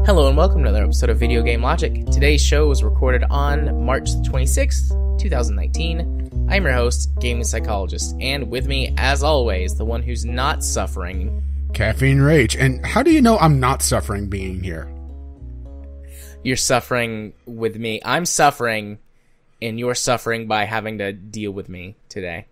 Hello and welcome to another episode of Video Game Logic. Today's show was recorded on March 26th, 2019. I'm your host, Gaming Psychologist, and with me, as always, the one who's not suffering. Caffeine Rage. And how do you know I'm not suffering being here? You're suffering with me. I'm suffering, and you're suffering by having to deal with me today.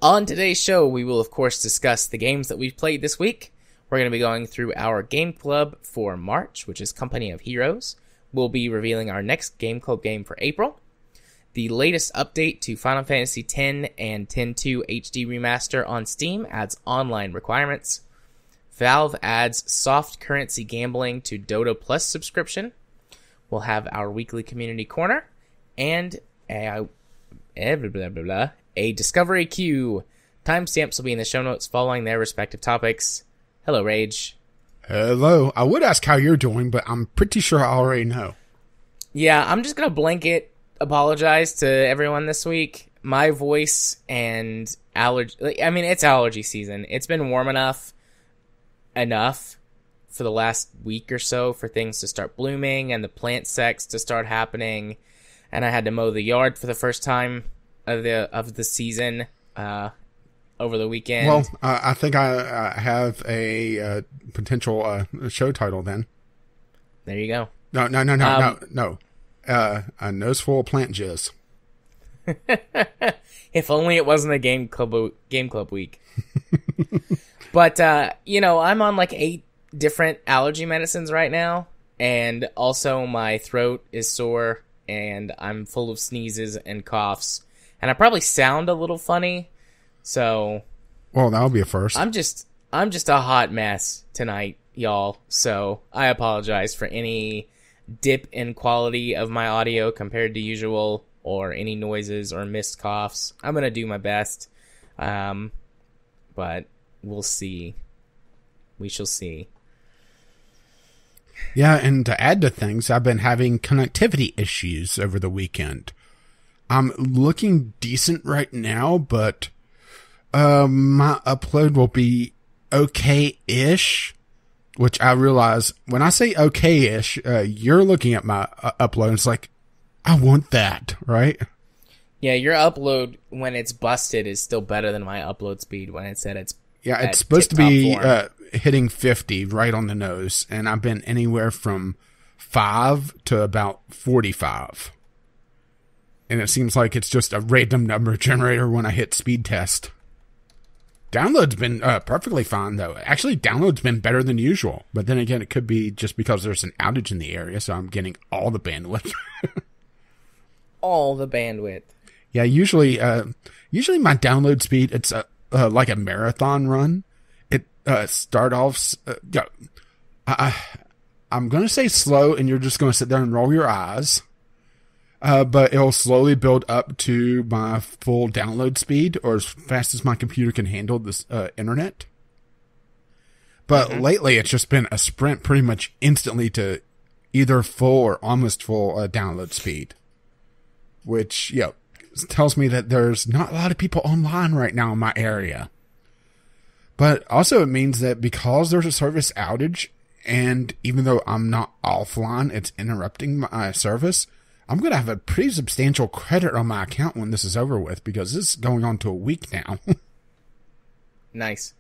On today's show, we will, of course, discuss the games that we've played this week. We're going to be going through our Game Club for March, which is Company of Heroes. We'll be revealing our next Game Club game for April. The latest update to Final Fantasy X and X-2 HD Remaster on Steam adds online requirements. Valve adds soft currency gambling to Dota Plus subscription. We'll have our weekly community corner. And a Discovery Queue. Timestamps will be in the show notes following their respective topics. Hello, Rage. Hello. I would ask how you're doing, but I'm pretty sure I already know. Yeah, I'm just going to blanket apologize to everyone this week. My voice and allergy... I mean, it's allergy season. It's been warm enough for the last week or so for things to start blooming and the plant sex to start happening. And I had to mow the yard for the first time of the season over the weekend. Well, I think I have a potential show title then. There you go. No. A nose full of plant jizz. If only it wasn't a game club week. But, I'm on like 8 different allergy medicines right now. And also my throat is sore and I'm full of sneezes and coughs. And I probably sound a little funny. So, well, that'll be a first. I'm just a hot mess tonight, y'all. So I apologize for any dip in quality of my audio compared to usual, or any noises or missed coughs. I'm gonna do my best, but we'll see. We shall see. Yeah, and to add to things, I've been having connectivity issues over the weekend. I'm looking decent right now, but my upload will be okay-ish, which I realize when I say okay-ish, you're looking at my upload. It's like, I want that, right? Yeah, your upload when it's busted is still better than my upload speed when it said it's it's supposed to be hitting 50 right on the nose, and I've been anywhere from 5 to about 45. And it seems like it's just a random number generator when I hit speed test. Download's been perfectly fine, though. Actually, download's been better than usual. But then again, it could be just because there's an outage in the area, so I'm getting all the bandwidth. All the bandwidth. Yeah, usually my download speed, it's like a marathon run. It start off... I'm going to say slow, and you're just going to sit there and roll your eyes. But it'll slowly build up to my full download speed, or as fast as my computer can handle this internet. But lately, it's just been a sprint pretty much instantly to either full or almost full download speed. Which, tells me that there's not a lot of people online right now in my area. But also it means that because there's a service outage, and even though I'm not offline, it's interrupting my service, I'm going to have a pretty substantial credit on my account when this is over with, because this is going on to a week now. Nice.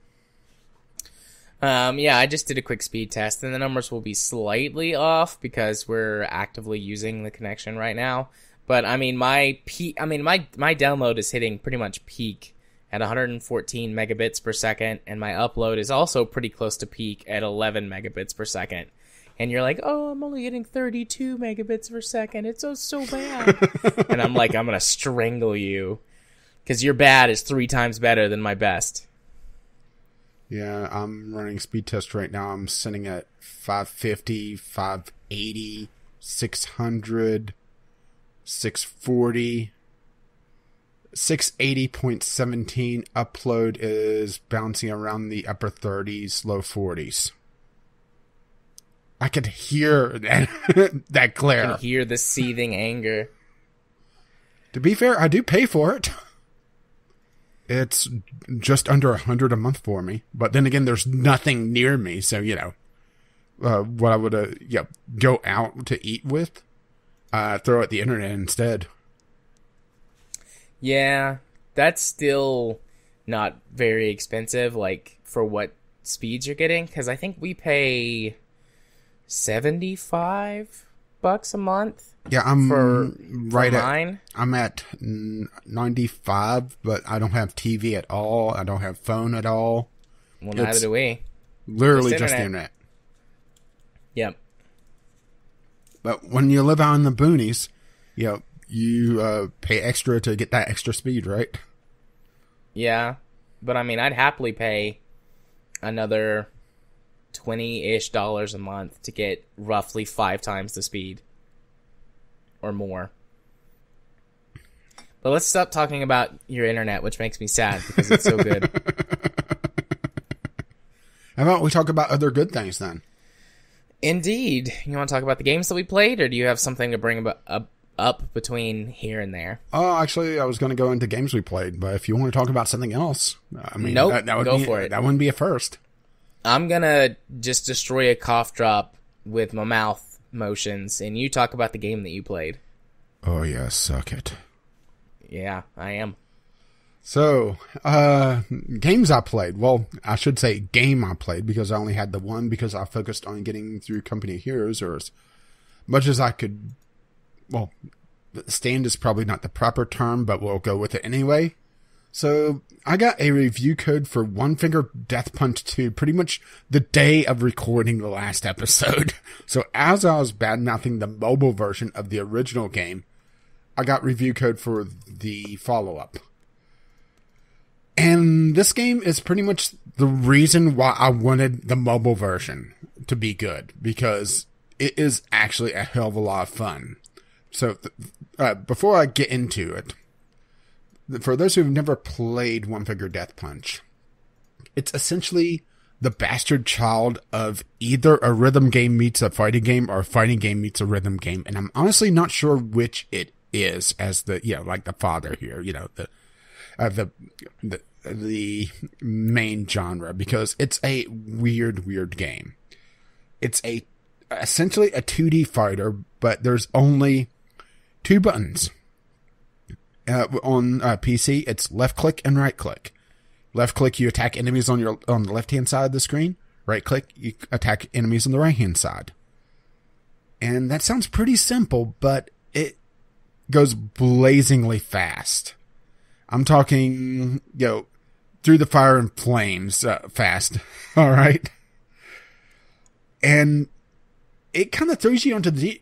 I just did a quick speed test, and the numbers will be slightly off because we're actively using the connection right now. But my download is hitting pretty much peak at 114 megabits per second, and my upload is also pretty close to peak at 11 megabits per second. And you're like, oh, I'm only getting 32 megabits per second. It's so bad. And I'm like, I'm going to strangle you. Because your bad is 3 times better than my best. Yeah, I'm running speed test right now. I'm sitting at 550, 580, 600, 640, 680.17. Upload is bouncing around the upper 30s, low 40s. I could hear that glare. You can hear the seething anger. To be fair, I do pay for it. It's just under $100 a month for me. But then again, there's nothing near me. So, what I would go out to eat with, throw at the internet instead. Yeah, that's still not very expensive, like, for what speeds you're getting. Because I think we pay $75 a month. Yeah, I'm for right mine. I'm at 95, but I don't have TV at all. I don't have phone at all. Well, neither do we. Literally just the internet. Yep. But when you live out in the boonies, you pay extra to get that extra speed, right? Yeah, but I mean, I'd happily pay another $20-ish a month to get roughly 5 times the speed. Or more. But let's stop talking about your internet, which makes me sad because it's so good. How about we talk about other good things then? Indeed. You want to talk about the games that we played, or do you have something to bring up between here and there? Oh, actually, I was going to go into games we played, but if you want to talk about something else, I mean, nope, that would go for it. That wouldn't be a first. I'm going to just destroy a cough drop with my mouth motions, and you talk about the game that you played. Oh, yeah, suck it. Yeah, I am. So, games I played. Well, I should say game I played because I only had the one because I focused on getting through Company of Heroes or as much as I could. Well, stand is probably not the proper term, but we'll go with it anyway. So, I got a review code for One Finger Death Punch 2 pretty much the day of recording the last episode. So, as I was bad-mouthing the mobile version of the original game, I got review code for the follow-up. And this game is pretty much the reason why I wanted the mobile version to be good, because it is actually a hell of a lot of fun. So, before I get into it, for those who've never played One Finger Death Punch, it's essentially the bastard child of either a rhythm game meets a fighting game or a fighting game meets a rhythm game. And I'm honestly not sure which it is as the, like the father here, the main genre, because it's a weird game. It's essentially a 2D fighter, but there's only 2 buttons. On PC, it's left click and right click. Left click, you attack enemies on the left hand side of the screen. Right click, you attack enemies on the right hand side. And that sounds pretty simple, but it goes blazingly fast. I'm talking, through the fire and flames, fast. All right. And it kind of throws you onto the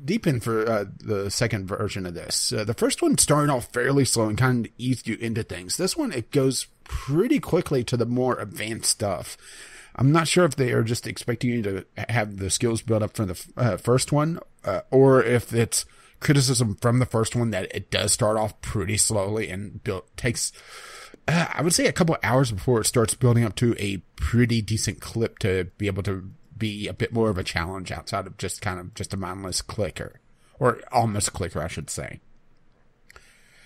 deep end for the second version of this. The first one started off fairly slow and kind of eased you into things. This one, it goes pretty quickly to the more advanced stuff. I'm not sure if they are just expecting you to have the skills built up from the first one, or if it's criticism from the first one that it does start off pretty slowly and takes, I would say, a couple of hours before it starts building up to a pretty decent clip to be able to be a bit more of a challenge outside of just a mindless clicker, or almost clicker, I should say.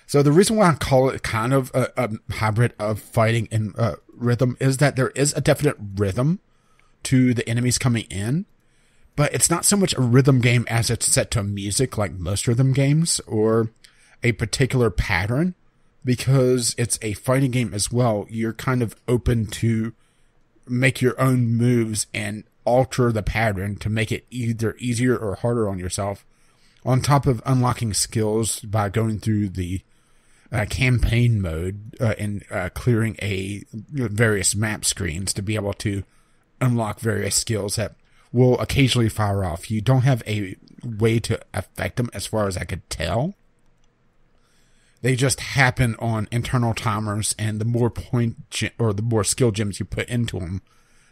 So the reason why I call it kind of a hybrid of fighting and rhythm is that there is a definite rhythm to the enemies coming in, but it's not so much a rhythm game as it's set to music like most rhythm games, or a particular pattern, because it's a fighting game as well. You're kind of open to make your own moves and alter the pattern to make it either easier or harder on yourself, on top of unlocking skills by going through the campaign mode and clearing various map screens to be able to unlock various skills that will occasionally fire off. You don't have a way to affect them as far as I could tell. They just happen on internal timers, and the more the more skill gems you put into them,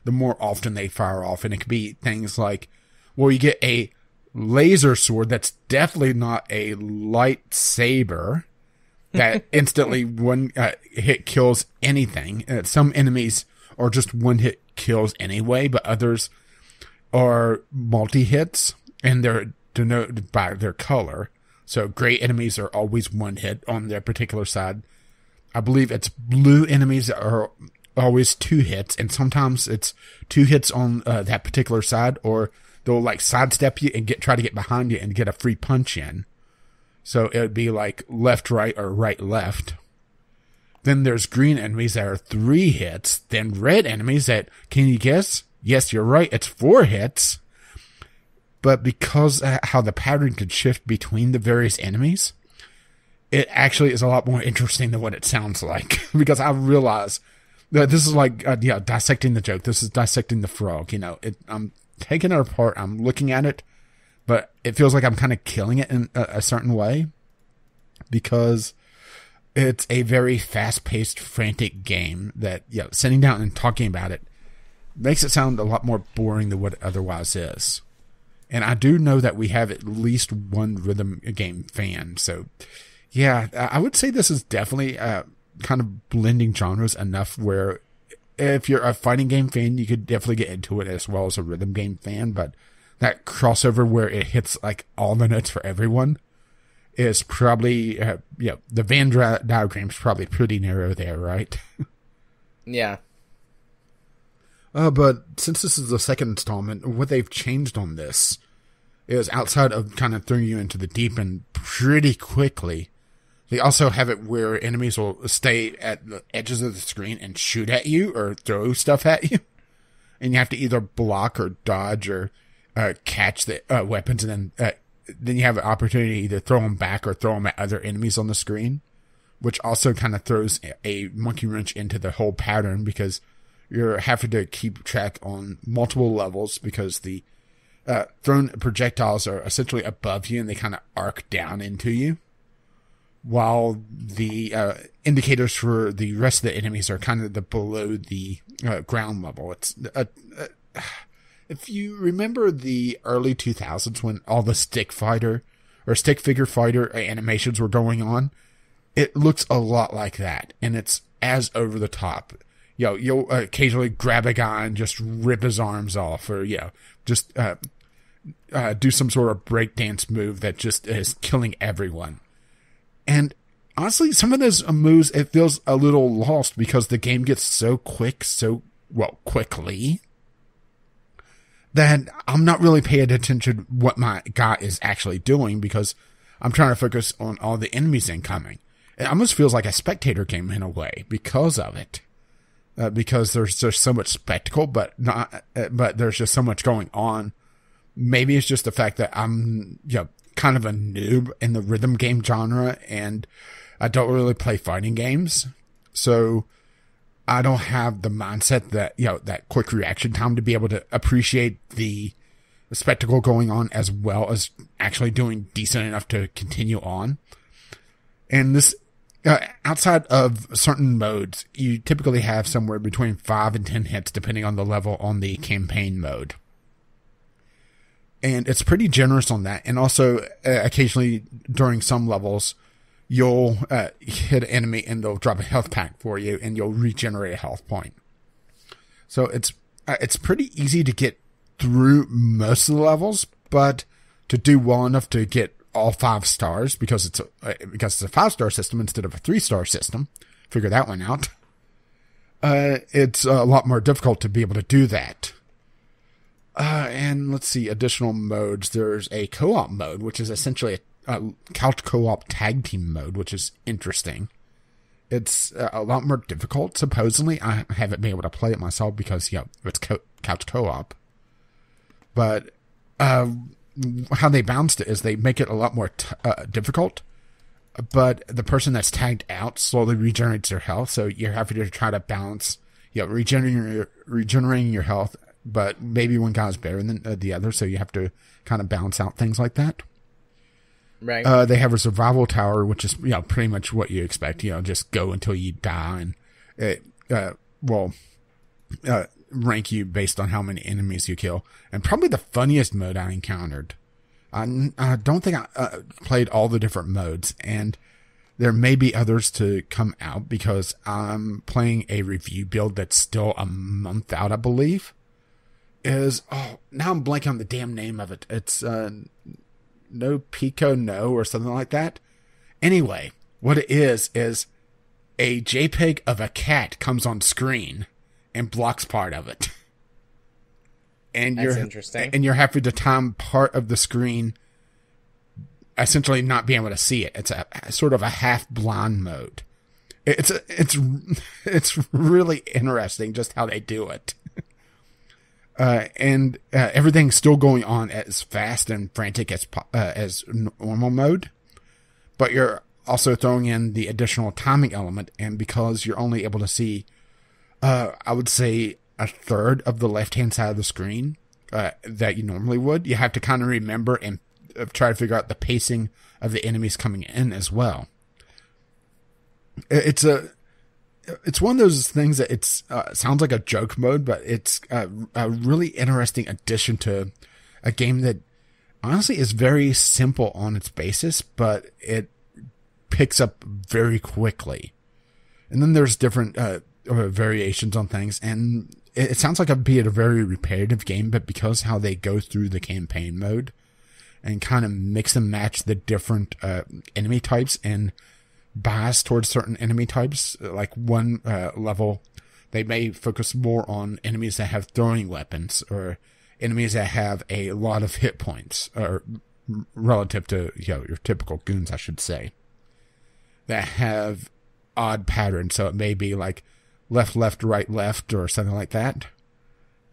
the more often they fire off. And it could be things like, well, you get a laser sword that's definitely not a lightsaber that instantly one hit kills anything. Some enemies are just one hit kills anyway, but others, are multi-hits, and they're denoted by their color. So gray enemies are always one hit on their particular side. I believe it's blue enemies are always 2 hits, and sometimes it's 2 hits on that particular side, or they'll like sidestep you and try to get behind you and get a free punch in. So it would be like left, right, or right, left. Then there's green enemies that are 3 hits. Then red enemies that, can you guess? Yes, you're right, it's 4 hits. But because how the pattern could shift between the various enemies, it actually is a lot more interesting than what it sounds like. Because I realize that this is like, dissecting the joke. This is dissecting the frog. I'm taking it apart. I'm looking at it. But it feels like I'm kind of killing it in a certain way. Because it's a very fast-paced, frantic game that, sitting down and talking about it makes it sound a lot more boring than what it otherwise is. And I do know that we have at least one rhythm game fan. So, yeah, I would say this is definitely kind of blending genres enough where if you're a fighting game fan, you could definitely get into it as well as a rhythm game fan. But that crossover where it hits like all the notes for everyone is probably, the Venn diagram is probably pretty narrow there, right? Yeah. But since this is the second installment, what they've changed on this is outside of kind of throwing you into the deep end pretty quickly, they also have it where enemies will stay at the edges of the screen and shoot at you or throw stuff at you. And you have to either block or dodge or catch the weapons, and then you have an opportunity to either throw them back or throw them at other enemies on the screen, which also kind of throws a monkey wrench into the whole pattern because you're having to keep track on multiple levels because the thrown projectiles are essentially above you and they kind of arc down into you, while the indicators for the rest of the enemies are kind of below the ground level. It's if you remember the early 2000s when all the stick figure fighter animations were going on, it looks a lot like that, and it's as over the top. You'll occasionally grab a guy and just rip his arms off, or just do some sort of breakdance move that just is killing everyone. And honestly, some of those moves, it feels a little lost because the game gets so quick, quickly, that I'm not really paying attention to what my guy is actually doing because I'm trying to focus on all the enemies incoming. It almost feels like a spectator game in a way because of it. Because there's just so much spectacle, but there's just so much going on. Maybe it's just the fact that I'm, kind of a noob in the rhythm game genre, and I don't really play fighting games, so I don't have the mindset that that quick reaction time to be able to appreciate the spectacle going on as well as actually doing decent enough to continue on. And this. Outside of certain modes, you typically have somewhere between 5 and 10 hits depending on the level on the campaign mode. And it's pretty generous on that. And also, occasionally during some levels, you'll hit an enemy and they'll drop a health pack for you and you'll regenerate a health point. So it's pretty easy to get through most of the levels, but to do well enough to get all 5 stars because it's a 5-star system instead of a 3-star system. Figure that one out. It's a lot more difficult to be able to do that. And let's see, additional modes. There's a co-op mode, which is essentially a couch co-op tag team mode, which is interesting. It's a lot more difficult, supposedly. I haven't been able to play it myself because, it's couch co-op. But, how they balanced it is they make it a lot more difficult, but the person that's tagged out slowly regenerates their health, so you're having to try to balance, regenerating your health, but maybe one guy's better than the other, so you have to kind of balance out things like that. Right. They have a survival tower, which is pretty much what you expect. Just go until you die, and it rank you based on how many enemies you kill. And probably the funniest mode I encountered. I don't think I played all the different modes, and there may be others to come out because I'm playing a review build that's still a month out, I believe. is, now I'm blanking on the damn name of it. It's No Pico No or something like that. Anyway, what it is a JPEG of a cat comes on screen and blocks part of it. And That's interesting. And you're having to time part of the screen, essentially not being able to see it. It's a sort of a half blind mode. It's really interesting just how they do it. And everything's still going on as fast and frantic as normal mode, but you're also throwing in the additional timing element. And because you're only able to see, I would say, a third of the left-hand side of the screen that you normally would, you have to kind of remember and try to figure out the pacing of the enemies coming in as well. It's one of those things that it's sounds like a joke mode, but it's a really interesting addition to a game that honestly is very simple on its basis, but it picks up very quickly. And then there's different variations on things, and it sounds like it'd be a very repetitive game, but because how they go through the campaign mode and kind of mix and match the different enemy types and bias towards certain enemy types, like one level, they may focus more on enemies that have throwing weapons or enemies that have a lot of hit points, or relative to your typical goons, I should say, that have odd patterns. So it may be like left, left, right, left, or something like that.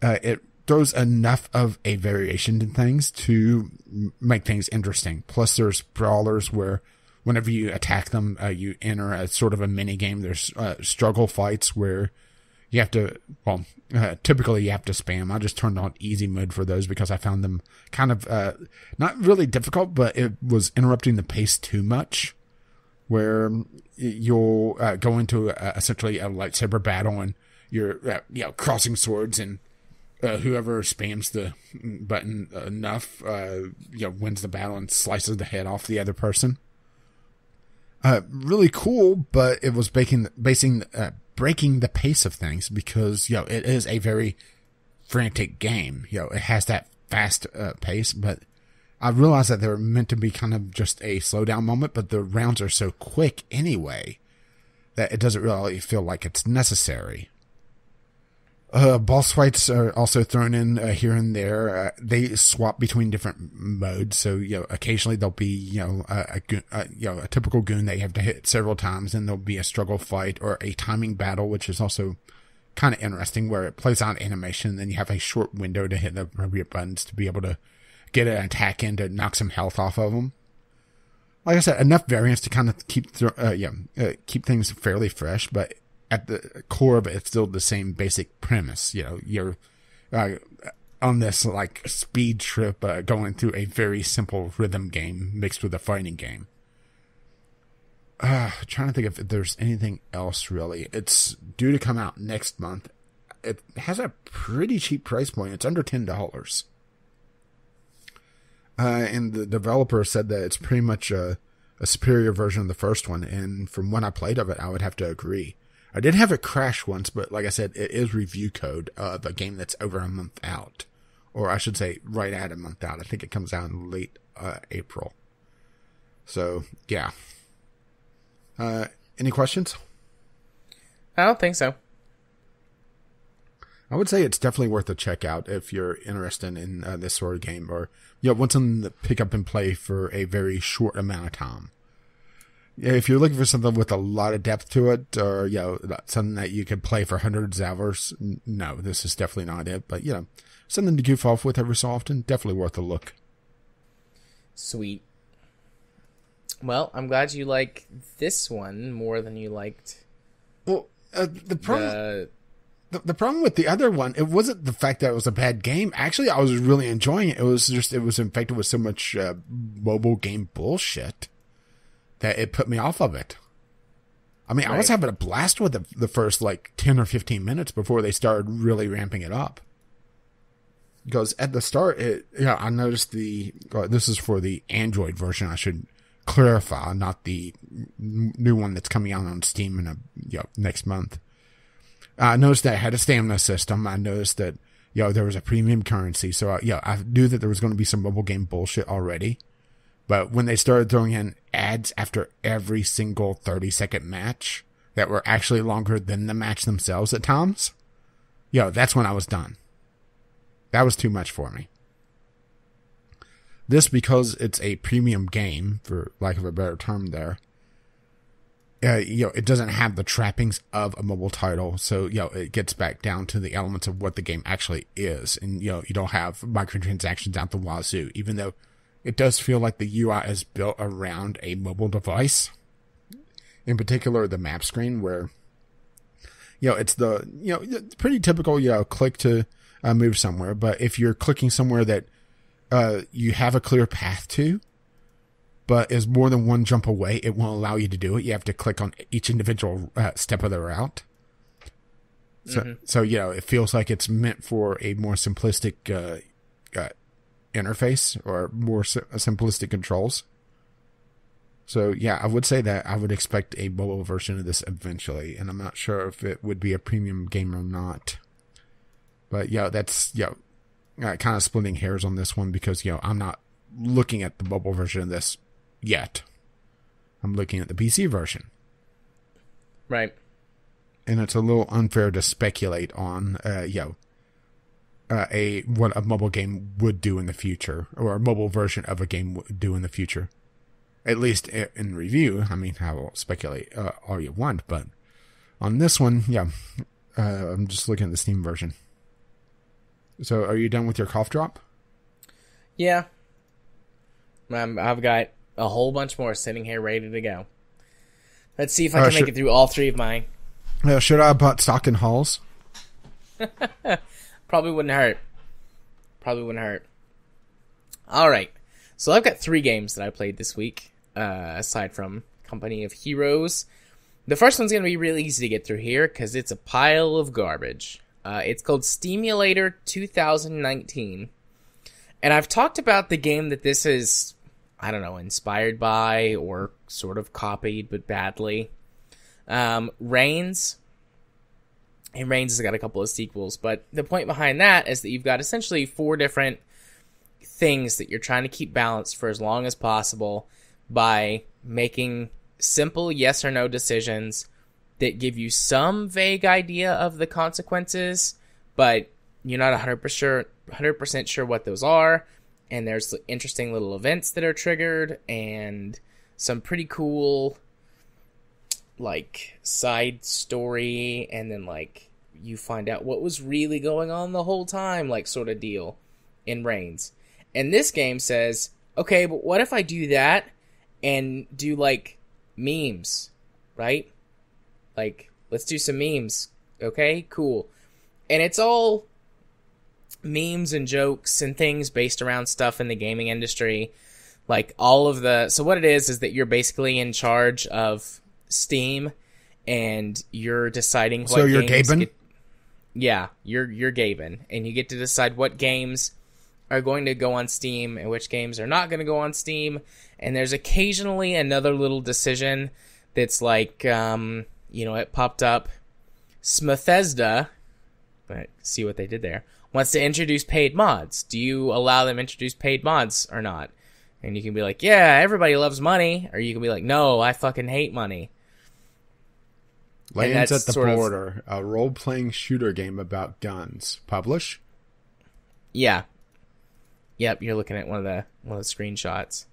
It throws enough of a variation in things to make things interesting. Plus, there's brawlers where whenever you attack them, you enter a sort of a mini game. There's struggle fights where you have to, typically you have to spam. I just turned on easy mode for those because I found them kind of not really difficult, but it was interrupting the pace too much, where you'll go into essentially a lightsaber battle and you're crossing swords, and whoever spams the button enough wins the battle and slices the head off the other person. Really cool, but it was breaking the pace of things because it is a very frantic game. It has that fast pace, but I realized that they were meant to be kind of just a slowdown moment, but the rounds are so quick anyway that it doesn't really feel like it's necessary. Boss fights are also thrown in here and there. They swap between different modes, so occasionally there'll be a typical goon that you have to hit several times, and there'll be a struggle fight or a timing battle, which is also kind of interesting, where it plays out animation, and then you have a short window to hit the appropriate buttons to be able to get an attack in to knock some health off of them. Like I said, enough variance to kind of keep things fairly fresh, but at the core of it, it's still the same basic premise. You're on this like speed trip, going through a very simple rhythm game mixed with a fighting game. Trying to think if there's anything else really. It's due to come out next month. It has a pretty cheap price point. It's under $10. And the developer said that it's pretty much a superior version of the first one. And from when I played of it, I would have to agree. I did have it crash once, but like I said, it is review code of a game that's over a month out. Or I should say right at a month out. I think it comes out in late April. So, yeah. Any questions? I don't think so. I would say it's definitely worth a check out if you're interested in this sort of game, or want something to pick up and play for a very short amount of time. If you're looking for something with a lot of depth to it, or something that you could play for hundreds of hours, no, this is definitely not it. But something to goof off with every so often, definitely worth a look. Sweet. Well, I'm glad you like this one more than you liked. Well, the problem with the other one, it wasn't the fact that it was a bad game. Actually, I was really enjoying it. It was infected with so much mobile game bullshit that it put me off of it. I mean, right. I was having a blast with the first 10 or 15 minutes before they started really ramping it up. Because at the start, I noticed this is for the Android version, I should clarify, not the new one that's coming out on Steam in next month. I noticed that it had a stamina system. I noticed that there was a premium currency. So, I knew that there was going to be some mobile game bullshit already. But when they started throwing in ads after every single 30-second match that were actually longer than the match themselves at times, that's when I was done. That was too much for me. This, because it's a premium game, for lack of a better term there, it doesn't have the trappings of a mobile title. So, it gets back down to the elements of what the game actually is. And, you don't have microtransactions out the wazoo, even though it does feel like the UI is built around a mobile device. In particular, the map screen, where, it's the, pretty typical, click to move somewhere. But if you're clicking somewhere that you have a clear path to, but is more than one jump away, it won't allow you to do it. You have to click on each individual step of the route. So, it feels like it's meant for a more simplistic interface, or more simplistic controls. So, I would say that I would expect a mobile version of this eventually, and I'm not sure if it would be a premium game or not. But, that's, kind of splitting hairs on this one, because, I'm not looking at the mobile version of this yet. I'm looking at the PC version. Right. And it's a little unfair to speculate on, what a mobile game would do in the future, or a mobile version of a game would do in the future. At least in review. I mean, I will speculate all you want, but on this one, I'm just looking at the Steam version. So, are you done with your cough drop? Yeah. I've got a whole bunch more sitting here ready to go. Let's see if I can make it through all three of mine. Should I have bought stock in halls? Probably wouldn't hurt. All right. So I've got 3 games that I played this week, aside from Company of Heroes. The first one's going to be really easy to get through here, because it's a pile of garbage. It's called Steamulator 2019. And I've talked about the game that this is, I don't know, inspired by, or sort of copied, but badly. Reigns. And Reigns has got a couple of sequels, but the point behind that is that you've got essentially 4 different things that you're trying to keep balanced for as long as possible by making simple yes or no decisions that give you some vague idea of the consequences, but you're not 100% sure what those are. And there's interesting little events that are triggered, and some pretty cool, side story, and then, you find out what was really going on the whole time, sort of deal in Reigns. And this game says, okay, but what if I do that and do, memes, right? Let's do some memes, okay? Cool. And it's all memes and jokes and things based around stuff in the gaming industry. So what it is that you're basically in charge of Steam, and you're deciding what games... So you're Gaben? Yeah, you're Gaben, and you get to decide what games are going to go on Steam and which games are not going to go on Steam. And there's occasionally another little decision that's it popped up. Smethesda, see what they did there, wants to introduce paid mods. Do you allow them to introduce paid mods or not? And you can be like, yeah, everybody loves money. Or you can be like, no, I fucking hate money. Lands at the Border, a role-playing shooter game about guns. Publish? Yeah. Yep, you're looking at one of the screenshots.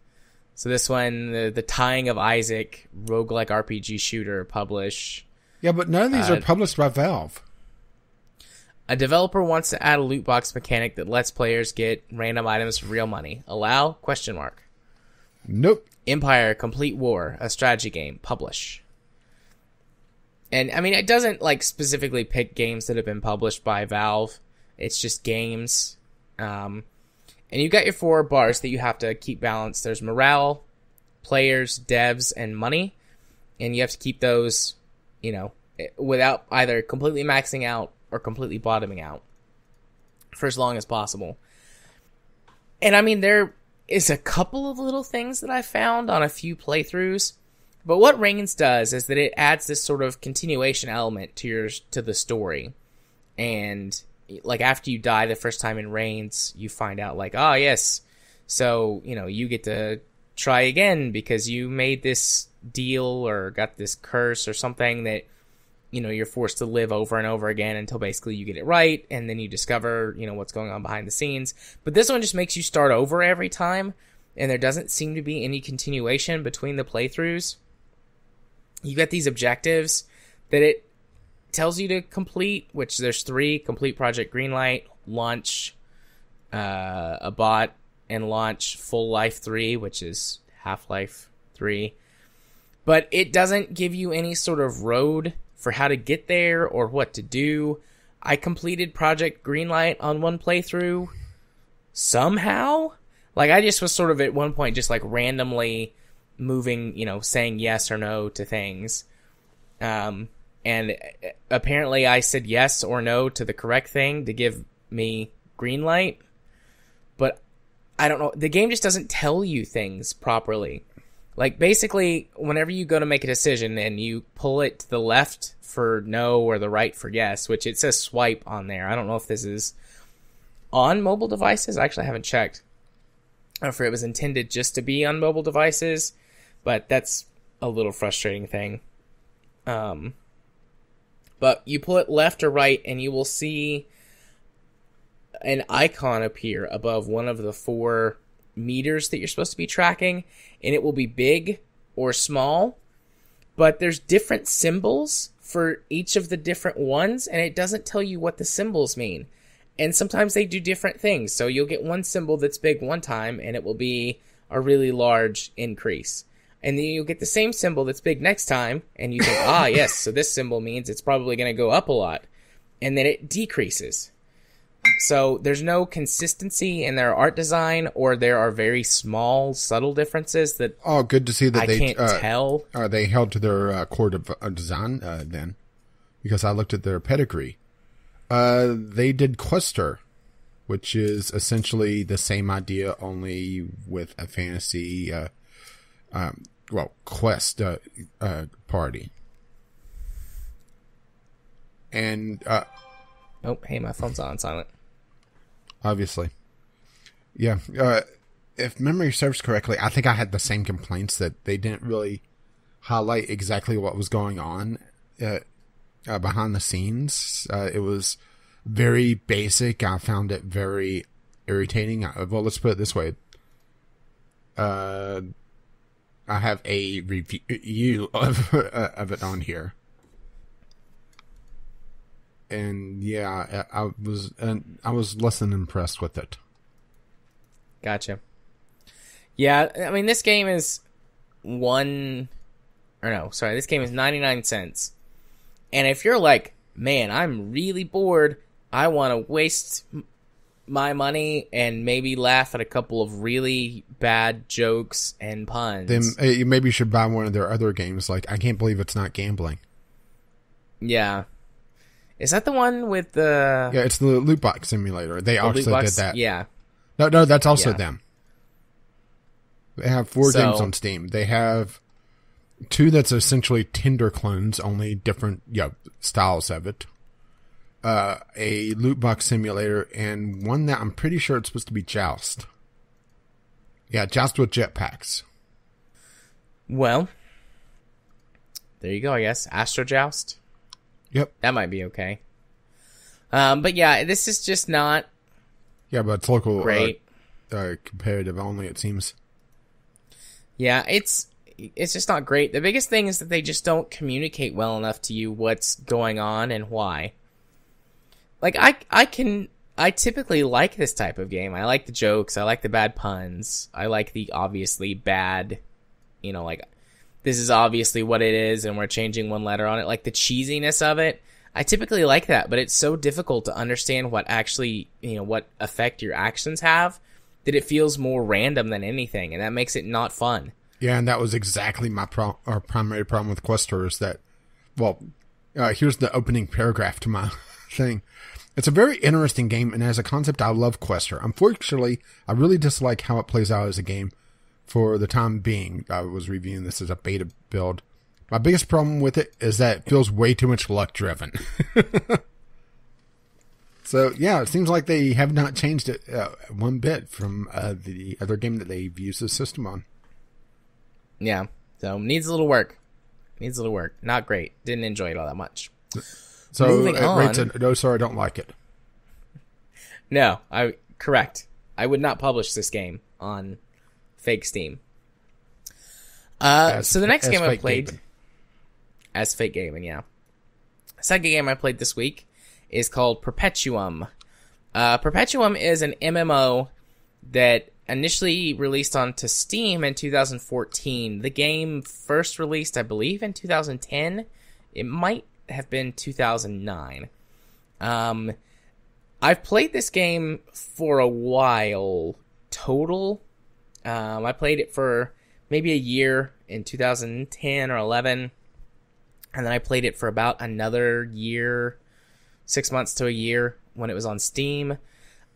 So this one, the Tying of Isaac, roguelike RPG shooter, publish. Yeah, but none of these are published by Valve. A developer wants to add a loot box mechanic that lets players get random items for real money. Allow? ? Nope. Empire Complete War, a strategy game, publish. And, I mean, it doesn't, specifically pick games that have been published by Valve. It's just games. And you've got your 4 bars that you have to keep balanced. There's morale, players, devs, and money. And you have to keep those, without either completely maxing out or completely bottoming out for as long as possible. And, I mean, there is a couple of little things that I found on a few playthroughs. But what Reigns does is that it adds this sort of continuation element to the story. And like after you die the first time in Reigns, you find out like, oh yes, so you get to try again because you made this deal or got this curse or something that you're forced to live over and over again until basically you get it right, and then you discover what's going on behind the scenes. But this one just makes you start over every time, and there doesn't seem to be any continuation between the playthroughs. You got these objectives that it tells you to complete, which there's 3: complete Project Greenlight, launch a bot, and launch Full Life 3, which is Half-Life 3. But it doesn't give you any sort of road for how to get there or what to do. I completed Project Greenlight on one playthrough somehow. Like, I just was sort of at one point just like randomly moving, saying yes or no to things. And apparently I said yes or no to the correct thing to give me green light. But I don't know. The game just doesn't tell you things properly. Like, basically, whenever you go to make a decision and you pull it to the left for no or the right for yes, which it says swipe on there. I don't know if this is on mobile devices. I actually haven't checked. I don't know if it was intended just to be on mobile devices, but that's a little frustrating thing. But you pull it left or right, and you will see an icon appear above one of the 4 meters that you're supposed to be tracking, and it will be big or small, but there's different symbols for each of the different ones, and it doesn't tell you what the symbols mean. And sometimes they do different things, so you'll get one symbol that's big one time, and it will be a really large increase. And then you'll get the same symbol that's big next time, and you think, yes, so this symbol means it's probably going to go up a lot. And then it decreases. So there's no consistency in their art design, or there are very small, subtle differences that good to see that I can't tell. They held to their core design then, because I looked at their pedigree. They did Quester, which is essentially the same idea, only with a fantasy, quest party. And oh, hey, my phone's on silent. Obviously. Yeah. If memory serves correctly, I think I had the same complaints that they didn't really highlight exactly what was going on behind the scenes. It was very basic. I found it very irritating. Well, let's put it this way. I have a review of it on here. And yeah, I was less than impressed with it. Gotcha. Yeah, I mean, this game is this game is 99 cents. And if you're like, man, I'm really bored, I want to waste my money and maybe laugh at a couple of really bad jokes and puns, then maybe you should buy one of their other games, like I Can't Believe It's Not Gambling. Yeah. Is that the one with the... Yeah, it's the loot box simulator. They also did that. Yeah. No, that's also them. They have 4 games on Steam. They have 2 that's essentially Tinder clones, only different styles of it. A loot box simulator, and one that I'm pretty sure it's supposed to be Joust. Yeah, Joust with jetpacks. Well, there you go, I guess. Astro Joust? Yep. That might be okay. But yeah, this is just not... Yeah, but it's local... Great. Competitive only, it seems. Yeah, it's just not great. The biggest thing is that they just don't communicate well enough to you what's going on and why. Like, I typically like this type of game. I like the jokes. I like the bad puns. I like the obviously bad, like, this is obviously what it is and we're changing one letter on it. Like, the cheesiness of it. I typically like that, but it's so difficult to understand what actually, what effect your actions have, that it feels more random than anything, and that makes it not fun. Yeah, and that was exactly my primary problem with Quester is that, here's the opening paragraph to my thing. It's a very interesting game, and as a concept, I love Quester. Unfortunately, I really dislike how it plays out as a game for the time being. I was reviewing this as a beta build. My biggest problem with it is that it feels way too much luck-driven. So, yeah, it seems like they have not changed it one bit from the other game that they've used the system on. Yeah, so needs a little work. Not great. Didn't enjoy it all that much. So, moving on. Rates a no, sir, I don't like it. No, correct. I would not publish this game on fake Steam. So the next game I played... Gaming. As fake gaming, yeah. Second game I played this week is called Perpetuum. Perpetuum is an MMO that initially released onto Steam in 2014. The game first released, I believe, in 2010. It might have been 2009. I've played this game for a while total. I played it for maybe a year in 2010 or 11. And then I played it for about another year, 6 months to a year when it was on Steam.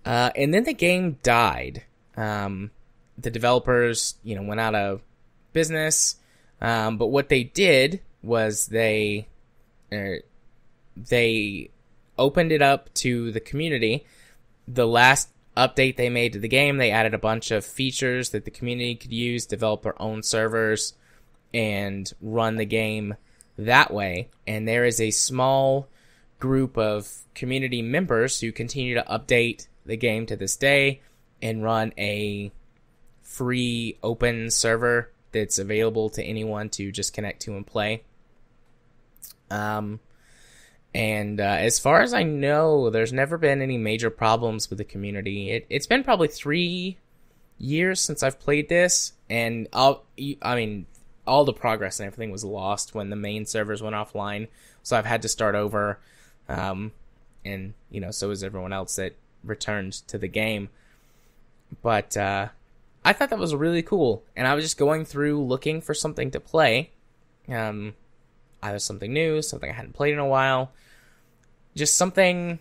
And then the game died. The developers, went out of business. But what they did was they opened it up to the community. The last update they made to the game, they added a bunch of features that the community could use, develop their own servers, and run the game that way. And there is a small group of community members who continue to update the game to this day and run a free open server that's available to anyone to just connect to and play. As far as I know, there's never been any major problems with the community. It's been probably 3 years since I've played this, and all the progress and everything was lost when the main servers went offline, so I've had to start over, and so is everyone else that returned to the game. But I thought that was really cool, and I was just going through looking for something to play, either something new, something I hadn't played in a while, just something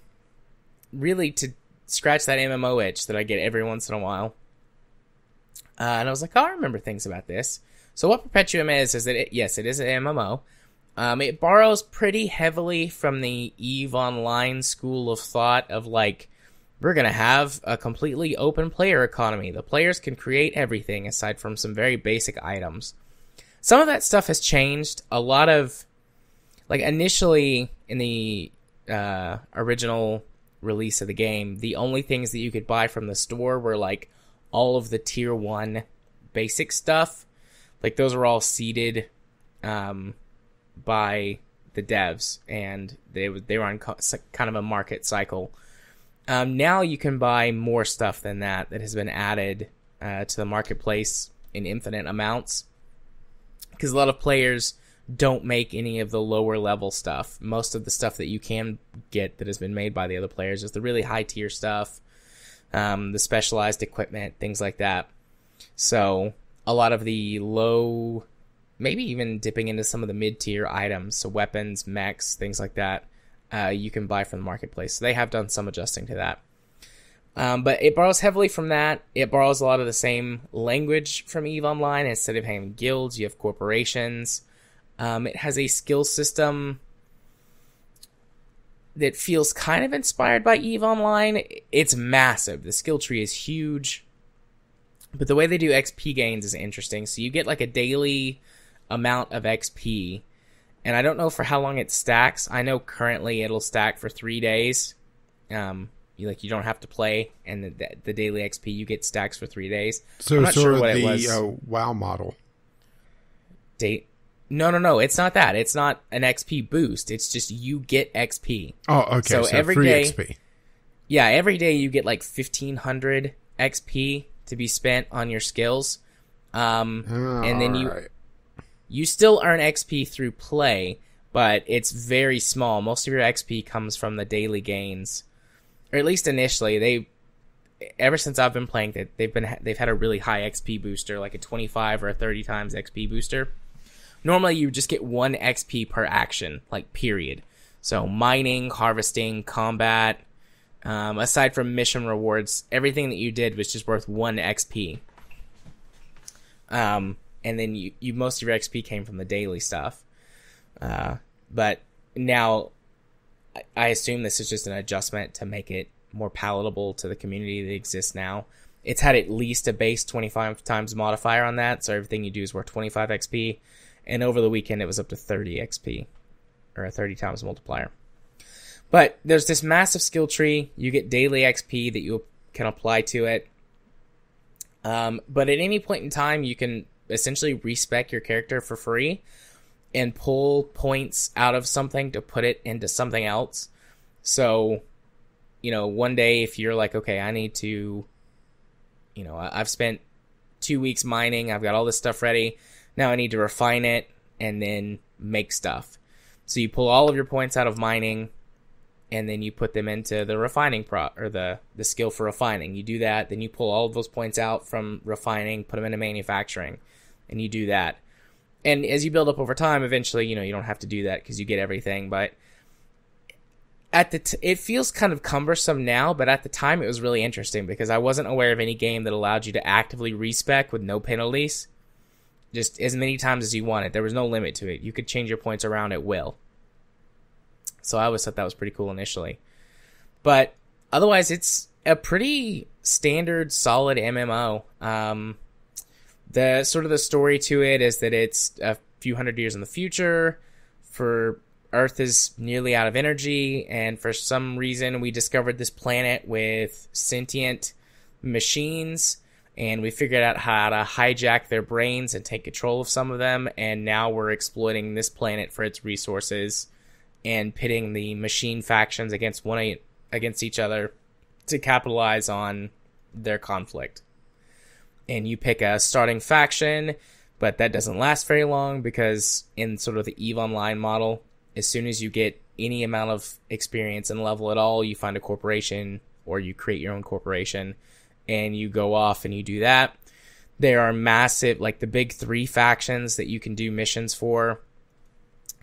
really to scratch that MMO itch that I get every once in a while. And I was like, I remember things about this. So what Perpetuum is that it is an MMO. It borrows pretty heavily from the EVE Online school of thought of we're going to have a completely open player economy. The players can create everything aside from some very basic items. Some of that stuff has changed. A lot of, initially in the original release of the game, the only things that you could buy from the store were all of the tier 1 basic stuff. Those are all seeded by the devs, and they were on kind of a market cycle. Now you can buy more stuff than that has been added to the marketplace in infinite amounts, because a lot of players don't make any of the lower level stuff. Most of the stuff that you can get that has been made by the other players is the really high tier stuff, the specialized equipment, things like that. So a lot of the low, maybe even dipping into some of the mid-tier items, so weapons, mechs, things like that, you can buy from the marketplace. So they have done some adjusting to that. But it borrows heavily from that. It borrows a lot of the same language from EVE Online. Instead of having guilds, you have corporations. It has a skill system that feels kind of inspired by EVE Online. It's massive. The skill tree is huge. But the way they do XP gains is interesting. So you get a daily amount of XP. And I don't know for how long it stacks. I know currently it'll stack for 3 days. You don't have to play, and the daily XP you get stacks for 3 days. So I'm not sort sure of what the it was. WoW model. No, it's not that. It's not an XP boost. It's just you get XP. Oh, okay. So every free day, XP. Yeah, every day you get 1,500 XP to be spent on your skills. And then you still earn XP through play, but it's very small. Most of your XP comes from the daily gains, or at least initially. Ever since I've been playing, they've had a really high XP booster, like a 25 or a 30 times XP booster. Normally, you just get 1 XP per action, period. So mining, harvesting, combat. Aside from mission rewards, everything that you did was just worth 1 XP. And then you most of your XP came from the daily stuff. But now I assume this is just an adjustment to make it more palatable to the community that exists now. It's had at least a base 25 times modifier on that, so everything you do is worth 25 XP. And over the weekend, it was up to 30 XP, or a 30 times multiplier. But there's this massive skill tree. You get daily XP that you can apply to it. But at any point in time, you can essentially respec your character for free and pull points out of something to put it into something else. So, one day if you're like, okay, I need to, I've spent 2 weeks mining, I've got all this stuff ready, now I need to refine it and then make stuff. So you pull all of your points out of mining and then you put them into the refining or the skill for refining. You do that, then you pull all of those points out from refining, put them into manufacturing, and you do that. And as you build up over time, eventually, you don't have to do that because you get everything. But it feels kind of cumbersome now, but at the time it was really interesting because I wasn't aware of any game that allowed you to actively respec with no penalties, just as many times as you wanted. There was no limit to it. You could change your points around at will. So I always thought that was pretty cool initially. But otherwise, it's a pretty standard, solid MMO. The story to it is that it's a few hundred years in the future. Earth is nearly out of energy, and for some reason we discovered this planet with sentient machines, and we figured out how to hijack their brains and take control of some of them, and now we're exploiting this planet for its resources and pitting the machine factions against each other to capitalize on their conflict. And you pick a starting faction, but that doesn't last very long because in sort of the EVE Online model, as soon as you get any amount of experience and level at all, you find a corporation or you create your own corporation and you go off and you do that. There are massive, like the big 3 factions that you can do missions for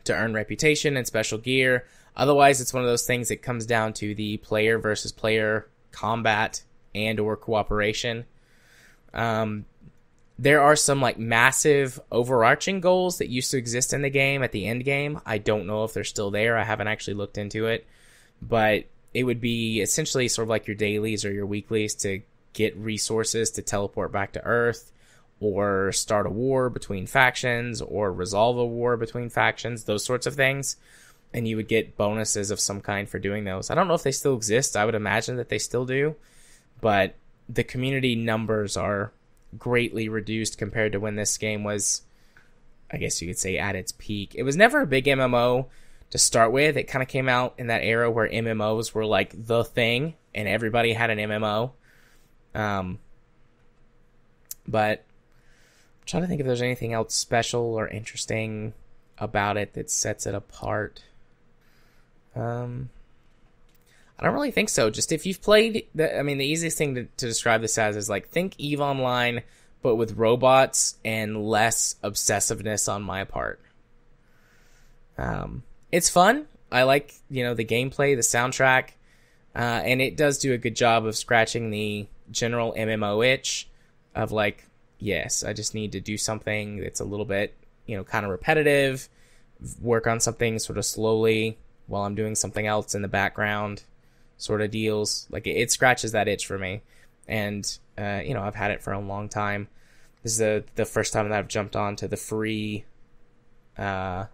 to earn reputation and special gear. Otherwise, it's one of those things that comes down to the player versus player combat and or cooperation. There are some like massive overarching goals that used to exist in the game at the end game. I don't know if they're still there. I haven't actually looked into it, but it would be essentially sort of like your dailies or your weeklies to get resources to teleport back to Earth, or start a war between factions, or resolve a war between factions, those sorts of things. And you would get bonuses of some kind for doing those. I don't know if they still exist. I would imagine that they still do, but the community numbers are greatly reduced compared to when this game was, I guess you could say, at its peak. It was never a big MMO to start with. It kind of came out in that era where MMOs were like the thing and everybody had an MMO. But I'm trying to think if there's anything else special or interesting about it that sets it apart. I don't really think so. Just if you've played, the easiest thing to describe this as is like, think EVE Online, but with robots and less obsessiveness on my part. It's fun. I like, the gameplay, the soundtrack, and it does do a good job of scratching the general MMO itch of like, yes, I just need to do something that's a little bit, kind of repetitive, work on something sort of slowly while I'm doing something else in the background sort of deals. Like it scratches that itch for me. And, I've had it for a long time. This is the first time that I've jumped on to the free, or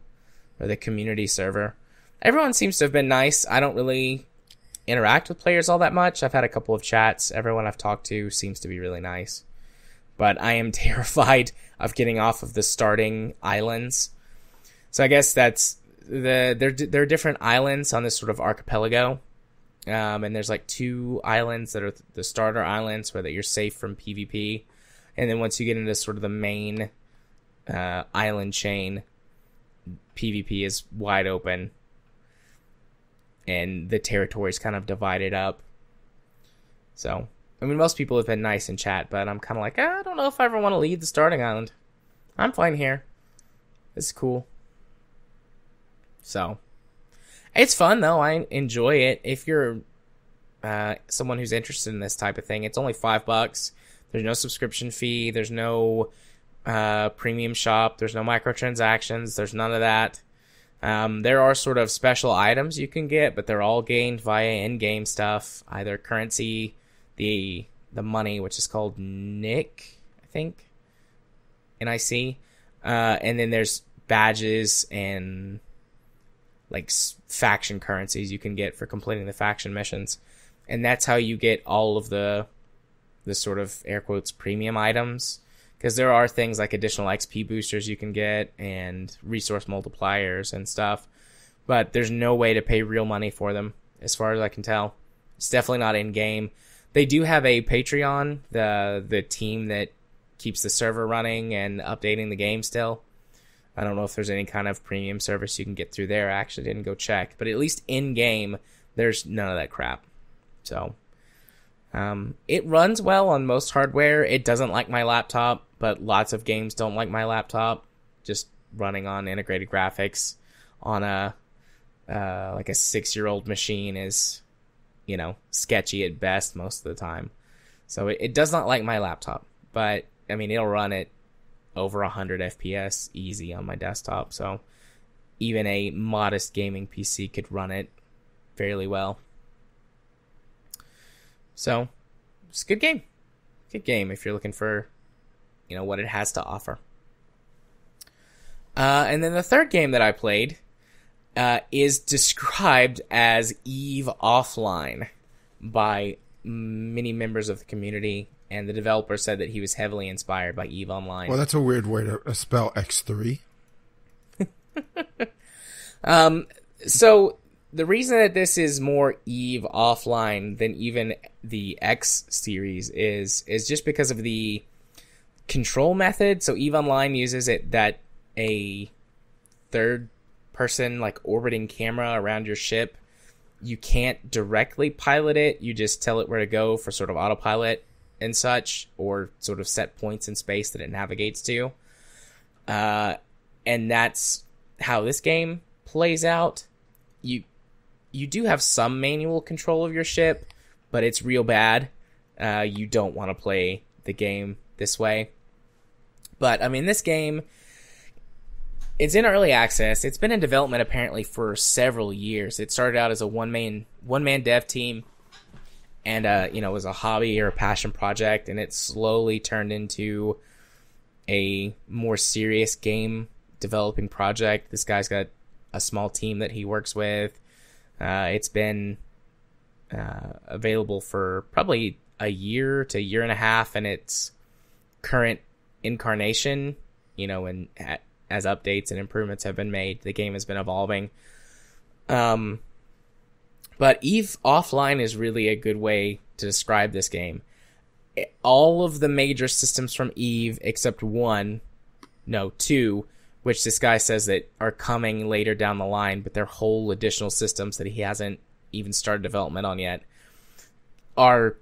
the community server. Everyone seems to have been nice. I don't really interact with players all that much. I've had a couple of chats. Everyone I've talked to seems to be really nice. But I am terrified of getting off of the starting islands. So I guess that's there are different islands on this sort of archipelago. And there's like 2 islands that are the starter islands where that you're safe from PvP. And then once you get into sort of the main island chain, PvP is wide open. And the territory's kind of divided up. So, most people have been nice in chat, but I'm kind of like, I don't know if I ever want to leave the starting island. I'm fine here. This is cool. So, it's fun, though. I enjoy it. If you're someone who's interested in this type of thing, it's only $5. There's no subscription fee. There's no premium shop. There's no microtransactions. There's none of that. There are sort of special items you can get, but they're all gained via in-game stuff, either currency, the money, which is called Nick, I think, NIC, and then there's badges and like faction currencies you can get for completing the faction missions, and that's how you get all of the sort of air quotes premium items. Because there are things like additional XP boosters you can get and resource multipliers and stuff. But there's no way to pay real money for them, as far as I can tell. It's definitely not in-game. They do have a Patreon, the team that keeps the server running and updating the game still. I don't know if there's any kind of premium service you can get through there. I actually didn't go check. But at least in-game, there's none of that crap. So it runs well on most hardware. It doesn't like my laptop, but lots of games don't like my laptop. Just running on integrated graphics on a like a 6-year-old machine is, sketchy at best most of the time. So it does not like my laptop, but I mean, it'll run it over 100 FPS easy on my desktop. So even a modest gaming PC could run it fairly well. So, it's a good game. Good game if you're looking for, what it has to offer. And then the third game that I played is described as EVE Offline by many members of the community, and the developer said that he was heavily inspired by EVE Online. Well, that's a weird way to spell X3. So the reason that this is more EVE Offline than even the X series is just because of the control method. So EVE Online uses it that a third person like orbiting camera around your ship, you can't directly pilot it. You just tell it where to go for sort of autopilot and such, or sort of set points in space that it navigates to. And that's how this game plays out. You do have some manual control of your ship, but it's real bad. You don't want to play the game this way. But, I mean, this game, it's in early access. It's been in development, apparently, for several years. It started out as a one-man dev team, and, it was a hobby or a passion project, and it slowly turned into a more serious game developing project. This guy's got a small team that he works with. It's been available for probably a year to a year and a half in its current incarnation, and as updates and improvements have been made, the game has been evolving. But EVE Offline is really a good way to describe this game. All of the major systems from EVE, except two, which this guy says that are coming later down the line, but they're whole additional systems that he hasn't even started development on yet, are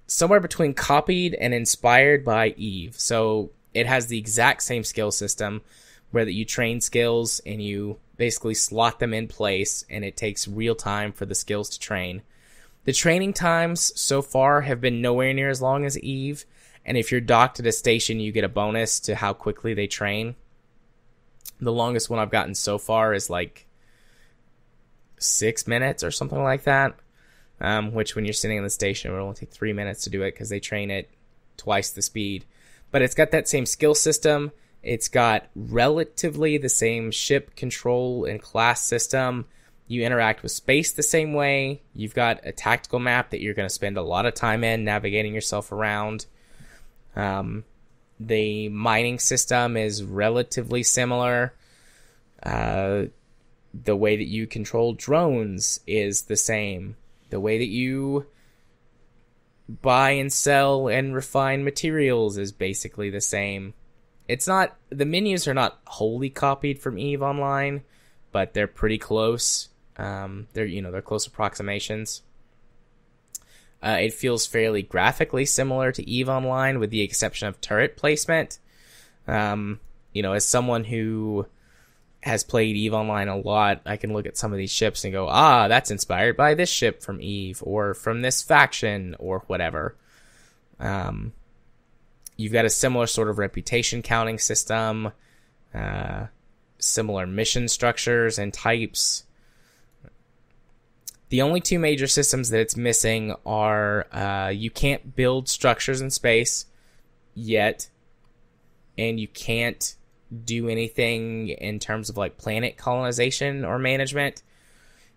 somewhere between copied and inspired by EVE. So it has the exact same skill system where that you train skills and you basically slot them in place, and it takes real time for the skills to train. The training times so far have been nowhere near as long as EVE, and if you're docked at a station, you get a bonus to how quickly they train. The longest one I've gotten so far is like 6 minutes or something like that, which when you're sitting in the station, it will only take 3 minutes to do it because they train it twice the speed. But it's got that same skill system. It's got relatively the same ship control and class system. You interact with space the same way. You've got a tactical map that you're going to spend a lot of time in navigating yourself around. The mining system is relatively similar. The way that you control drones is the same. The way that you buy and sell and refine materials is basically the same. The menus are not wholly copied from EVE Online, but they're pretty close. They're close approximations. It feels fairly graphically similar to EVE Online, with the exception of turret placement. As someone who has played EVE Online a lot, I can look at some of these ships and go, that's inspired by this ship from EVE, or from this faction, or whatever. You've got a similar sort of reputation counting system. similar mission structures and types. The only two major systems that it's missing are you can't build structures in space yet, and you can't do anything in terms of like planet colonization or management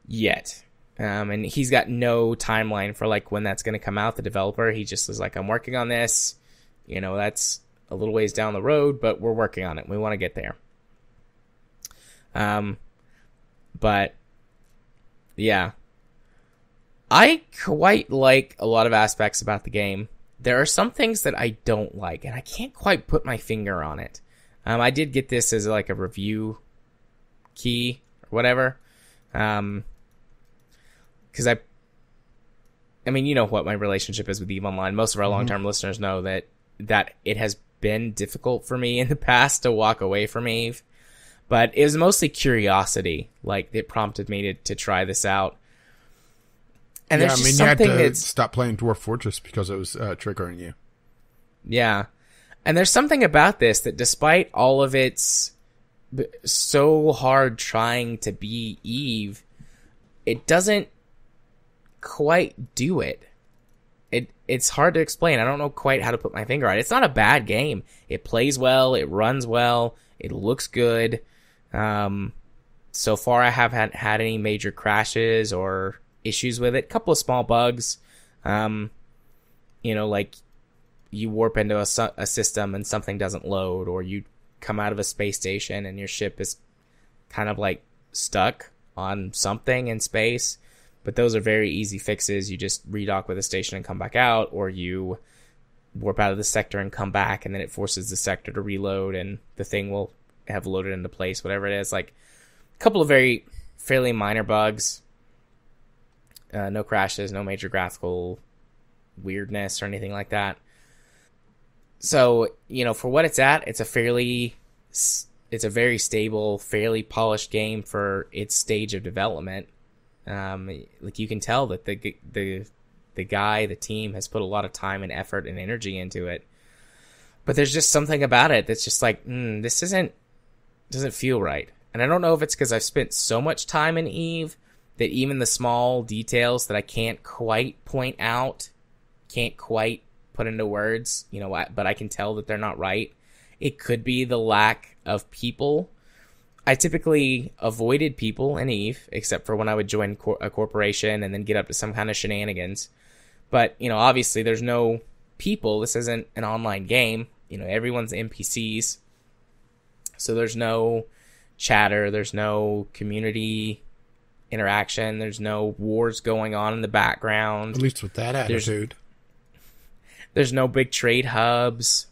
yet. And he's got no timeline for like when that's going to come out, the developer. He just is like, I'm working on this. You know, that's a little ways down the road, but we're working on it. We want to get there. But yeah, I quite like a lot of aspects about the game. There are some things that I don't like, and I can't quite put my finger on it. I did get this as like a review key or whatever. Because I mean, you know what my relationship is with EVE Online. Most of our long-term listeners know that it has been difficult for me in the past to walk away from EVE. But it was mostly curiosity, like, that prompted me to try this out. And there's just something you had to that's... stop playing Dwarf Fortress because it was triggering you. Yeah. And there's something about this that despite all of its so hard trying to be EVE, it doesn't quite do it. It's hard to explain. I don't know quite how to put my finger on it. It's not a bad game. It plays well. It runs well. It looks good. So far, I haven't had any major crashes or issues with it. A couple of small bugs. You know, like you warp into a system and something doesn't load, or you come out of a space station and your ship is kind of like stuck on something in space. But those are very easy fixes. You just redock with a station and come back out, or you warp out of the sector and come back, and then it forces the sector to reload, and the thing will have loaded into place, whatever it is. Like a couple of fairly minor bugs. No crashes, no major graphical weirdness or anything like that. So, you know, for what it's at, it's a very stable, fairly polished game for its stage of development. Like you can tell that the team has put a lot of time and effort and energy into it. But there's just something about it that's just like, this doesn't feel right. And I don't know if it's because I've spent so much time in EVE that even the small details that I can't quite point out, can't quite put into words, you know, but I can tell that they're not right. It could be the lack of people. I typically avoided people in EVE, except for when I would join a corporation and then get up to some kind of shenanigans. But, you know, obviously there's no people. This isn't an online game. You know, everyone's NPCs. So there's no chatter. There's no community interaction. There's no wars going on in the background. At least with that attitude. There's no big trade hubs.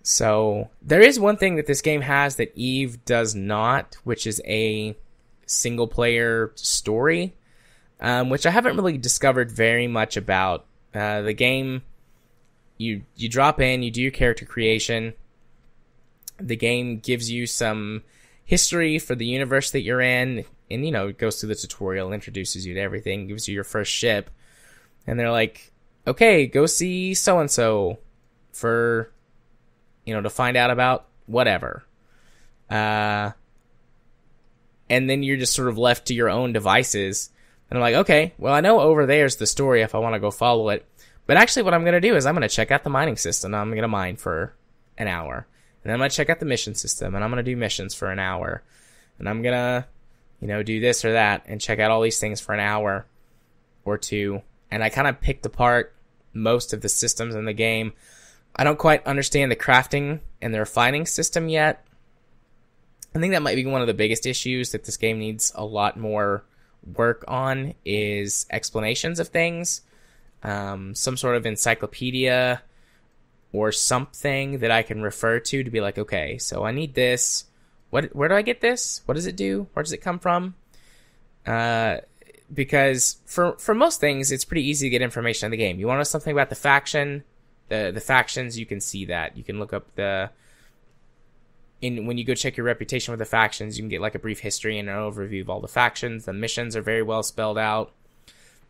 So there is one thing that this game has that EVE does not, which is a single-player story, which I haven't really discovered very much about. The game, you drop in, you do your character creation. The game gives you some history for the universe that you're in, and, you know, it goes through the tutorial, introduces you to everything, gives you your first ship, and they're like, okay, go see so-and-so for... you know, to find out about whatever. And then you're just sort of left to your own devices. And I'm like, okay, well, I know over there's the story if I want to go follow it. But actually what I'm going to do is I'm going to check out the mining system. I'm going to mine for an hour. And then I'm going to check out the mission system. And I'm going to do missions for an hour. And I'm going to, you know, do this or that and check out all these things for an hour or two. And I kind of picked apart most of the systems in the game. I don't quite understand the crafting and the refining system yet. I think that might be one of the biggest issues that this game needs a lot more work on, is explanations of things. Some sort of encyclopedia or something that I can refer to be like, okay, so I need this. Where do I get this? What does it do? Where does it come from? Because for most things, it's pretty easy to get information in the game. You want to know something about the faction? The factions, you can see that. You can look up when you go check your reputation with the factions, you can get like a brief history and an overview of all the factions. The missions are very well spelled out.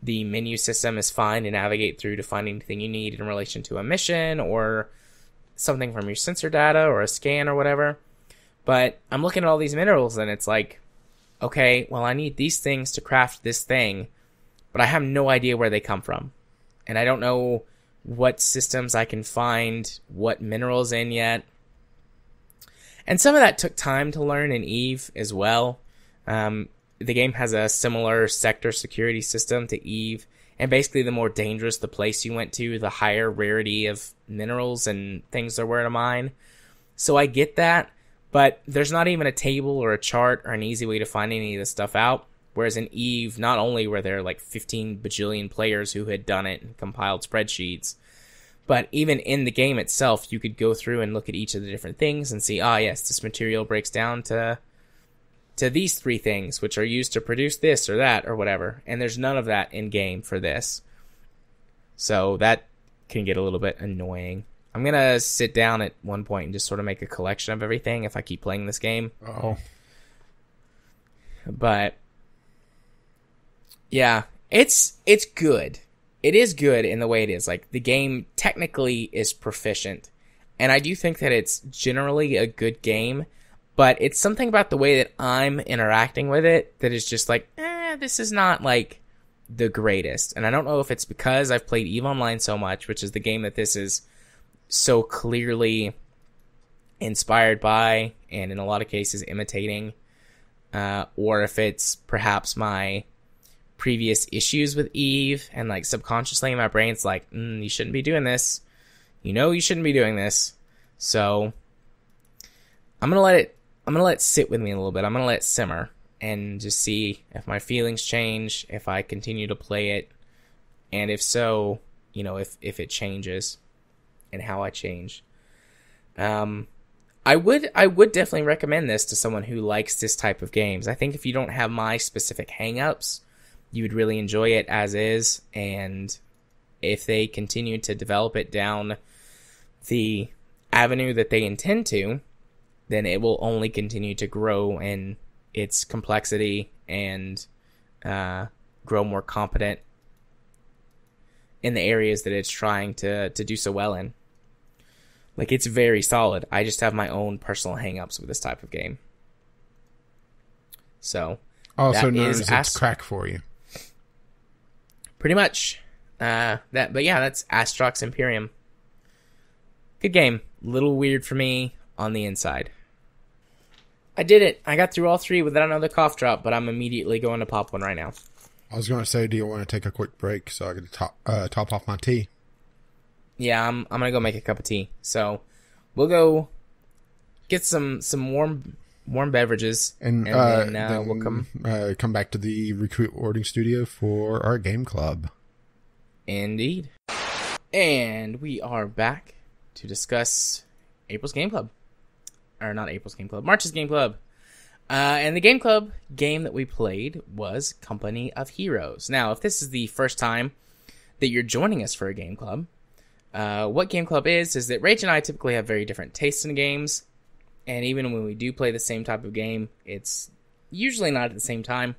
The menu system is fine to navigate through to find anything you need in relation to a mission or something from your sensor data or a scan or whatever. But I'm looking at all these minerals, and it's like, okay, well, I need these things to craft this thing, but I have no idea where they come from. And I don't know what systems I can find, what minerals in yet. And some of that took time to learn in EVE as well. The game has a similar sector security system to EVE, and basically the more dangerous the place you went to, the higher rarity of minerals and things there were to mine. So I get that, but there's not even a table or a chart or an easy way to find any of this stuff out. Whereas in EVE, not only were there like 15 bajillion players who had done it and compiled spreadsheets, but even in the game itself, you could go through and look at each of the different things and see, yes, this material breaks down to these 3 things, which are used to produce this or that or whatever. And there's none of that in game for this. So that can get a little bit annoying. I'm going to sit down at one point and just sort of make a collection of everything if I keep playing this game. Oh. But yeah, it's good. It is good in the way it is. Like, the game technically is proficient. And I do think that it's generally a good game. But it's something about the way that I'm interacting with it that is just like, this is not, like, the greatest. And I don't know if it's because I've played EVE Online so much, which is the game that this is so clearly inspired by, and in a lot of cases imitating, or if it's perhaps my previous issues with EVE, and, like, subconsciously my brain's like, you shouldn't be doing this. You know you shouldn't be doing this. So I'm going to let it sit with me a little bit. I'm going to let it simmer and just see if my feelings change, if I continue to play it, and if so, if it changes and how I change. I would definitely recommend this to someone who likes this type of games. I think if you don't have my specific hang-ups, you would really enjoy it as is, and if they continue to develop it down the avenue that they intend to, then it will only continue to grow in its complexity and grow more competent in the areas that it's trying to do so well in. Like, it's very solid. I just have my own personal hang-ups with this type of game. So, also known as it's crack for you. Pretty much. But yeah, that's Astrox Imperium. Good game. Little weird for me on the inside. I did it. I got through all 3 without another cough drop, but I'm immediately going to pop one right now. I was going to say, do you want to take a quick break so I can top off my tea? Yeah, I'm going to go make a cup of tea. So we'll go get some warm beverages, and then we'll come back to the recording studio for our game club. Indeed. And we are back to discuss April's Game Club. Or not April's Game Club, March's Game Club. And the Game Club game that we played was Company of Heroes. Now, if this is the first time that you're joining us for a Game Club, what Game Club is that Rach and I typically have very different tastes in games. And even when we do play the same type of game, it's usually not at the same time.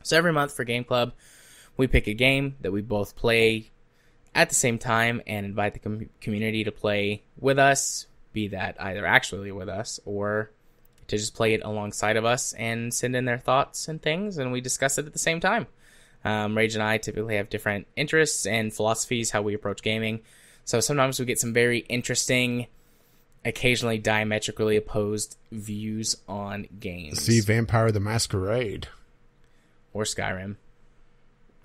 So every month for Game Club, we pick a game that we both play at the same time and invite the community to play with us, be that either actually with us or to just play it alongside of us and send in their thoughts and things, and we discuss it at the same time. Rage and I typically have different interests and philosophies, how we approach gaming. So sometimes we get some very interesting, occasionally diametrically opposed views on games. See Vampire the Masquerade. Or Skyrim.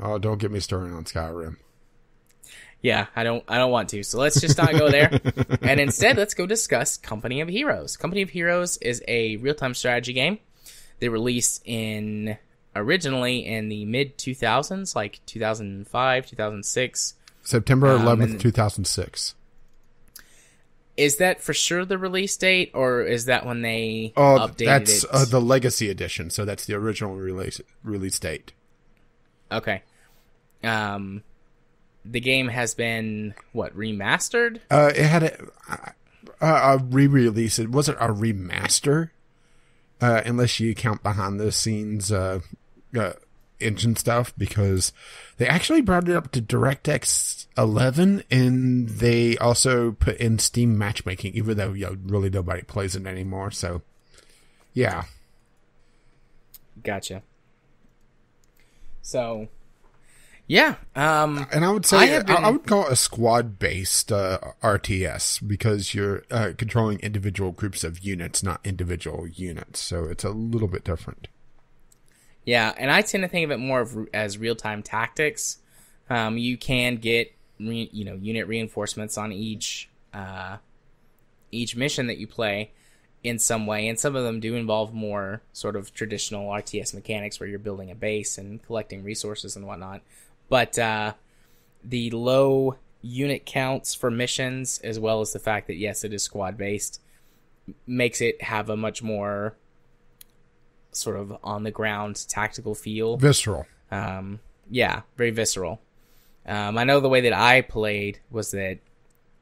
Oh, don't get me started on Skyrim. Yeah, I don't want to. So let's just not go there. And instead, let's go discuss Company of Heroes. Company of Heroes is a real-time strategy game. They released originally in the mid-2000s, like 2005, 2006. September 11th, 2006. Is that for sure the release date, or is that when they updated that's, it? That's the Legacy Edition, so that's the original release date. Okay. The game has been, remastered? It had a re-release. It wasn't a remaster, unless you count behind-the-scenes engine stuff, because they actually brought it up to DirectX 11, and they also put in Steam matchmaking, even though really nobody plays it anymore. So Yeah. Gotcha. So, yeah. And I would say I would call it a squad-based RTS because you're controlling individual groups of units, not individual units. So it's a little bit different. Yeah, and I tend to think of it more as real-time tactics. You can get unit reinforcements on each mission that you play in some way, and some of them do involve more sort of traditional RTS mechanics where you're building a base and collecting resources and whatnot. But the low unit counts for missions, as well as the fact that, yes, it is squad-based, makes it have a much more sort of on-the-ground tactical feel. Visceral. Yeah, very visceral. I know the way that I played was that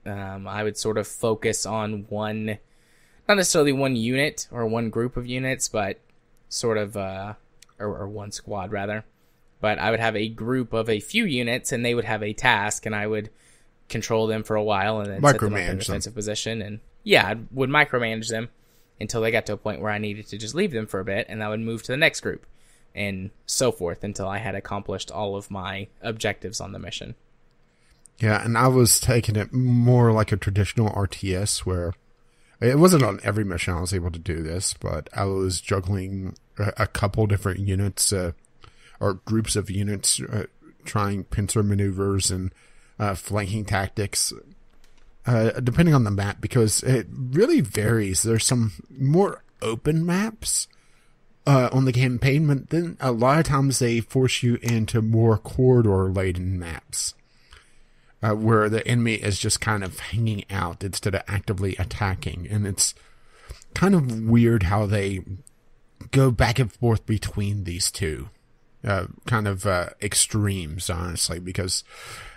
I would sort of focus on one, not necessarily one unit or one group of units, but sort of, or one squad rather. But I would have a group of a few units, and they would have a task, and I would control them for a while, and then set them up in a defensive position. And yeah, I would micromanage them until they got to a point where I needed to just leave them for a bit, and I would move to the next group, and so forth until I had accomplished all of my objectives on the mission. Yeah, and I was taking it more like a traditional RTS where it wasn't on every mission I was able to do this, but I was juggling a couple different units or groups of units, trying pincer maneuvers and flanking tactics, depending on the map, because it really varies. There's some more open maps on the campaign, but then a lot of times they force you into more corridor-laden maps, where the enemy is just kind of hanging out instead of actively attacking. And it's kind of weird how they go back and forth between these two extremes, honestly, because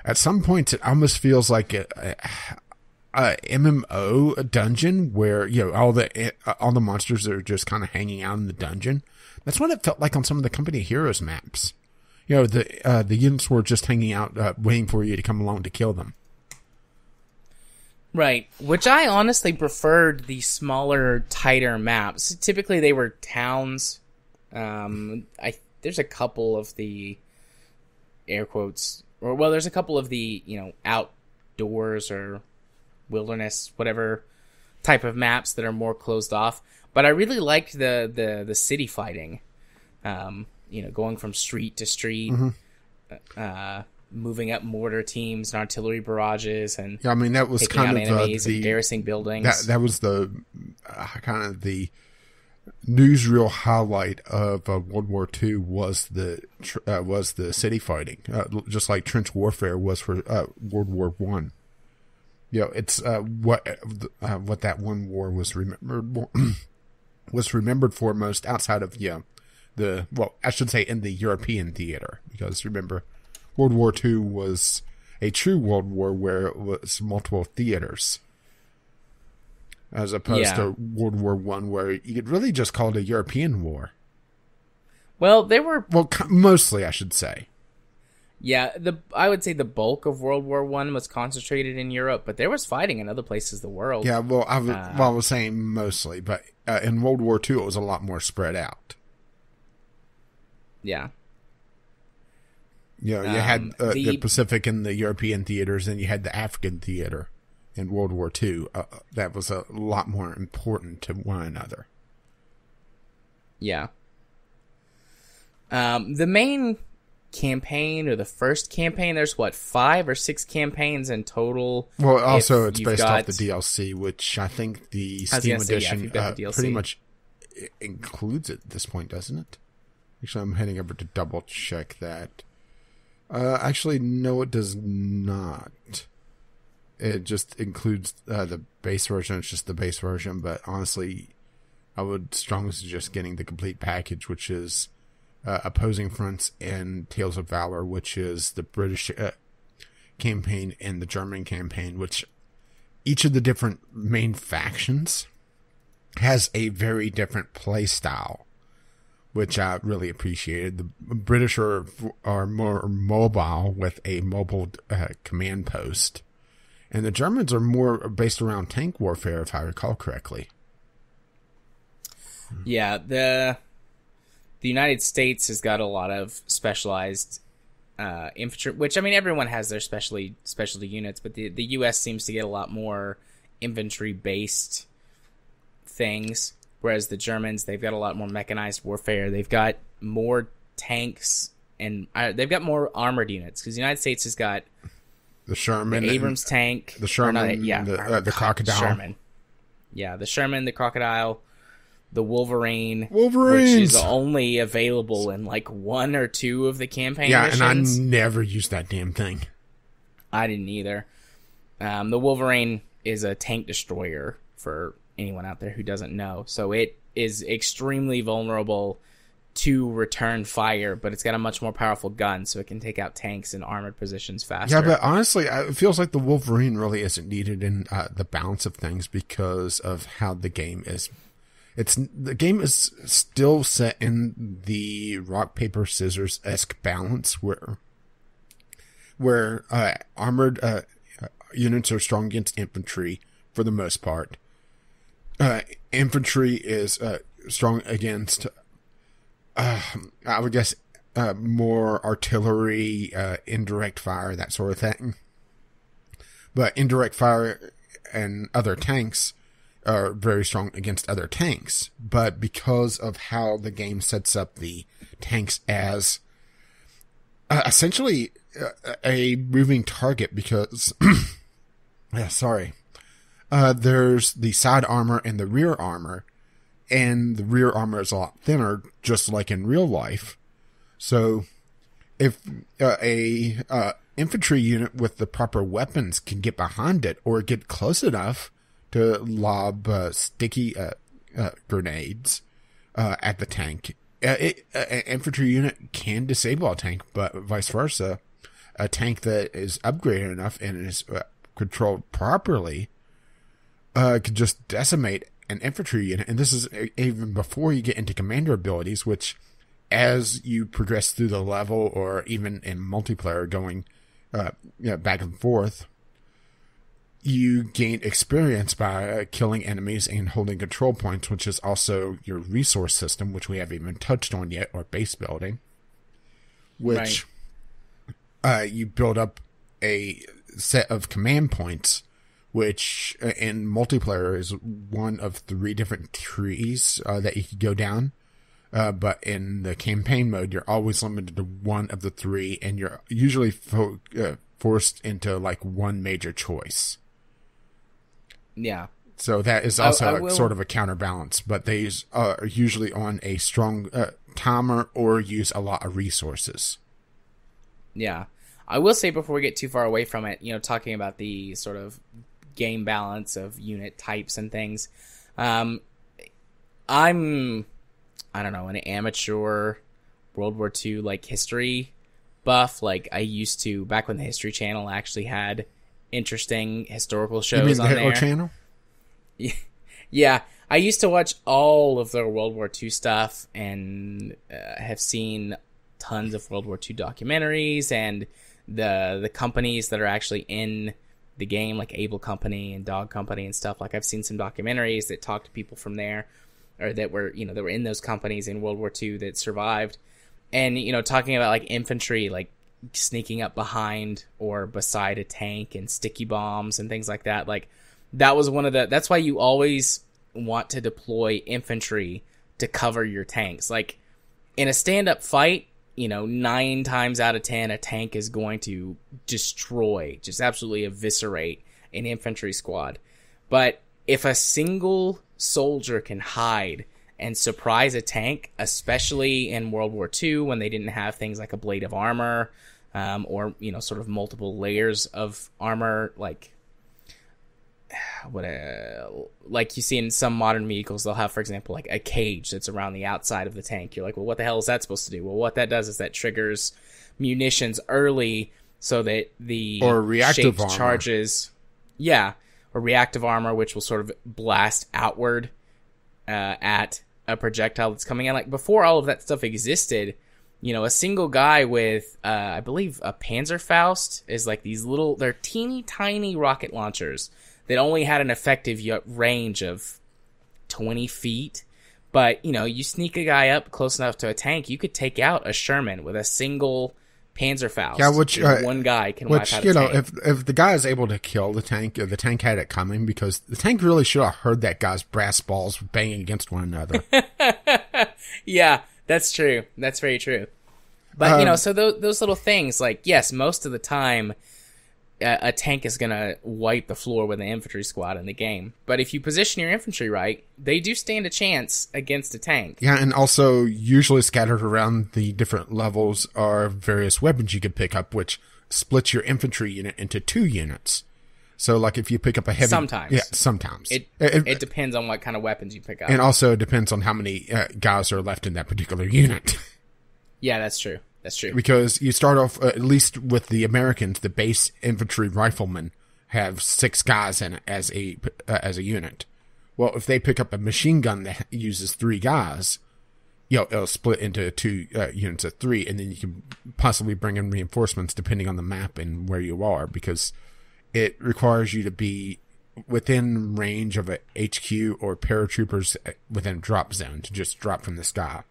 at some points it almost feels like a MMO dungeon where, all the monsters are just kind of hanging out in the dungeon. That's what it felt like on some of the Company of Heroes maps. The units were just hanging out, waiting for you to come along to kill them. Right, which I honestly preferred the smaller, tighter maps. Typically, they were towns. There's a couple of the air quotes, there's a couple of the outdoors or wilderness, whatever type of maps that are more closed off. But I really liked the city fighting. Going from street to street, moving up mortar teams and artillery barrages, and that was kind of enemies and garrisoning buildings. That was the kind of the newsreel highlight of World War II was the city fighting, just like trench warfare was for World War I. It's what that one war was remembered for most outside of I should say in the European theater, because remember, World War II was a true world war where it was multiple theaters, as opposed to World War I, where you could really just call it a European war. Well, they were mostly, I should say. Yeah, I would say the bulk of World War I was concentrated in Europe, but there was fighting in other places of the world. Yeah, I was saying mostly, but in World War II it was a lot more spread out. Yeah. You had the Pacific and the European theaters, and you had the African theater in World War II. That was a lot more important to one another. Yeah. The main campaign, or the first campaign, there's 5 or 6 campaigns in total. Well, also it's based off the DLC, which I think the Steam edition pretty much includes it at this point, doesn't it? Actually, I'm heading over to double check that. Actually, no, it does not. It just includes the base version. It's just the base version, but honestly, I would strongly suggest getting the complete package, which is Opposing Fronts and Tales of Valor, which is the British campaign and the German campaign, which each of the different main factions has a very different play style, which I really appreciated. The British are more mobile with a mobile command post, and the Germans are more based around tank warfare, if I recall correctly. Yeah, the United States has got a lot of specialized infantry, which, I mean, everyone has their specialty units, but the U.S. seems to get a lot more infantry-based things, whereas the Germans, they've got a lot more mechanized warfare. They've got more tanks, and they've got more armored units, because the United States has got the Sherman, the Abrams tank, the Sherman, the Crocodile. Sherman. Yeah, the Sherman, the Crocodile, the Wolverines, which is only available in like 1 or 2 of the campaign missions. And I never used that damn thing. I didn't either. The Wolverine is a tank destroyer for anyone out there who doesn't know. So it is extremely vulnerable to return fire, but it's got a much more powerful gun, so it can take out tanks and armored positions faster. Yeah, but honestly, it feels like the Wolverine really isn't needed in the balance of things because of how the game is. The game is still set in the rock, paper, scissors-esque balance where armored units are strong against infantry for the most part. Infantry is strong against, I would guess, more artillery, indirect fire, that sort of thing. But indirect fire and other tanks are very strong against other tanks. But because of how the game sets up the tanks as essentially a moving target, because there's the side armor and the rear armor, and the rear armor is a lot thinner, just like in real life. So if a infantry unit with the proper weapons can get behind it or get close enough to lob sticky grenades at the tank, an infantry unit can disable a tank, but vice versa. A tank that is upgraded enough and is controlled properly could just decimate an infantry unit. And this is even before you get into commander abilities, which as you progress through the level or even in multiplayer going back and forth, you gain experience by killing enemies and holding control points, which is also your resource system, which we haven't even touched on yet, or base building, which you build up a set of command points, which in multiplayer is one of 3 different trees that you could go down. But in the campaign mode, you're always limited to one of the 3, and you're usually forced into like one major choice. Yeah. So that is also sort of a counterbalance, but they are usually on a strong timer or use a lot of resources. Yeah. I will say before we get too far away from it, talking about the sort of game balance of unit types and things, I'm, I don't know, an amateur World War II like history buff. Like I used to, back when the History Channel actually had interesting historical shows. You mean the on Hitler there. Channel? Yeah, I used to watch all of their World War II stuff and have seen tons of World War II documentaries, and the companies that are actually in the game, like Able Company and Dog Company and stuff. Like I've seen some documentaries that talk to people from there, or that were in those companies in World War II that survived, and talking about like infantry, like sneaking up behind or beside a tank and sticky bombs and things like that. Like that was that's why you always want to deploy infantry to cover your tanks. Like in a stand-up fight, 9 times out of 10, a tank is going to destroy, just absolutely eviscerate an infantry squad. But if a single soldier can hide and surprise a tank, especially in World War II when they didn't have things like a blade of armor, or sort of multiple layers of armor, like you see in some modern vehicles, they'll have, for example, like a cage that's around the outside of the tank. You're like, well, what the hell is that supposed to do? Well, what that does is that triggers munitions early so that the or reactive shaped armor. charges, or reactive armor, which will sort of blast outward at a projectile that's coming in. Like before all of that stuff existed, a single guy with I believe a Panzerfaust is like they're teeny tiny rocket launchers that only had an effective range of 20 feet, But, you sneak a guy up close enough to a tank, you could take out a Sherman with a single Panzerfaust. Yeah, which one guy can wipe out a tank. if the guy is able to kill the tank, or the tank had it coming, because the tank really should have heard that guy's brass balls banging against one another. Yeah, that's true. That's very true. But, so those little things, like, yes, most of the time, a tank is going to wipe the floor with an infantry squad in the game. But if you position your infantry right, they do stand a chance against a tank. Yeah, and also usually scattered around the different levels are various weapons you can pick up, which splits your infantry unit into 2 units. So, like, if you pick up a heavy... Sometimes. Yeah, sometimes. It depends on what kind of weapons you pick up. And also it depends on how many guys are left in that particular unit. Yeah, that's true. That's true. Because you start off, at least with the Americans, the base infantry riflemen have 6 guys in it as a unit. Well, if they pick up a machine gun that uses 3 guys, it'll split into 2 units of 3, and then you can possibly bring in reinforcements depending on the map and where you are, because it requires you to be within range of a HQ or paratroopers within a drop zone to just drop from the sky.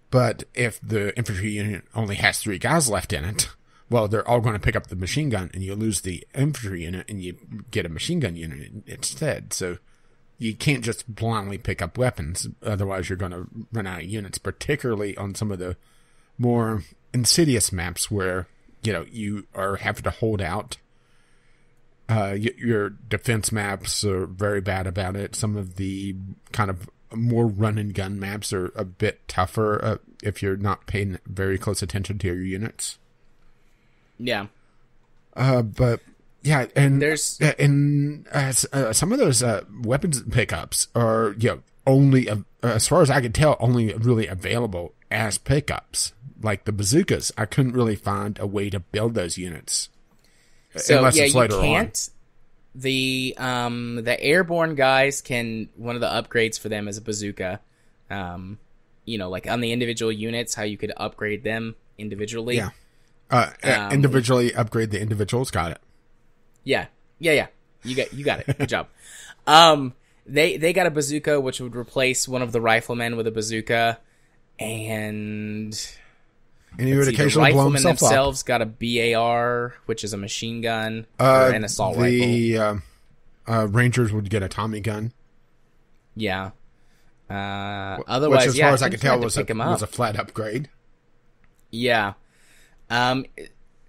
But if the infantry unit only has 3 guys left in it, well, they're all going to pick up the machine gun, and you lose the infantry unit, and you get a machine gun unit instead. So you can't just blindly pick up weapons, otherwise you're going to run out of units, particularly on some of the more insidious maps where, you are having to hold out. Your defense maps are very bad about it. Some of the kind of more run and gun maps are a bit tougher if you're not paying very close attention to your units. Yeah. But yeah, and there's some of those weapons pickups are only as far as I can tell only really available as pickups. Like the bazookas, I couldn't really find a way to build those units. So unless yeah, it's later you can't. On. The airborne guys can, one of the upgrades for them is a bazooka. Like on the individual units, how you could upgrade them individually. Yeah. Individually upgrade the individuals. Got it. Yeah. You got it. Good job. They got a bazooka, which would replace one of the riflemen with a bazooka, and he would occasionally blow himself up. Themselves got a BAR, which is a machine gun, or an assault rifle. The Rangers would get a Tommy gun. Yeah. Otherwise, which, as far as I can tell, was a flat upgrade. Yeah.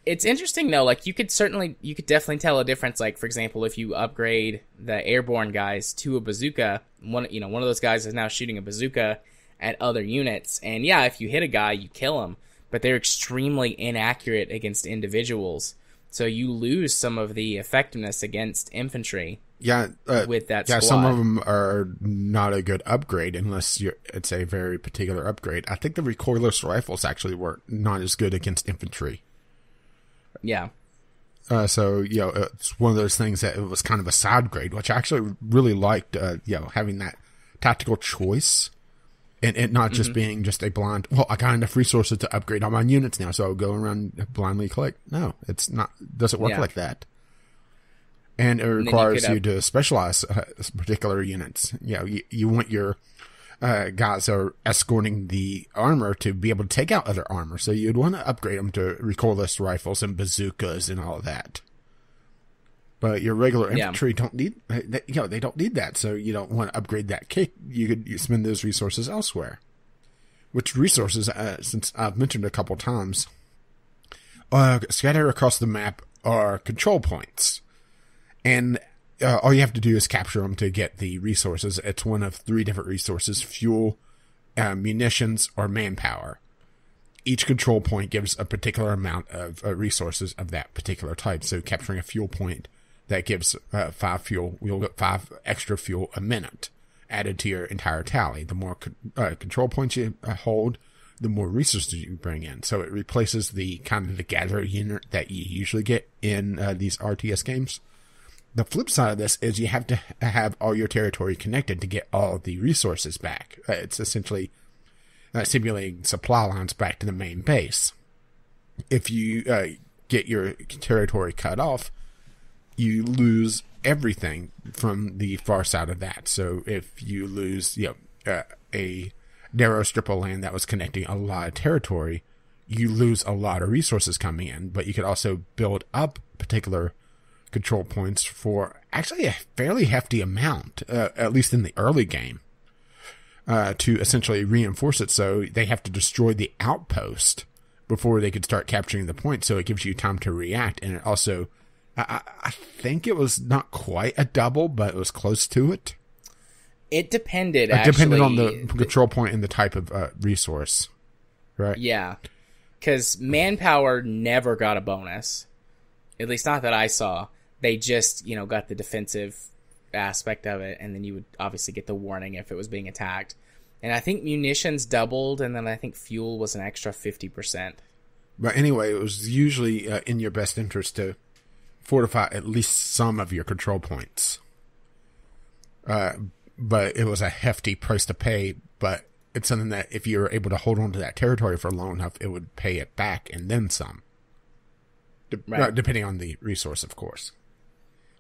It's interesting though. Like you could definitely tell a difference. Like for example, if you upgrade the airborne guys to a bazooka, one of those guys is now shooting a bazooka at other units, and yeah, if you hit a guy, you kill him. But they're extremely inaccurate against individuals, so you lose some of the effectiveness against infantry. Yeah, with that squad. Yeah, some of them are not a good upgrade unless it's a very particular upgrade. I think the recoilless rifles actually were not as good against infantry. Yeah. So it's one of those things that it was kind of a side grade, which I actually really liked. Having that tactical choice. And it not just being just a blind, well, I got enough resources to upgrade all my units now, so I'll go around blindly click. No, it's not. Doesn't work like that. And it requires you to specialize particular units. You want your guys that are escorting the armor to be able to take out other armor, so you'd want to upgrade them to recoilless rifles and bazookas and all of that. But your regular infantry don't need, they don't need that. So you don't want to upgrade that kick. You spend those resources elsewhere. Which resources, since I've mentioned a couple times, scattered across the map are control points. And all you have to do is capture them to get the resources. It's one of 3 different resources: fuel, munitions, or manpower. Each control point gives a particular amount of resources of that particular type. So capturing a fuel point, that gives 5 fuel. You'll get 5 extra fuel a minute added to your entire tally. The more control points you hold, the more resources you bring in. So it replaces the kind of the gather unit that you usually get in these RTS games. The flip side of this is you have to have all your territory connected to get all of the resources back. It's essentially simulating supply lines back to the main base. If you get your territory cut off, you lose everything from the far side of that. So if you lose, a narrow strip of land that was connecting a lot of territory, you lose a lot of resources coming in. But you could also build up particular control points for actually a fairly hefty amount, at least in the early game, to essentially reinforce it. So they have to destroy the outpost before they could start capturing the point. So it gives you time to react. And it also, I think it was not quite a double, but it was close to it. It depended, It depended on the control point and the type of resource, right? Yeah, because manpower never got a bonus. At least not that I saw. They just, got the defensive aspect of it, and then you would obviously get the warning if it was being attacked. And I think munitions doubled, and then I think fuel was an extra 50%. But anyway, it was usually in your best interest to fortify at least some of your control points. But it was a hefty price to pay, but it's something that if you're able to hold on to that territory for long enough, it would pay it back and then some. Depending on the resource, of course.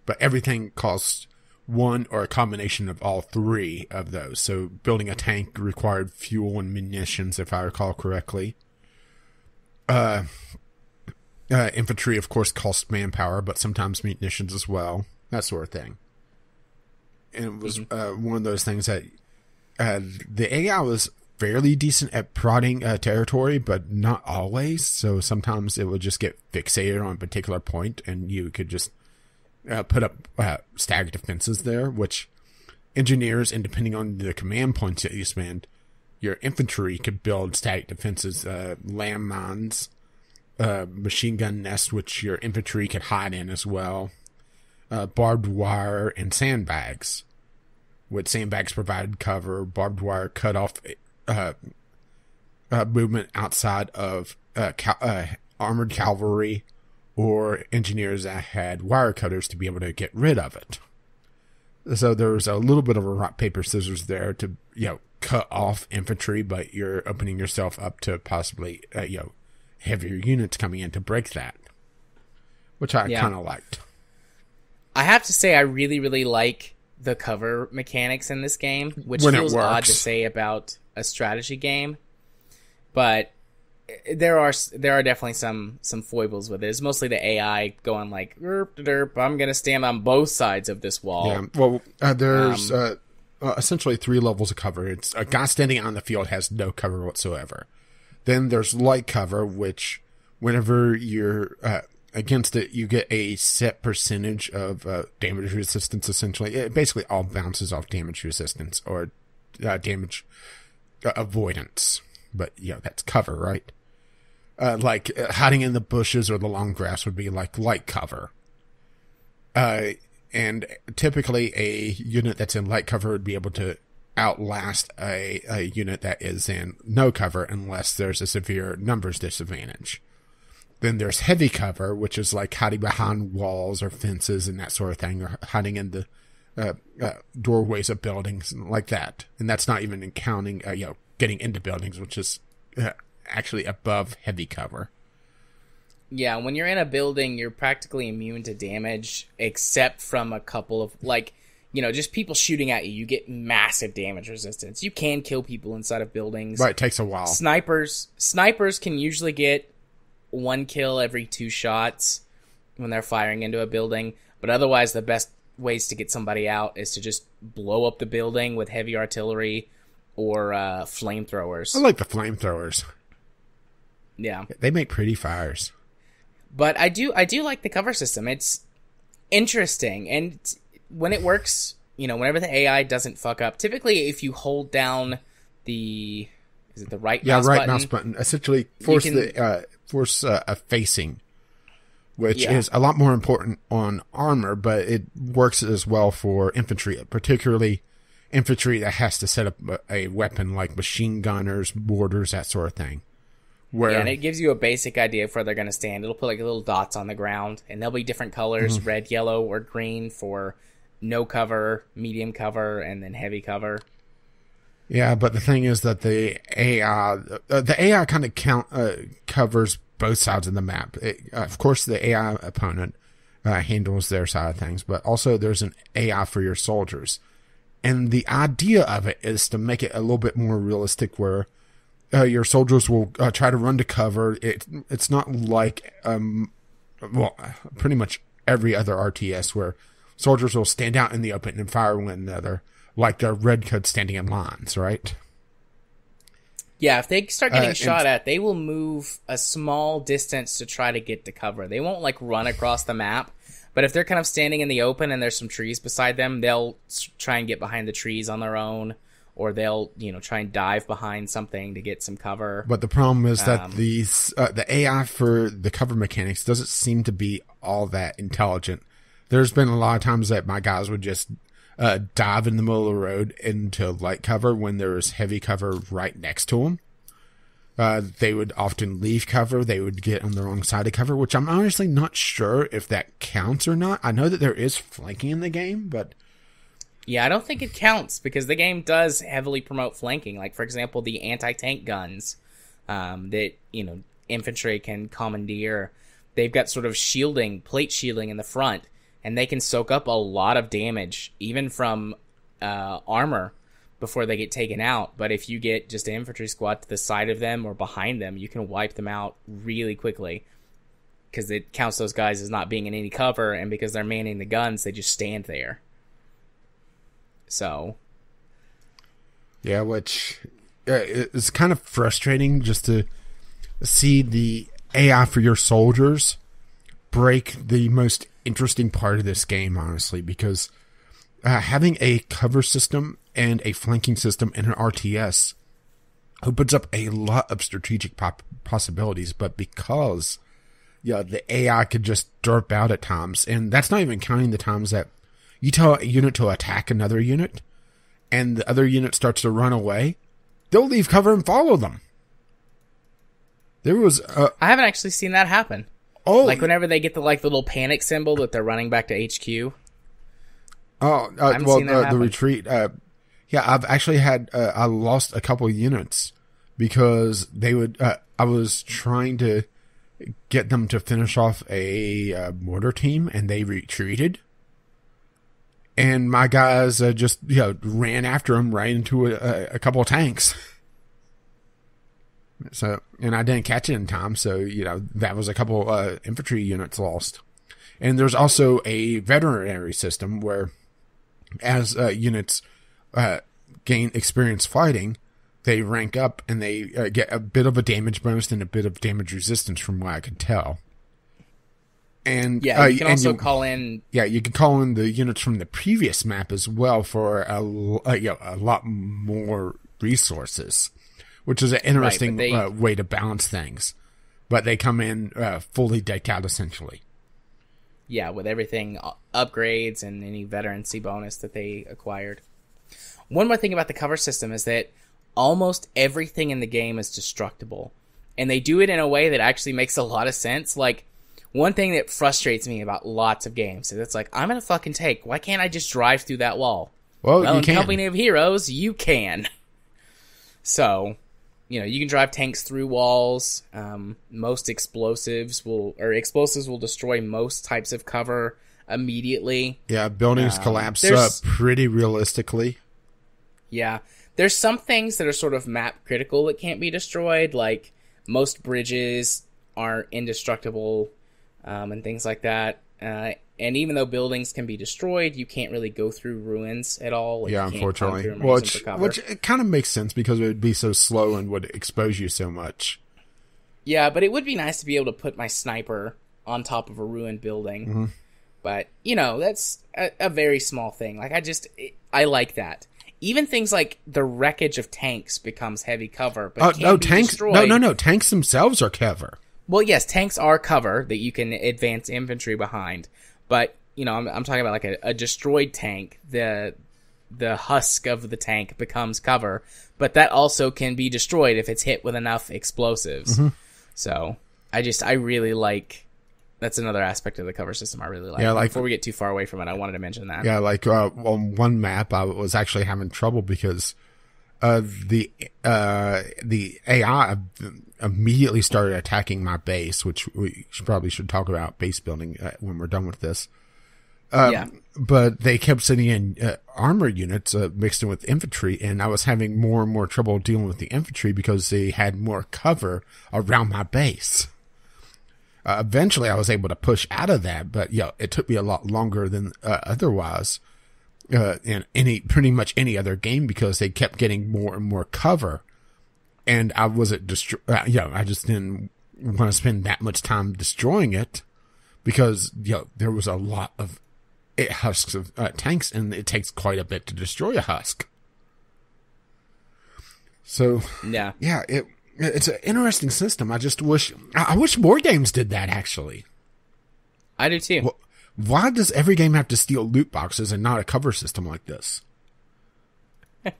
But everything costs one or a combination of all three of those. So building a tank required fuel and munitions, if I recall correctly. Infantry, of course, cost manpower, but sometimes munitions as well. That sort of thing. And it was one of those things that the AI was fairly decent at prodding territory, but not always. So sometimes it would just get fixated on a particular point, and you could just put up staggered defenses there, which engineers, and depending on the command points that you spend, your infantry could build static defenses, landmines, machine gun nests, which your infantry could hide in as well, barbed wire, and sandbags. With sandbags provided cover, barbed wire cut off movement outside of armored cavalry or engineers that had wire cutters to be able to get rid of it. So there was a little bit of a rock, paper, scissors there to, cut off infantry, but you're opening yourself up to possibly, heavier units coming in to break that, which I kind of liked. I have to say I really, really like the cover mechanics in this game, which when feels odd to say about a strategy game, but there are definitely some foibles with it. It's mostly the AI going like, derp, derp, I'm going to stand on both sides of this wall. Yeah, well, there's essentially three levels of cover. It's a guy standing on the field has no cover whatsoever. Then there's light cover, which whenever you're against it, you get a set percentage of damage resistance, essentially. It basically all bounces off damage resistance or damage avoidance. But, that's cover, right? Like hiding in the bushes or the long grass would be like light cover. And typically a unit that's in light cover would be able to outlast a unit that is in no cover unless there's a severe numbers disadvantage. Then there's heavy cover, which is like hiding behind walls or fences and that sort of thing, or hiding in the doorways of buildings like that. And that's not even counting, getting into buildings, which is actually above heavy cover. Yeah, when you're in a building, you're practically immune to damage, except from a couple of, just people shooting at you. You get massive damage resistance. You can kill people inside of buildings. Right, it takes a while. Snipers can usually get one kill every 2 shots when they're firing into a building, but otherwise the best ways to get somebody out is to just blow up the building with heavy artillery or flamethrowers. I like the flamethrowers. Yeah, they make pretty fires. But I do like the cover system. It's interesting, and when it works, whenever the AI doesn't fuck up, typically if you hold down the right mouse button, essentially force a facing, which is a lot more important on armor, but it works as well for infantry, particularly infantry that has to set up a weapon like machine gunners, mortars, that sort of thing. And it gives you a basic idea of where they're going to stand. It'll put like little dots on the ground, and there'll be different colors, red, yellow, or green for no cover, medium cover, and then heavy cover. Yeah, but the thing is that the AI kind of covers both sides of the map. Of course, the AI opponent handles their side of things, but also there's an AI for your soldiers. And the idea of it is to make it a little bit more realistic where your soldiers will try to run to cover. It's not like, pretty much every other RTS where soldiers will stand out in the open and fire one another like the redcoats standing in lines, right? Yeah, if they start getting shot at, they will move a small distance to try to get to cover. They won't, like, run across the map. But if they're kind of standing in the open and there's some trees beside them, they'll try and get behind the trees on their own. Or they'll, try and dive behind something to get some cover. But the problem is that the AI for the cover mechanics doesn't seem to be all that intelligent. There's been a lot of times that my guys would just dive in the middle of the road into light cover when there was heavy cover right next to them. They would often leave cover. They would get on the wrong side of cover, which I'm honestly not sure if that counts or not. I know that there is flanking in the game, but... Yeah, I don't think it counts because the game does heavily promote flanking. Like, for example, the anti-tank guns that, infantry can commandeer. They've got sort of plate shielding in the front. And they can soak up a lot of damage, even from armor, before they get taken out. But if you get just an infantry squad to the side of them or behind them, you can wipe them out really quickly. Because it counts those guys as not being in any cover, and because they're manning the guns, they just stand there. So... Yeah, which is kind of frustrating just to see the AI for your soldiers break the most interesting part of this game, honestly, because having a cover system and a flanking system in an RTS opens up a lot of strategic possibilities, but because the AI could just derp out at times, and that's not even counting the times that you tell a unit to attack another unit and the other unit starts to run away, they'll leave cover and follow them. There was I haven't actually seen that happen. Oh, like whenever they get the little panic symbol that they're running back to HQ. The retreat. I've actually had I lost a couple of units because they would. I was trying to get them to finish off a mortar team, and they retreated. And my guys just ran after them right into a couple of tanks. So, and I didn't catch it in time, so, that was a couple infantry units lost. And there's also a veterinary system where as units gain experience fighting, they rank up and they get a bit of a damage bonus and a bit of damage resistance from what I can tell. And you can also call in... Yeah, you can call in the units from the previous map as well for a lot more resources. Which is an interesting way to balance things. But they come in fully decked out, essentially. Yeah, with everything, upgrades and any veterancy bonus that they acquired. One more thing about the cover system is that almost everything in the game is destructible. And they do it in a way that actually makes a lot of sense. Like, one thing that frustrates me about lots of games is it's like, I'm in a fucking tank. Why can't I just drive through that wall? Well, you in can. Company of Heroes, you can. So... you can drive tanks through walls. Most explosives will destroy most types of cover immediately. Yeah, buildings collapse pretty realistically. Yeah. There's some things that are sort of map critical that can't be destroyed, like most bridges aren't indestructible, and things like that. And even though buildings can be destroyed, you can't really go through ruins at all. Like, yeah, unfortunately. Which it kind of makes sense because it would be so slow and would expose you so much. Yeah, but it would be nice to be able to put my sniper on top of a ruined building. Mm-hmm. But, that's a very small thing. Like, I like that. Even things like the wreckage of tanks becomes heavy cover, but can't be destroyed. No, tanks themselves are cover. Well, yes, tanks are cover that you can advance infantry behind. But, I'm talking about like a destroyed tank. The husk of the tank becomes cover. But that also can be destroyed if it's hit with enough explosives. Mm-hmm. So, I really like... That's another aspect of the cover system I really like. Yeah, before we get too far away from it, I wanted to mention that. Yeah, like on one map, I was actually having trouble because the AI immediately started attacking my base, which we probably should talk about base building when we're done with this. But they kept sending in armor units mixed in with infantry, and I was having more and more trouble dealing with the infantry because they had more cover around my base. Eventually, I was able to push out of that, but it took me a lot longer than otherwise in pretty much any other game because they kept getting more and more cover, and I wasn't I just didn't want to spend that much time destroying it because there was a lot of husks of tanks, and it takes quite a bit to destroy a husk. So it's an interesting system. I wish more games did that, actually. I do too. Well, why does every game have to steal loot boxes and not a cover system like this?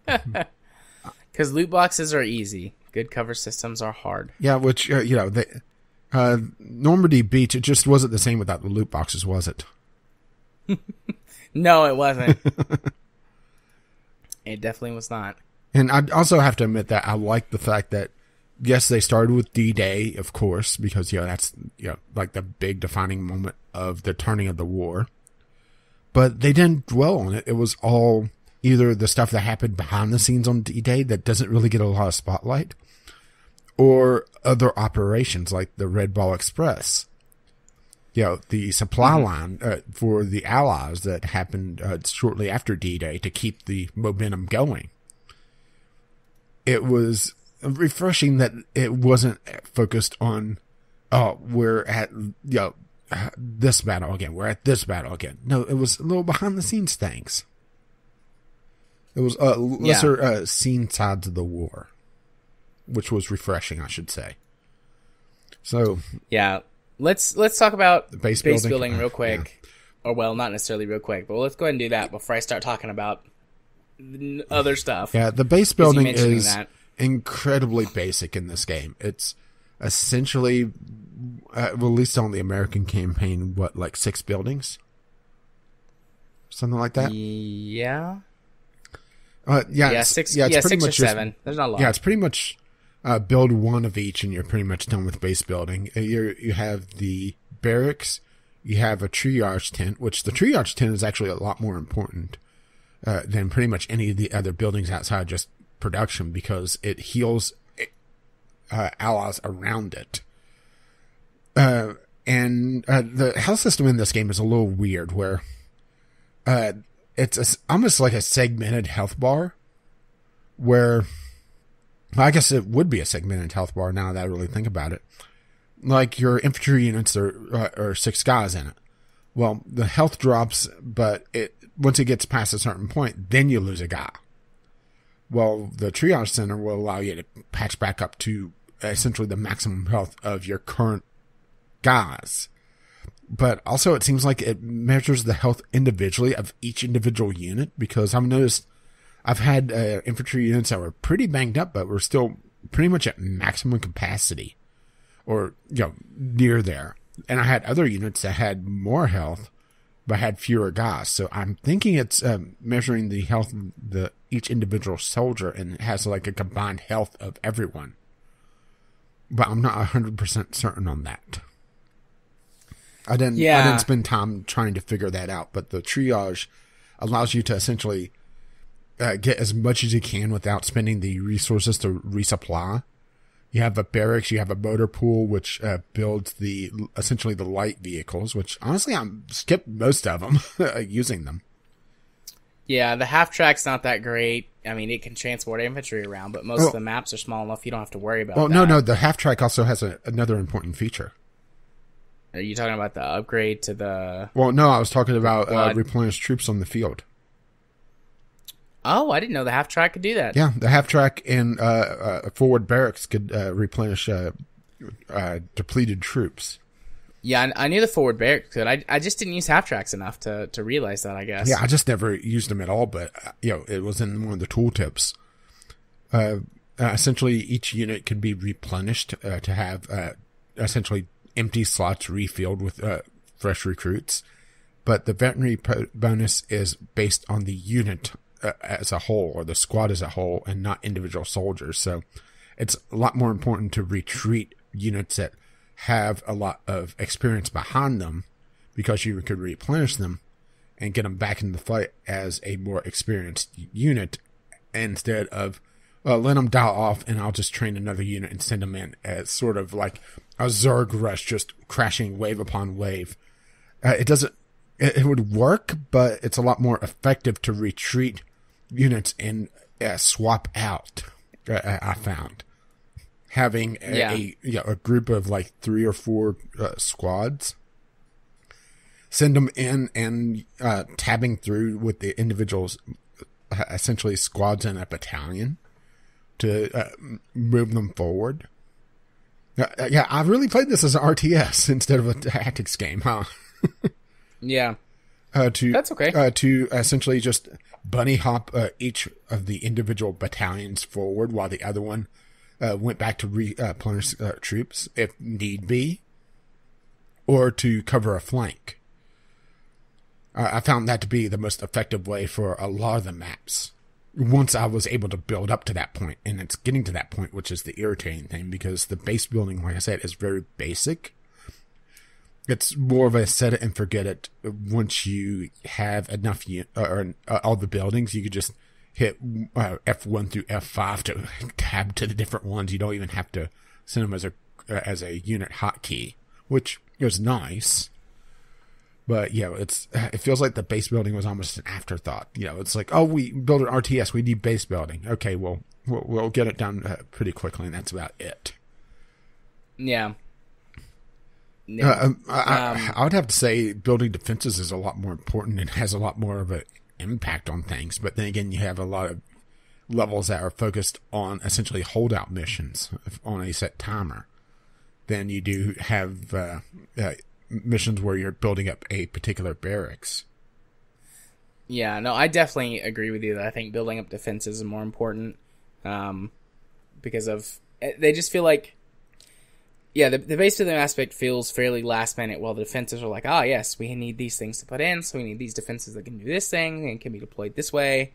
Because loot boxes are easy. Good cover systems are hard. Yeah, which, Normandy Beach, it just wasn't the same without the loot boxes, was it? No, it wasn't. It definitely was not. And I also have to admit that I like the fact that, yes, they started with D-Day, of course, because, that's, like the big defining moment of the turning of the war. But they didn't dwell on it. It was all either the stuff that happened behind the scenes on D-Day that doesn't really get a lot of spotlight, or other operations like the Red Ball Express. The supply line for the Allies that happened shortly after D-Day to keep the momentum going. It was refreshing that it wasn't focused on, we're at, this battle again. We're at this battle again. No, it was a little behind the scenes things. It was lesser scene sides of the war, which was refreshing, I should say. So yeah, let's talk about the base building real quick, or well, not necessarily real quick, but let's go ahead and do that before I start talking about other stuff. Yeah, the base building is incredibly basic in this game. It's essentially, at least on the American campaign, like 6 buildings? Something like that? Yeah. Six or 7. There's not a lot. Yeah, it's pretty much build one of each, and you're pretty much done with base building. You have the barracks, you have a triage tent, which the triage tent is actually a lot more important than pretty much any of the other buildings outside just production, because it heals allies around it. And the health system in this game is a little weird, where it's almost like a segmented health bar, where I guess it would be a segmented health bar now that I really think about it. Like your infantry units are 6 guys in it. Well, the health drops, but once it gets past a certain point, then you lose a guy. Well, the triage center will allow you to patch back up to essentially the maximum health of your current guys. But also it seems like it measures the health individually of each individual unit, because I've noticed I've had infantry units that were pretty banged up, but were still pretty much at maximum capacity, or near there. And I had other units that had more health but had fewer guys. So I'm thinking it's measuring the health of each individual soldier, and it has like a combined health of everyone. But I'm not 100% certain on that. I didn't spend time trying to figure that out, but the triage allows you to essentially get as much as you can without spending the resources to resupply. You have a barracks, you have a motor pool, which builds essentially the light vehicles, which honestly I'm skipped most of them using them. Yeah, the half track's not that great. I mean, it can transport infantry around, but most of the maps are small enough you don't have to worry about that. No, the half track also has another important feature. Are you talking about the upgrade to the... Well, no, I was talking about replenish troops on the field. Oh, I didn't know the half track could do that. Yeah, the half track and forward barracks could replenish depleted troops. Yeah, I knew the forward barracks could. I just didn't use half tracks enough to realize that, I guess. Yeah, I just never used them at all, but it was in one of the tooltips. Essentially, each unit could be replenished to have essentially empty slots refilled with fresh recruits. But the veterinary bonus is based on the unit as a whole, or the squad as a whole, and not individual soldiers. So it's a lot more important to retreat units that have a lot of experience behind them, because you could replenish them and get them back in the fight as a more experienced unit, instead of let them die off and I'll just train another unit and send them in as sort of like a Zerg rush, just crashing wave upon wave. It would work, but it's a lot more effective to retreat units and swap out. I found having a group of like 3 or 4 squads, send them in and tabbing through with the individuals, essentially squads in a battalion, to move them forward. I really played this as an RTS instead of a tactics game, huh? Yeah. That's okay. To essentially just bunny hop each of the individual battalions forward while the other one went back to replenish troops if need be, or to cover a flank. I found that to be the most effective way for a lot of the maps, once I was able to build up to that point. And it's getting to that point which is the irritating thing, because the base building, like I said, is very basic. It's more of a set it and forget it. Once you have enough all the buildings, you could just hit F1 through F5 to tab to the different ones. You don't even have to send them as a unit hotkey, which is nice. But yeah, it feels like the base building was almost an afterthought. It's like, oh, we build an RTS, we need base building. Okay, well, we'll get it done pretty quickly, and that's about it. Yeah. I would have to say building defenses is a lot more important and has a lot more of an impact on things. But then again, you have a lot of levels that are focused on essentially holdout missions on a set timer. Then you do have missions where you're building up a particular barracks. Yeah, no, I definitely agree with you that I think building up defenses is more important, because they just feel like, yeah, the base building aspect feels fairly last minute, while the defenses are like, yes, we need these things to put in, so we need these defenses that can do this thing and can be deployed this way.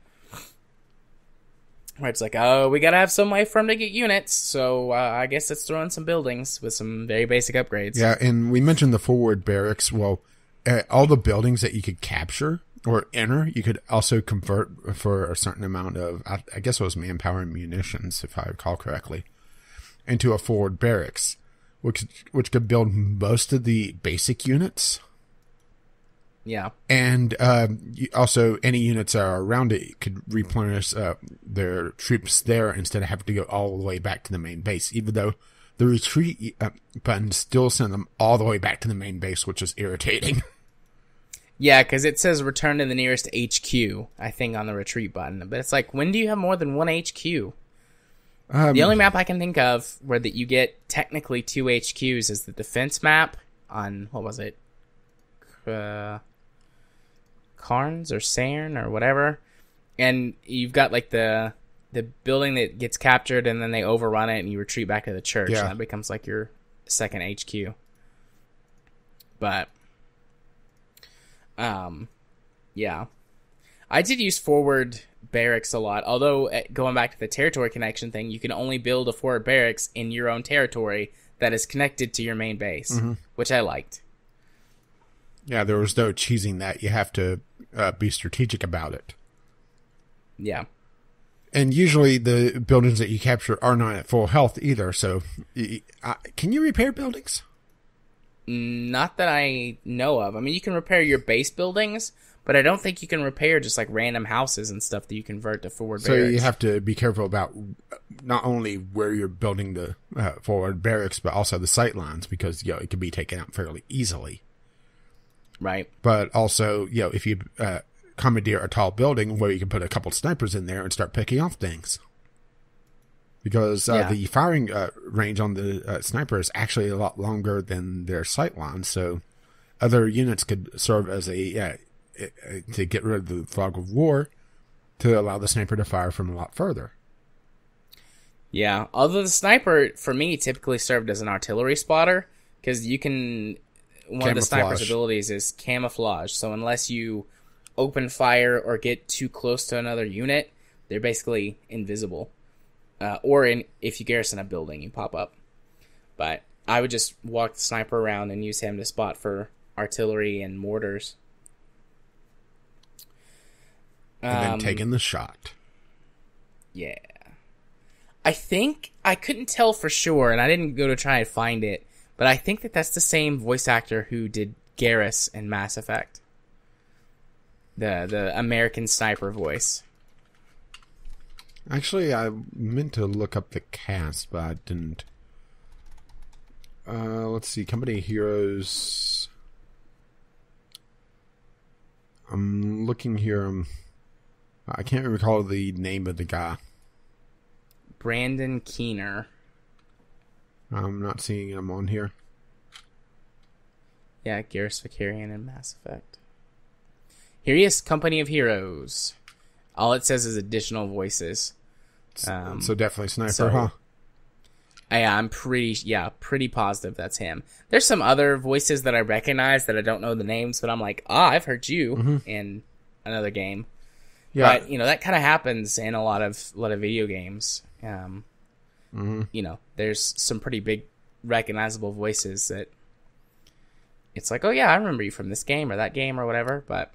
Where it's like, we gotta have some way for them to get units, so I guess let's throw in some buildings with some very basic upgrades. Yeah, and we mentioned the forward barracks. Well, all the buildings that you could capture or enter, you could also convert for a certain amount of, I guess it was manpower and munitions, if I recall correctly, into a forward barracks, which could build most of the basic units. Yeah. And also, any units that are around it could replenish their troops there instead of having to go all the way back to the main base, even though the retreat button still sent them all the way back to the main base, which is irritating. Yeah, because it says return to the nearest HQ, I think, on the retreat button. But it's like, when do you have more than one HQ? The only map I can think of where that you get technically 2 HQs is the defense map on, what was it? Cairns or Cairn or whatever. And you've got like the building that gets captured and then they overrun it and you retreat back to the church. Yeah. And that becomes like your second HQ. But, yeah. I did use forward barracks a lot, although going back to the territory connection thing, you can only build a forward barracks in your own territory that is connected to your main base, which I liked. Yeah, there was no cheesing that. You have to be strategic about it. Yeah. And usually the buildings that you capture are not at full health either, so can you repair buildings? Not that I know of. I mean, you can repair your base buildings, but I don't think you can repair just like random houses and stuff that you convert to forward barracks. So you have to be careful about not only where you're building the forward barracks, but also the sight lines, because it can be taken out fairly easily. Right. But also, if you commandeer a tall building where you can put a couple snipers in there and start picking off things. Because the firing range on the sniper is actually a lot longer than their sight lines, so other units could serve as to get rid of the fog of war, to allow the sniper to fire from a lot further. Yeah, although the sniper, for me, typically served as an artillery spotter, because you can... One of the sniper's abilities is camouflage, so unless you open fire or get too close to another unit, they're basically invisible. If you garrison a building, you pop up. But I would just walk the sniper around and use him to spot for artillery and mortars. And then taking the shot. Yeah. I think, I couldn't tell for sure, and I didn't go to try and find it, but I think that's the same voice actor who did Garrus in Mass Effect. The American sniper voice. Actually, I meant to look up the cast, but I didn't. Let's see. Company of Heroes. I'm looking here. I can't recall the name of the guy. Brandon Keener. I'm not seeing him on here. Yeah, Garrus Vakarian in Mass Effect. Here he is, Company of Heroes. All it says is additional voices. So definitely Sniper, huh? Yeah, I'm pretty positive that's him. There's some other voices that I recognize that I don't know the names, but I'm like, I've heard you in another game. Yeah. But, that kind of happens in a lot of video games. There's some pretty big recognizable voices that it's like, oh yeah, I remember you from this game or that game or whatever, but...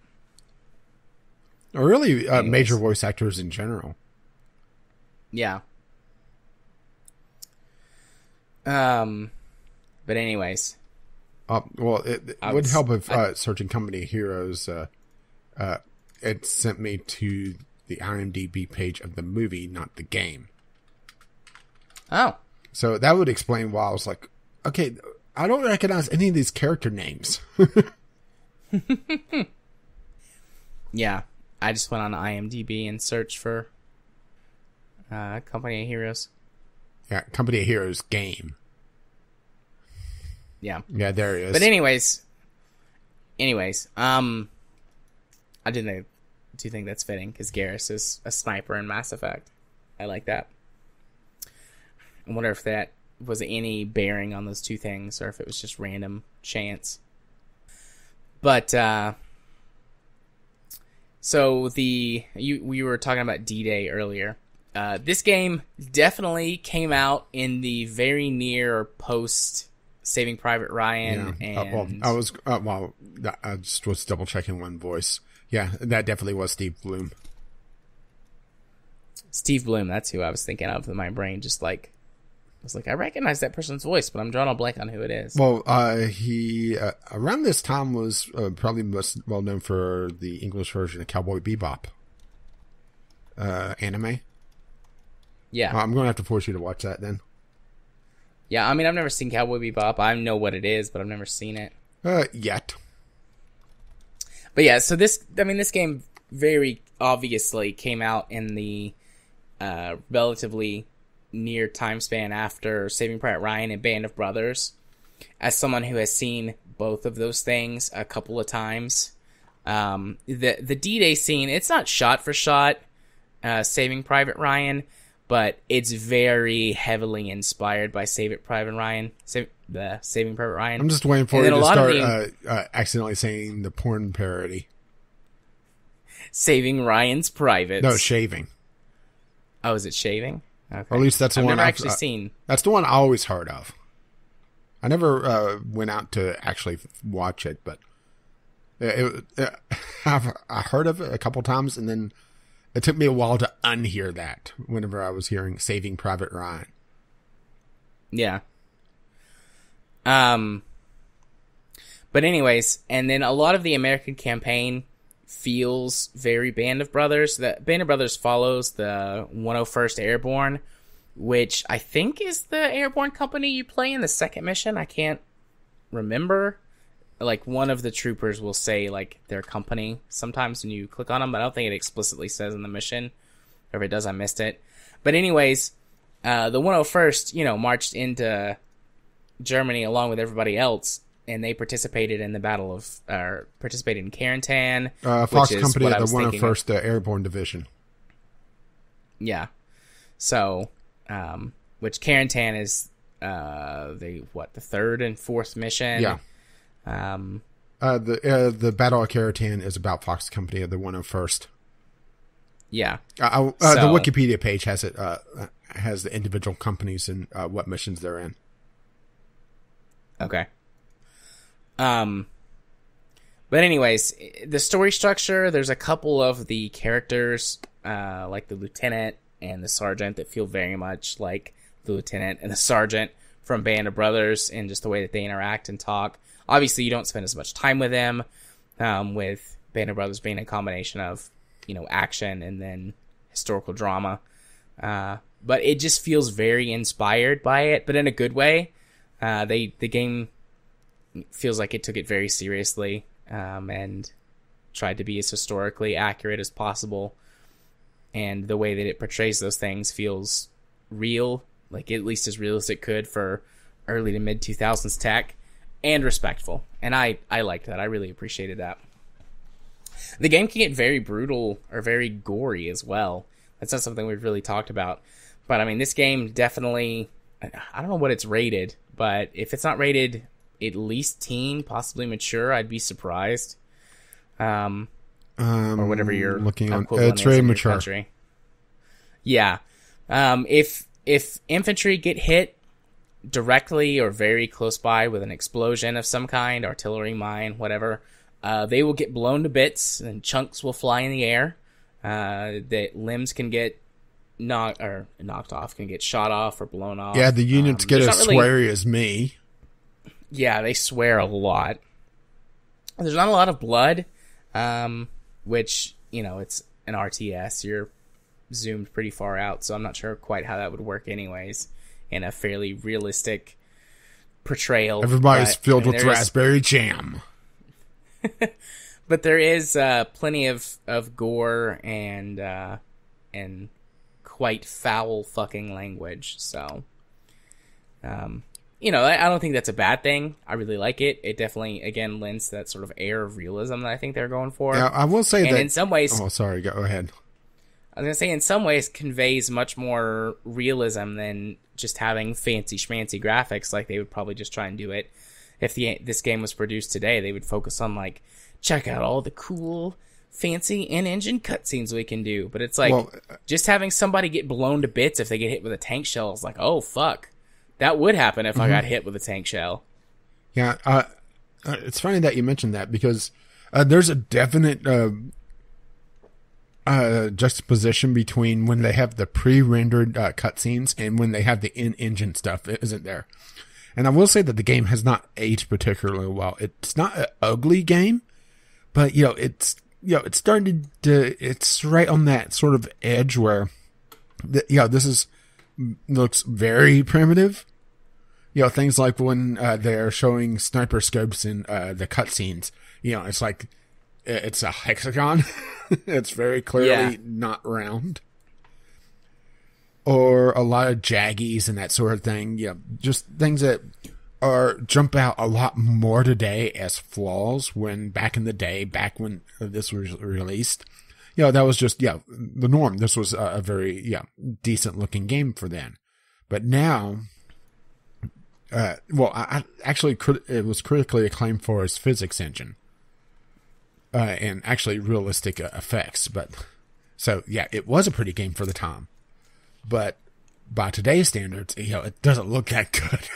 Or really major voice actors in general. Yeah. But anyways. Well, it would help if searching Company of Heroes, it sent me to the IMDb page of the movie, not the game. Oh. So that would explain why I was like, okay, I don't recognize any of these character names. Yeah. I just went on IMDb and searched for Company of Heroes. Yeah, Company of Heroes game. Yeah. Yeah, there it is. But anyways, I do think that's fitting because Garrus is a sniper in Mass Effect. I like that. I wonder if that was any bearing on those two things or if it was just random chance. But so we were talking about D-Day earlier. This game definitely came out in the very near post Saving Private Ryan. Yeah. And I just was double checking one voice. Yeah, that definitely was Steve Bloom. Steve Bloom, that's who I was thinking of in my brain. Just like, I was like, I recognize that person's voice, but I'm drawing a blank on who it is. Well, he around this time was probably most well known for the English version of Cowboy Bebop anime. Yeah, I'm going to have to force you to watch that then. Yeah, I mean, I've never seen Cowboy Bebop. I know what it is, but I've never seen it. Yet. But yeah, so this game very obviously came out in the relatively near time span after Saving Private Ryan and Band of Brothers. As someone who has seen both of those things a couple of times, the D-Day scene, it's not shot for shot Saving Private Ryan, but it's very heavily inspired by Saving Private Ryan. Saving Private Ryan. I'm just waiting for you to start accidentally saying the porn parody. Saving Ryan's Privates. No, Shaving. Oh, is it Shaving? Okay. Or at least that's the one I've actually seen. That's the one I always heard of. I never went out to actually watch it, but I heard of it a couple times, and then it took me a while to unhear that whenever I was hearing Saving Private Ryan. Yeah. But anyways, and then a lot of the American campaign feels very Band of Brothers. The Band of Brothers follows the 101st Airborne, which I think is the airborne company you play in the second mission. I can't remember. Like, one of the troopers will say, like, their company sometimes when you click on them, but I don't think it explicitly says in the mission. Or if it does, I missed it. But anyways, the 101st, marched into Germany along with everybody else, and they participated in the battle of, participated in Carentan. Fox Company of the 101st Airborne Division. Yeah. So, which Carentan is, the third and fourth mission. Yeah. The Battle of Caratan is about Fox Company of the 101st. Yeah. The Wikipedia page has it has the individual companies and what missions they're in. Okay. But anyways, the story structure, there's a couple of the characters, like the lieutenant and the sergeant, that feel very much like the lieutenant and the sergeant from Band of Brothers, and just the way that they interact and talk. Obviously, you don't spend as much time with them, with Band of Brothers being a combination of, action and then historical drama. But it just feels very inspired by it, but in a good way. The game feels like it took it very seriously, and tried to be as historically accurate as possible. And the way that it portrays those things feels real, like at least as real as it could for early to mid 2000s tech, and respectful. And I liked that. I really appreciated that. The game can get very brutal or very gory as well. That's not something we've really talked about. But I mean, this game definitely, I don't know what it's rated, but if it's not rated at least teen, possibly mature, I'd be surprised. Or whatever you're looking on. It's very mature. Country. Yeah. If infantry get hit directly or very close by with an explosion of some kind, artillery, mine, whatever, they will get blown to bits and chunks will fly in the air. The limbs can get knocked off, can get shot off or blown off. Yeah, the units get as sweary as me. Yeah, they swear a lot. There's not a lot of blood, which, it's an RTS. You're zoomed pretty far out, so I'm not sure quite how that would work anyways in a fairly realistic portrayal. Everybody's filled with raspberry jam. But there is plenty of gore and quite foul fucking language, so I don't think that's a bad thing. I really like it. It definitely, again, lends to that sort of air of realism that I think they're going for. Yeah, I will say that in some ways... Oh, sorry, go ahead. I was going to say, in some ways, conveys much more realism than just having fancy schmancy graphics. Like, they would probably just try and do it. If this game was produced today, they would focus on, like, check out all the cool, fancy in-engine cutscenes we can do. But it's like, just having somebody get blown to bits if they get hit with a tank shell is like, oh, fuck. That would happen if I got hit with a tank shell. Yeah, it's funny that you mentioned that, because there's a definite juxtaposition between when they have the pre-rendered cutscenes and when they have the in-engine stuff, isn't there? And I will say that the game has not aged particularly well. It's not an ugly game, but it's starting to, it's right on that sort of edge where this looks very primitive. Things like when they're showing sniper scopes in the cutscenes, it's like it's a hexagon. It's very clearly not round. Or a lot of jaggies and that sort of thing. Just things that jump out a lot more today as flaws, when back in the day, back when this was released, that was just, the norm. This was a very, decent looking game for then. But now, it was critically acclaimed for its physics engine. And actually realistic effects. But, so, it was a pretty game for the time. But by today's standards, it doesn't look that good.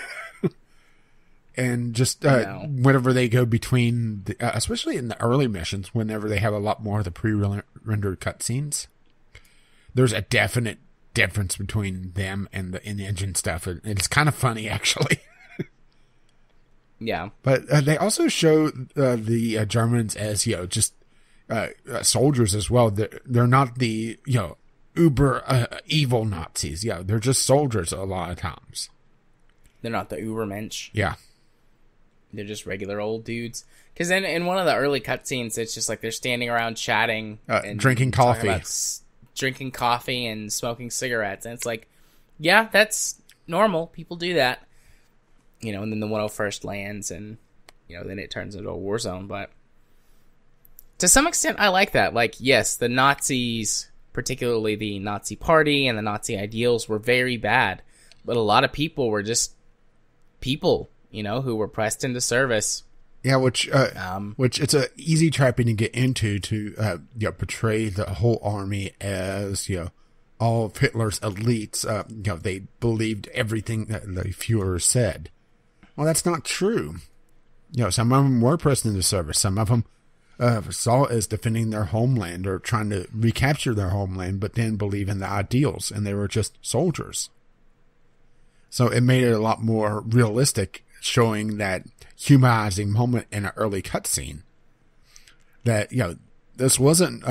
And just whenever they go between, especially in the early missions, whenever they have a lot more of the pre-rendered cutscenes, there's a definite difference between them and the in-engine stuff. And it's kind of funny, actually. Yeah. But they also show the Germans as, just soldiers as well. They're not the, uber evil Nazis. They're just soldiers a lot of times. They're not the Ubermensch. Yeah. They're just regular old dudes. Because in one of the early cutscenes, it's just like they're standing around chatting and drinking coffee. Drinking coffee and smoking cigarettes. And it's like, yeah, that's normal. People do that. And then the 101st lands and, then it turns into a war zone. But to some extent, I like that. Like, yes, the Nazis, particularly the Nazi Party and the Nazi ideals, were very bad. But a lot of people were just people, who were pressed into service Yeah, which it's a easy trapping to get into to portray the whole army as all of Hitler's elites. They believed everything that the Führer said. Well, that's not true. Some of them were pressed into service. Some of them saw it as defending their homeland or trying to recapture their homeland, but then believe in the ideals, and they were just soldiers. So it made it a lot more realistic, showing that humanizing moment in an early cutscene. That, this wasn't,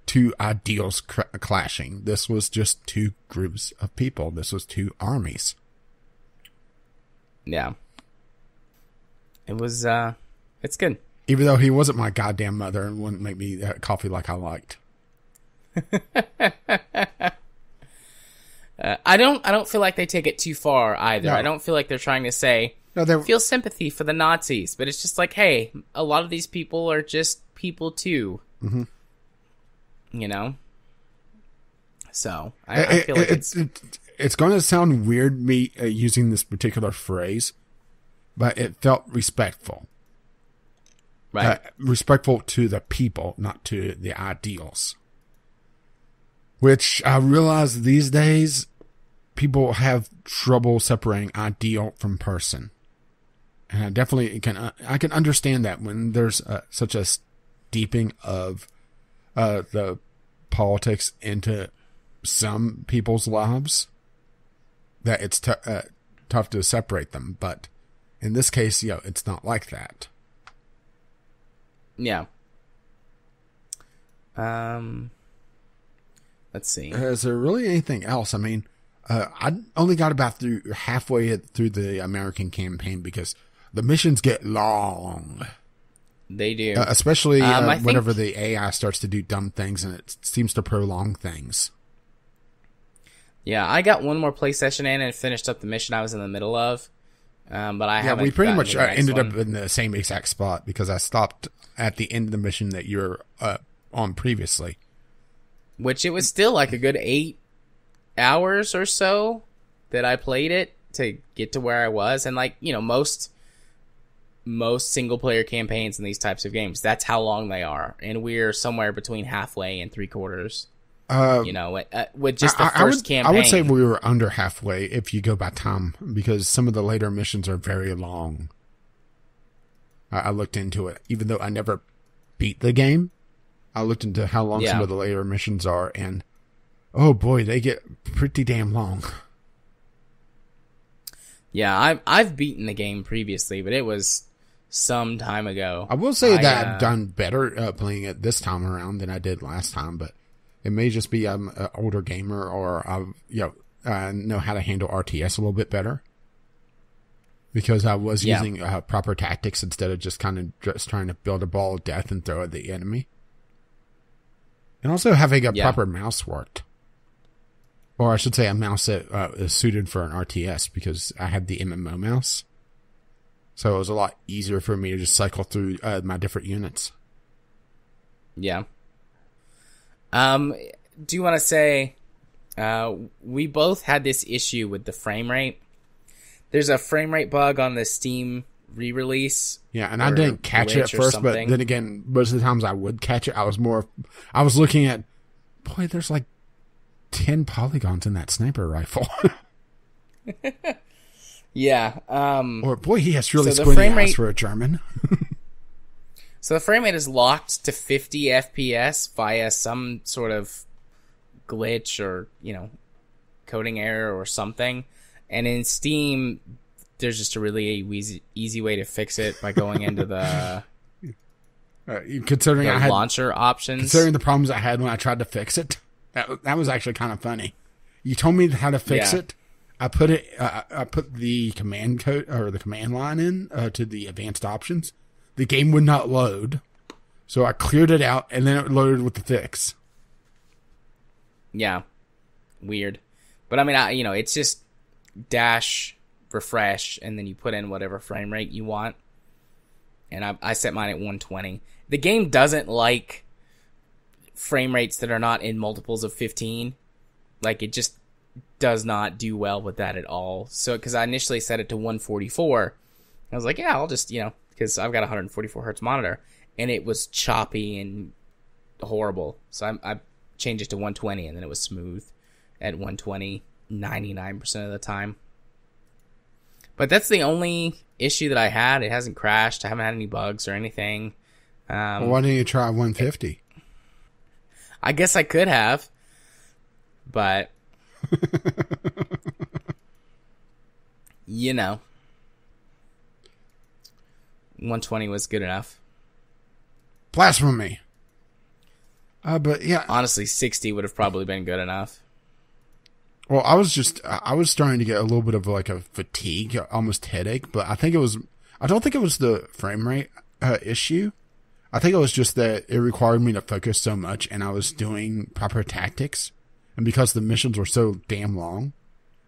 two ideals clashing. This was just two groups of people. This was two armies. Yeah. It was, it's good. Even though he wasn't my goddamn mother and wouldn't make me coffee like I liked. I don't feel like they take it too far either. No. I don't feel like they're trying to say, feel sympathy for the Nazis, but it's just like, hey, a lot of these people are just people too. Mm-hmm. So I feel like it's going to sound weird me using this particular phrase, but it felt respectful. Right. Respectful to the people, not to the ideals. Which I realize these days, people have trouble separating ideal from person. And I definitely I can understand that when there's such a steeping of the politics into some people's lives, that it's tough to separate them. But in this case, it's not like that. Yeah. Let's see. Is there really anything else? I mean, I only got about halfway through the American campaign because the missions get long. They do. Especially whenever the AI starts to do dumb things and it seems to prolong things. Yeah, I got one more play session in and finished up the mission I was in the middle of. But I haven't. We pretty much ended up in the same exact spot because I stopped at the end of the mission that you were on previously. Which it was still like a good 8 hours or so that I played it to get to where I was. And most single player campaigns in these types of games, that's how long they are. And we're somewhere between halfway and 3/4. With just the first campaign. I would say we were under halfway if you go by time, because some of the later missions are very long. I looked into it, even though I never beat the game. I looked into how long some of the later missions are, and oh boy, they get pretty damn long. Yeah, I've beaten the game previously, but it was some time ago. I will say that I've done better playing it this time around than I did last time, but it may just be I'm an older gamer, or I know how to handle RTS a little bit better. Because I was using proper tactics instead of just trying to build a ball of death and throw at the enemy. And also having a proper mouse worked. Or I should say a mouse that is suited for an RTS, because I had the MMO mouse. So it was a lot easier for me to just cycle through my different units. Yeah. Do you want to say we both had this issue with the frame rate? There's a frame rate bug on the Steam re-release. Yeah, and I didn't catch it at first, but then again, most of the times I would catch it. I was looking at, boy, there's like 10 polygons in that sniper rifle. Yeah. Or, boy, he has really squinty eyes for a German. So the frame rate is locked to 50 FPS via some sort of glitch or, coding error or something. And in Steam, there's just a really easy way to fix it by going into the launcher options. Considering the problems I had when I tried to fix it, that was actually kind of funny. You told me how to fix it. I put the command code or the command line in to the advanced options. The game would not load, so I cleared it out, and then it loaded with the fix. Yeah, weird. But I mean, it's just dash refresh, and then you put in whatever frame rate you want. And I set mine at 120. The game doesn't like frame rates that are not in multiples of 15. Like, it just does not do well with that at all. So, because I initially set it to 144, I was like, yeah, I'll just, because I've got a 144 hertz monitor, and it was choppy and horrible. So I changed it to 120, and then it was smooth at 120 99% of the time. But that's the only issue that I had. It hasn't crashed. I haven't had any bugs or anything. Well, why didn't you try 150? I guess I could have, but you know, 120 was good enough. Blasphemy. But yeah, honestly, 60 would have probably been good enough. Well, I was starting to get a little bit of like a fatigue, almost headache, but I don't think it was the frame rate issue. I think it was just that it required me to focus so much, and I was doing proper tactics, and because the missions were so damn long.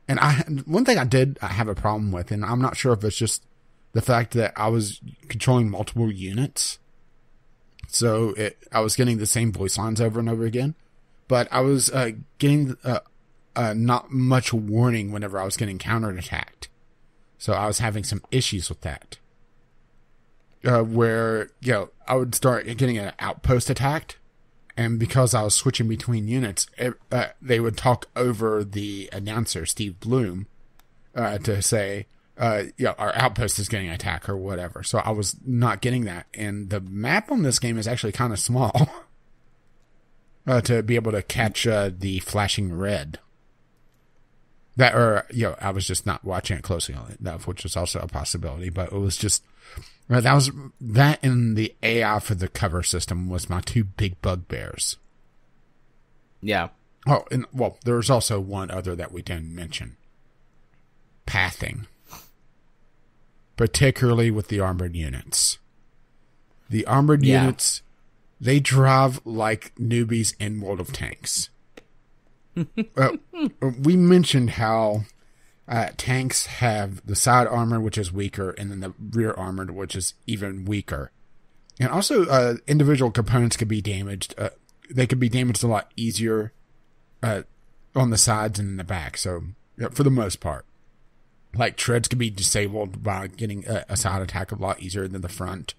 And one thing I have a problem with, and I'm not sure if it's just the fact that I was controlling multiple units, so I was getting the same voice lines over and over again, but I was getting not much warning whenever I was getting counterattacked. So I was having some issues with that. Where, I would start getting an outpost attacked, and because I was switching between units, they would talk over the announcer, Steve Bloom, to say, our outpost is getting attacked or whatever. So I was not getting that. And the map on this game is actually kind of small to be able to catch the flashing red. I was just not watching it closely enough, which was also a possibility, but it was just, that and the AI for the cover system was my two big bugbears. Yeah. Oh, and there's also one other that we didn't mention. Pathing. Particularly with the armored units. The armored units, they drive like newbies in World of Tanks. We mentioned how tanks have the side armor, which is weaker, and then the rear armor, which is even weaker. And also, individual components could be damaged. They could be damaged a lot easier on the sides and in the back. So, for the most part, like treads could be disabled by getting a side attack a lot easier than the front.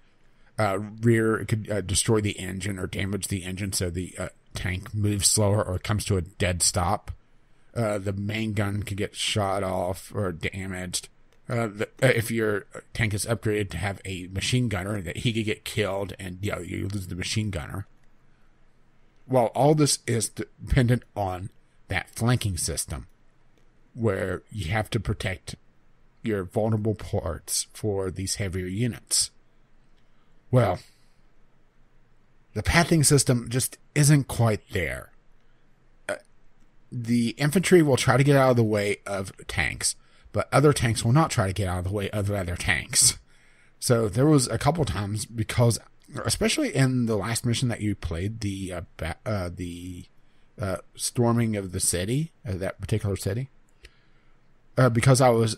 Rear, it could destroy the engine or damage the engine, so the tank moves slower or comes to a dead stop. The main gun could get shot off or damaged. If your tank is upgraded to have a machine gunner, that he could get killed and you lose the machine gunner. Well, all this is dependent on that flanking system, where you have to protect your vulnerable parts for these heavier units. Well, the pathing system just isn't quite there. The infantry will try to get out of the way of tanks, but other tanks will not try to get out of the way of other tanks. So there was a couple times, because, especially in the last mission that you played, the storming of the city, that particular city, because I was,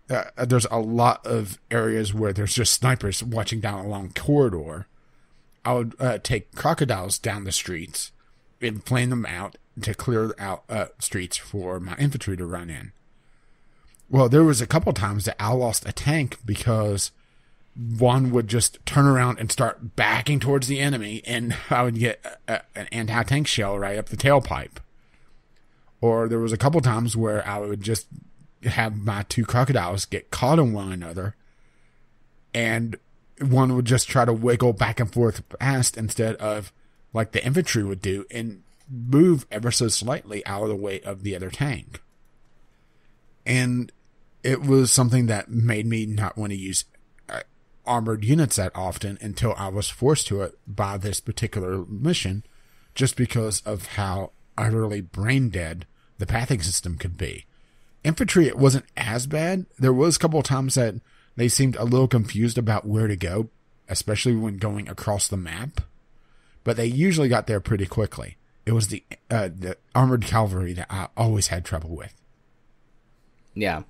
there's a lot of areas where there's just snipers watching down a long corridor. I would take crocodiles down the streets and flame them out to clear out streets for my infantry to run in. Well, there was a couple times that I lost a tank because one would just turn around and start backing towards the enemy, and I would get an anti-tank shell right up the tailpipe. Or there was a couple times where I would just have my two crocodiles get caught in one another, and one would just try to wiggle back and forth fast instead of like the infantry would do and move ever so slightly out of the way of the other tank. And it was something that made me not want to use armored units that often until I was forced to it by this particular mission, just because of how utterly brain dead the pathing system could be. Infantry, it wasn't as bad. There was a couple of times that they seemed a little confused about where to go, especially when going across the map, but they usually got there pretty quickly. It was the armored cavalry that I always had trouble with. Yeah.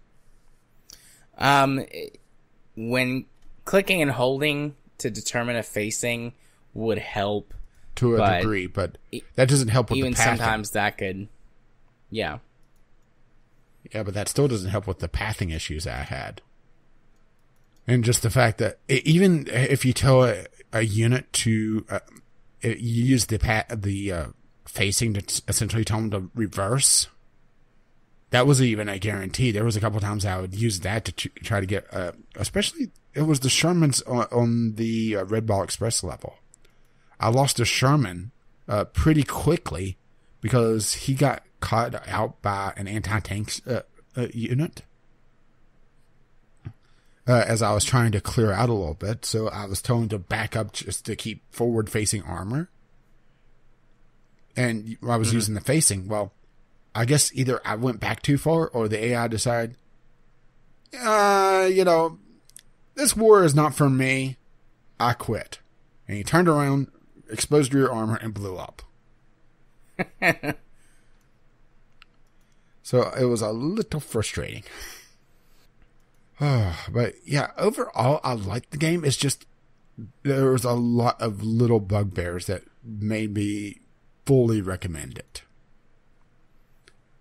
When clicking and holding to determine a facing would help to a degree, but that doesn't help with even the pathing. Sometimes that could, yeah, but that still doesn't help with the pathing issues that I had. And just the fact that even if you tell a unit to you use the facing to essentially tell them to reverse, that wasn't even a guarantee. There was a couple times I would use that to try to get, especially it was the Shermans on the Red Ball Express level. I lost a Sherman pretty quickly because he got caught out by an anti-tank unit as I was trying to clear out a little bit. So I was told to back up just to keep forward-facing armor. And I was using the facing. Well, I guess either I went back too far or the AI decided, this war is not for me. I quit. And he turned around, exposed rear armor, and blew up. So it was a little frustrating. But yeah, overall, I liked the game. It's just there was a lot of little bugbears that made me fully recommend it.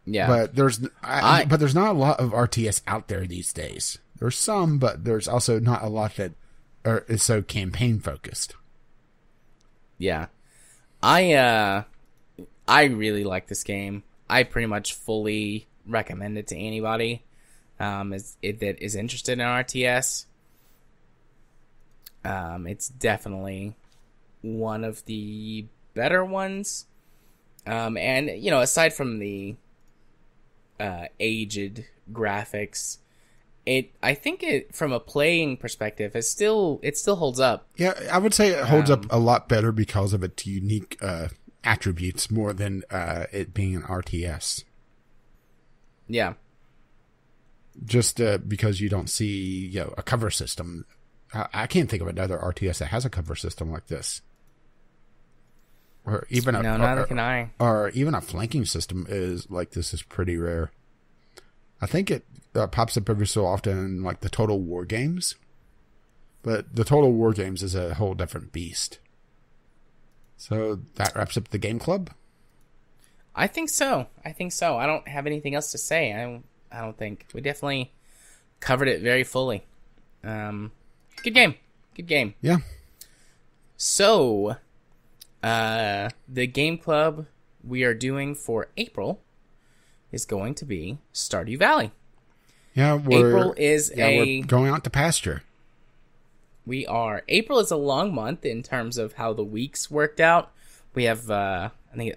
Yeah, but there's not a lot of RTS out there these days. There's some, but there's also not a lot that is so campaign focused. Yeah, I really like this game. I pretty much fully recommend it to anybody that is interested in RTS. It's definitely one of the better ones. And aside from the aged graphics, I think it from a playing perspective it still holds up. Yeah, I would say it holds up a lot better because of its unique attributes more than it being an RTS. Yeah. Just because you don't see a cover system. I can't think of another RTS that has a cover system like this. Or even neither can I. Or even a flanking system is like this is pretty rare. I think it pops up every so often in like the Total War games, but the Total War games is a whole different beast. So that wraps up the Game Club. I think so. I don't have anything else to say. I don't think we definitely covered it very fully. Good game. Yeah. So. The Game Club we are doing for April is going to be Stardew Valley. Yeah, April is we're going out to pasture. We are. April is a long month in terms of how the weeks worked out. We have, I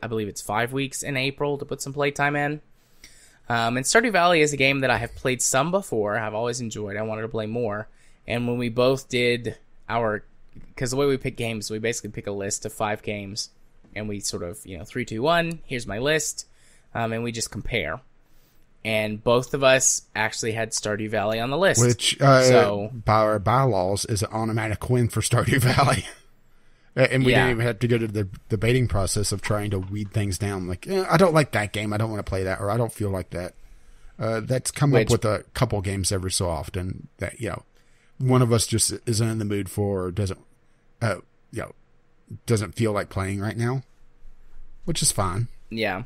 believe it's 5 weeks in April to put some playtime in. And Stardew Valley is a game that I have played some before. I've always enjoyed. I wanted to play more. And when we both did because the way we pick games, we basically pick a list of 5 games, and we sort of, 3, 2, 1, here's my list, and we just compare. And both of us actually had Stardew Valley on the list. Which, by our bylaws, is an automatic win for Stardew Valley. And we didn't even have to go to the debating process of trying to weed things down. Like, I don't like that game, I don't want to play that, or I don't feel like that. That's come up with a couple games every so often that, one of us just isn't in the mood for, or doesn't feel like playing right now, which is fine. Yeah,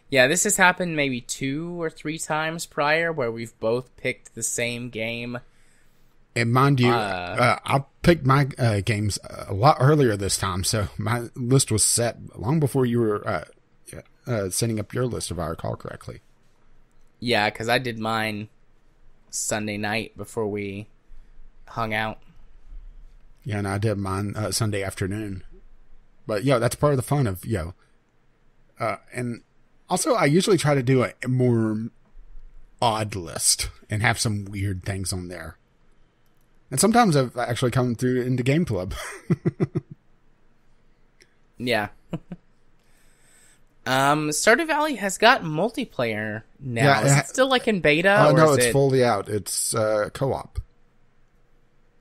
this has happened maybe 2 or 3 times prior where we've both picked the same game. And mind you, I picked my games a lot earlier this time, so my list was set long before you were setting up your list, if I recall correctly. Yeah, because I did mine Sunday night before we hung out. Yeah, and I did mine Sunday afternoon. But that's part of the fun of and also I usually try to do a more odd list and have some weird things on there. And sometimes I've actually come through into Game Club. Yeah. Stardew Valley has got multiplayer now. Yeah, is it still like in beta? No, it's fully out. It's co-op.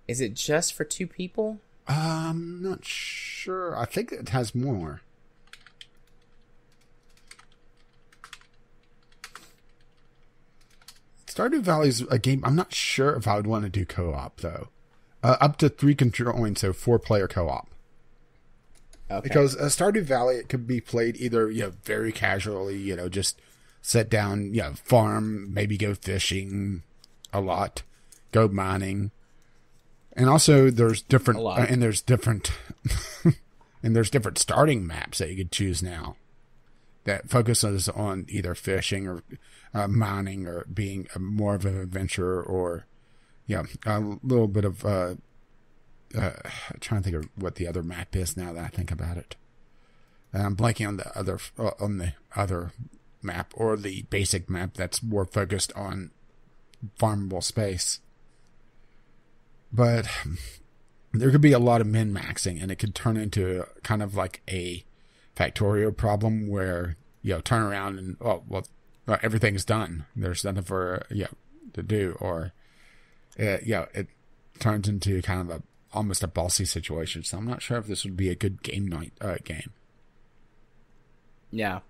Is it just for 2 people? I'm not sure. I think it has more. Stardew Valley's a game. I'm not sure if I would want to do co-op, though. Up to 3 controlling, so 4-player co-op. Okay. Because Stardew Valley, it could be played either very casually, just sit down, farm, maybe go fishing a lot, go mining. And also, there's different, A lot. and there's different, and there's different starting maps that you could choose now that focuses on either fishing or mining or being more of an adventurer or, a little bit of, trying to think of what the other map is now that I think about it. I'm blanking on the other map or the basic map that's more focused on farmable space. But there could be a lot of min-maxing, and it could turn into kind of like a Factorio problem where, turn around and, everything's done. There's nothing for, to do. Or, it turns into kind of almost a bossy situation. So I'm not sure if this would be a good game game. Yeah.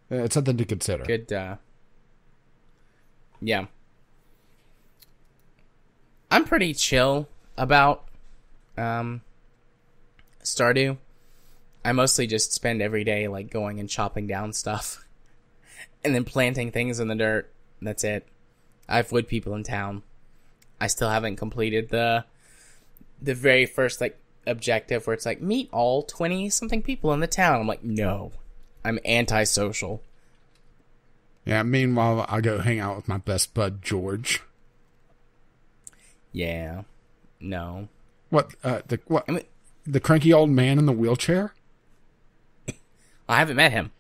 It's something to consider. Good, yeah. I'm pretty chill about Stardew. I mostly just spend every day like going and chopping down stuff and then planting things in the dirt. That's it. I have wood people in town. I still haven't completed the very first like objective where it's like meet all 20 something people in the town. I'm like, no, I'm antisocial. Yeah. Meanwhile, I go hang out with my best bud George. Yeah. No. What? The cranky old man in the wheelchair? I haven't met him.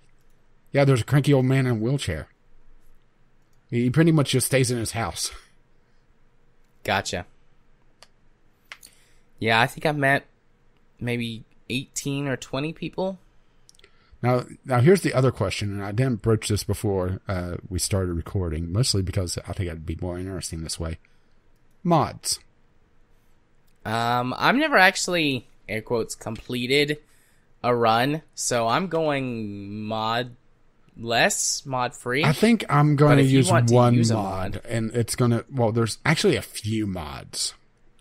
Yeah, there's a cranky old man in a wheelchair. He pretty much just stays in his house. Gotcha. Yeah, I think I've met maybe 18 or 20 people. Now here's the other question, and I didn't broach this before we started recording, mostly because I think it'd be more interesting this way. Mods. I've never actually, air quotes, completed a run, so I'm going mod free. I think I'm going to use one use mod, and it's going to, there's actually a few mods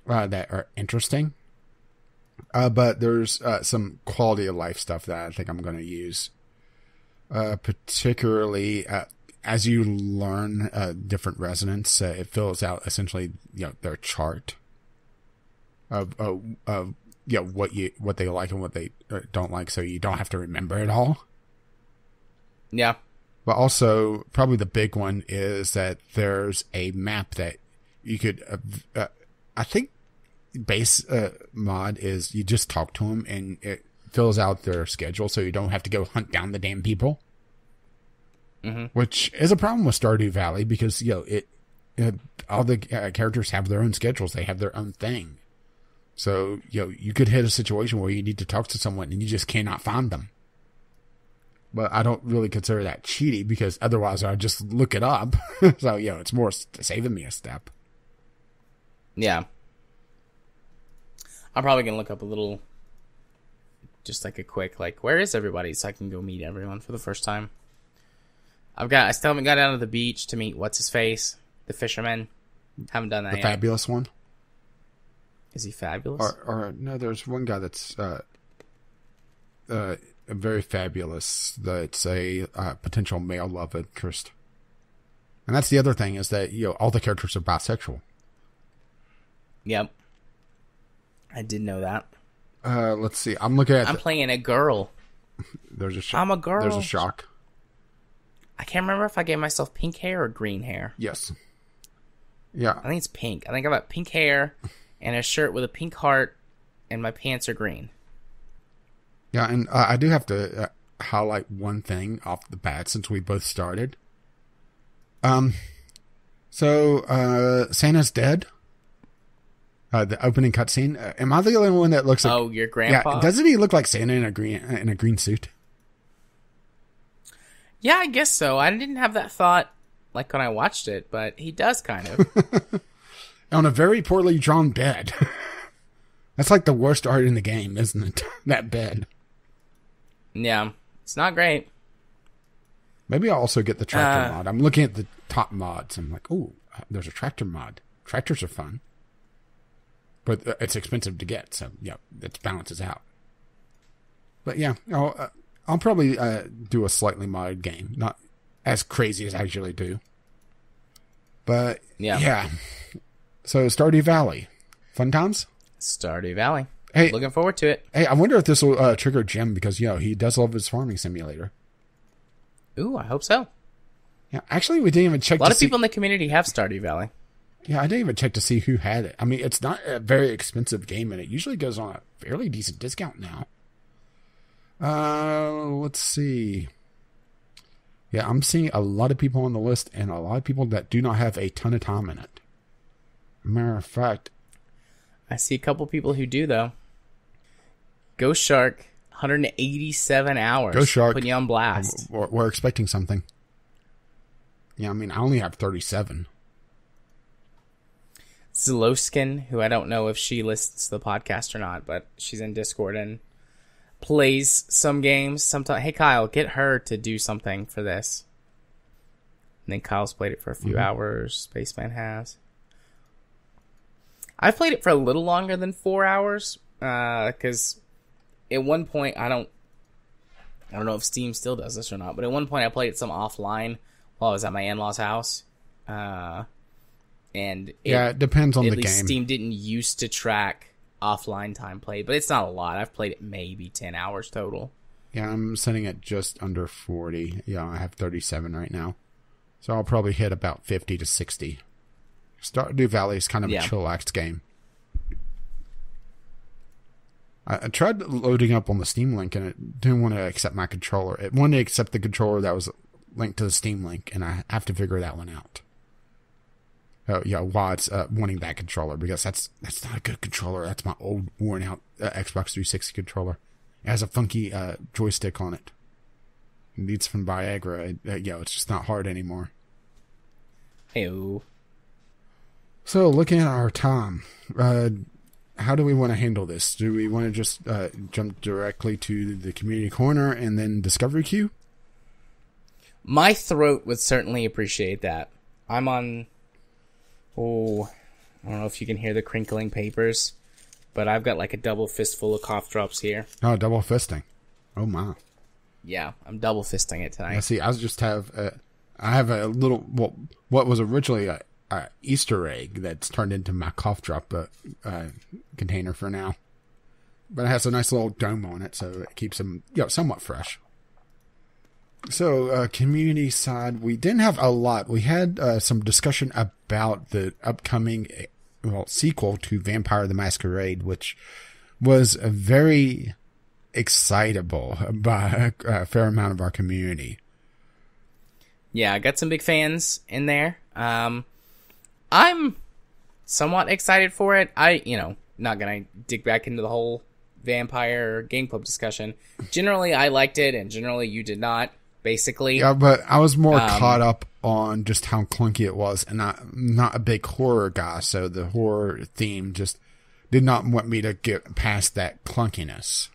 that are interesting, but there's some quality of life stuff that I think I'm going to use, particularly as you learn different residents, it fills out essentially their chart of what they like and what they don't like, so you don't have to remember it all. Yeah. But also, probably the big one is that there's a map that you could, I think base mod is you just talk to them and it fills out their schedule so you don't have to go hunt down the damn people. Mm-hmm. Which is a problem with Stardew Valley because, all the characters have their own schedules. They have their own thing. So, you could hit a situation where you need to talk to someone and you just cannot find them. But I don't really consider that cheaty because otherwise I'd just look it up. So, it's more saving me a step. Yeah. I'm probably going to look up a little, just like a quick, where is everybody so I can go meet everyone for the first time. I still haven't got down to the beach to meet what's-his-face, the fisherman. Haven't done that yet. The fabulous one? Is he fabulous? Or no, there's one guy that's very fabulous. That's a potential male love interest. And that's the other thing is that, all the characters are bisexual. Yep. I did know that. Let's see. I'm looking at... I'm playing a girl. There's a shock. I'm a girl. There's a shock. I can't remember if I gave myself pink hair or green hair. Yes. Yeah. I think it's pink. I think I got pink hair and a shirt with a pink heart, and my pants are green. Yeah, and I do have to highlight one thing off the bat since we both started. So Santa's dead. The opening cutscene. Am I the only one that looks like? Oh, your grandpa. Yeah, doesn't he look like Santa in a green suit? Yeah, I guess so. I didn't have that thought when I watched it, but he does kind of. On a very poorly drawn bed. That's like the worst art in the game, isn't it? That bed. Yeah, it's not great. Maybe I'll also get the tractor mod. I'm looking at the top mods. I'm like, oh, there's a tractor mod. Tractors are fun. But it's expensive to get, so it balances out. But I'll probably do a slightly modded game, not as crazy as I usually do. But yeah. So Stardew Valley, Fun times? Stardew Valley. Hey, looking forward to it. Hey, I wonder if this will trigger Jim because, he does love his farming simulator. Ooh, I hope so. Yeah, actually, we didn't even check. A lot of people in the community have Stardew Valley. Yeah, I didn't even check to see who had it. I mean, it's not a very expensive game, and it usually goes on a fairly decent discount now. Let's see. Yeah, I'm seeing a lot of people on the list, and a lot of people that do not have a ton of time in it. Matter of fact, I see a couple people who do, though. Ghost Shark, 187 hours. Ghost Shark. Putting you on blast. We're expecting something. Yeah, I mean, I only have 37. Zloskin, who I don't know if she listens to the podcast or not, but she's in Discord and plays some games sometimes. Hey, Kyle, get her to do something for this. And then Kyle's played it for a few hours. Spaceman has. I've played it for a little longer than 4 hours, because at one point, I don't know if Steam still does this or not, but at one point I played some offline while I was at my in-laws' house. And it depends on the game. At least Steam didn't used to track offline time played, but it's not a lot. I've played it maybe 10 hours total. Yeah, I'm sitting at just under 40. Yeah, I have 37 right now. So I'll probably hit about 50 to 60. Stardew Valley is kind of a chillaxed game. I tried loading up on the Steam Link, and it didn't want to accept my controller. It wanted to accept the controller that was linked to the Steam Link, and I have to figure that one out. Why it's wanting that controller, because that's not a good controller. That's my old, worn-out Xbox 360 controller. It has a funky joystick on it. It needs some Viagra. It's just not hard anymore. Hey-o. So, looking at our time, how do we want to handle this? Do we want to just jump directly to the community corner and then discovery queue? My throat would certainly appreciate that. I'm on... Oh, I don't know if you can hear the crinkling papers, but I've got like a double fistful of cough drops here. Oh, double fisting. Oh, my. Yeah, I'm double fisting it tonight. Yeah, see, I have a little, what was originally a Easter egg that's turned into my cough drop container for now. But it has a nice little dome on it, so it keeps them somewhat fresh. So, community side, we didn't have a lot. We had some discussion about the upcoming sequel to Vampire the Masquerade, which was very excitable by a fair amount of our community. Yeah, I got some big fans in there. I'm somewhat excited for it. Not gonna dig back into the whole Vampire Gameclub discussion. Generally, I liked it, and generally, you did not. Basically, yeah, but I was more caught up on just how clunky it was, and I'm not a big horror guy, so the horror theme just did not want me to get past that clunkiness.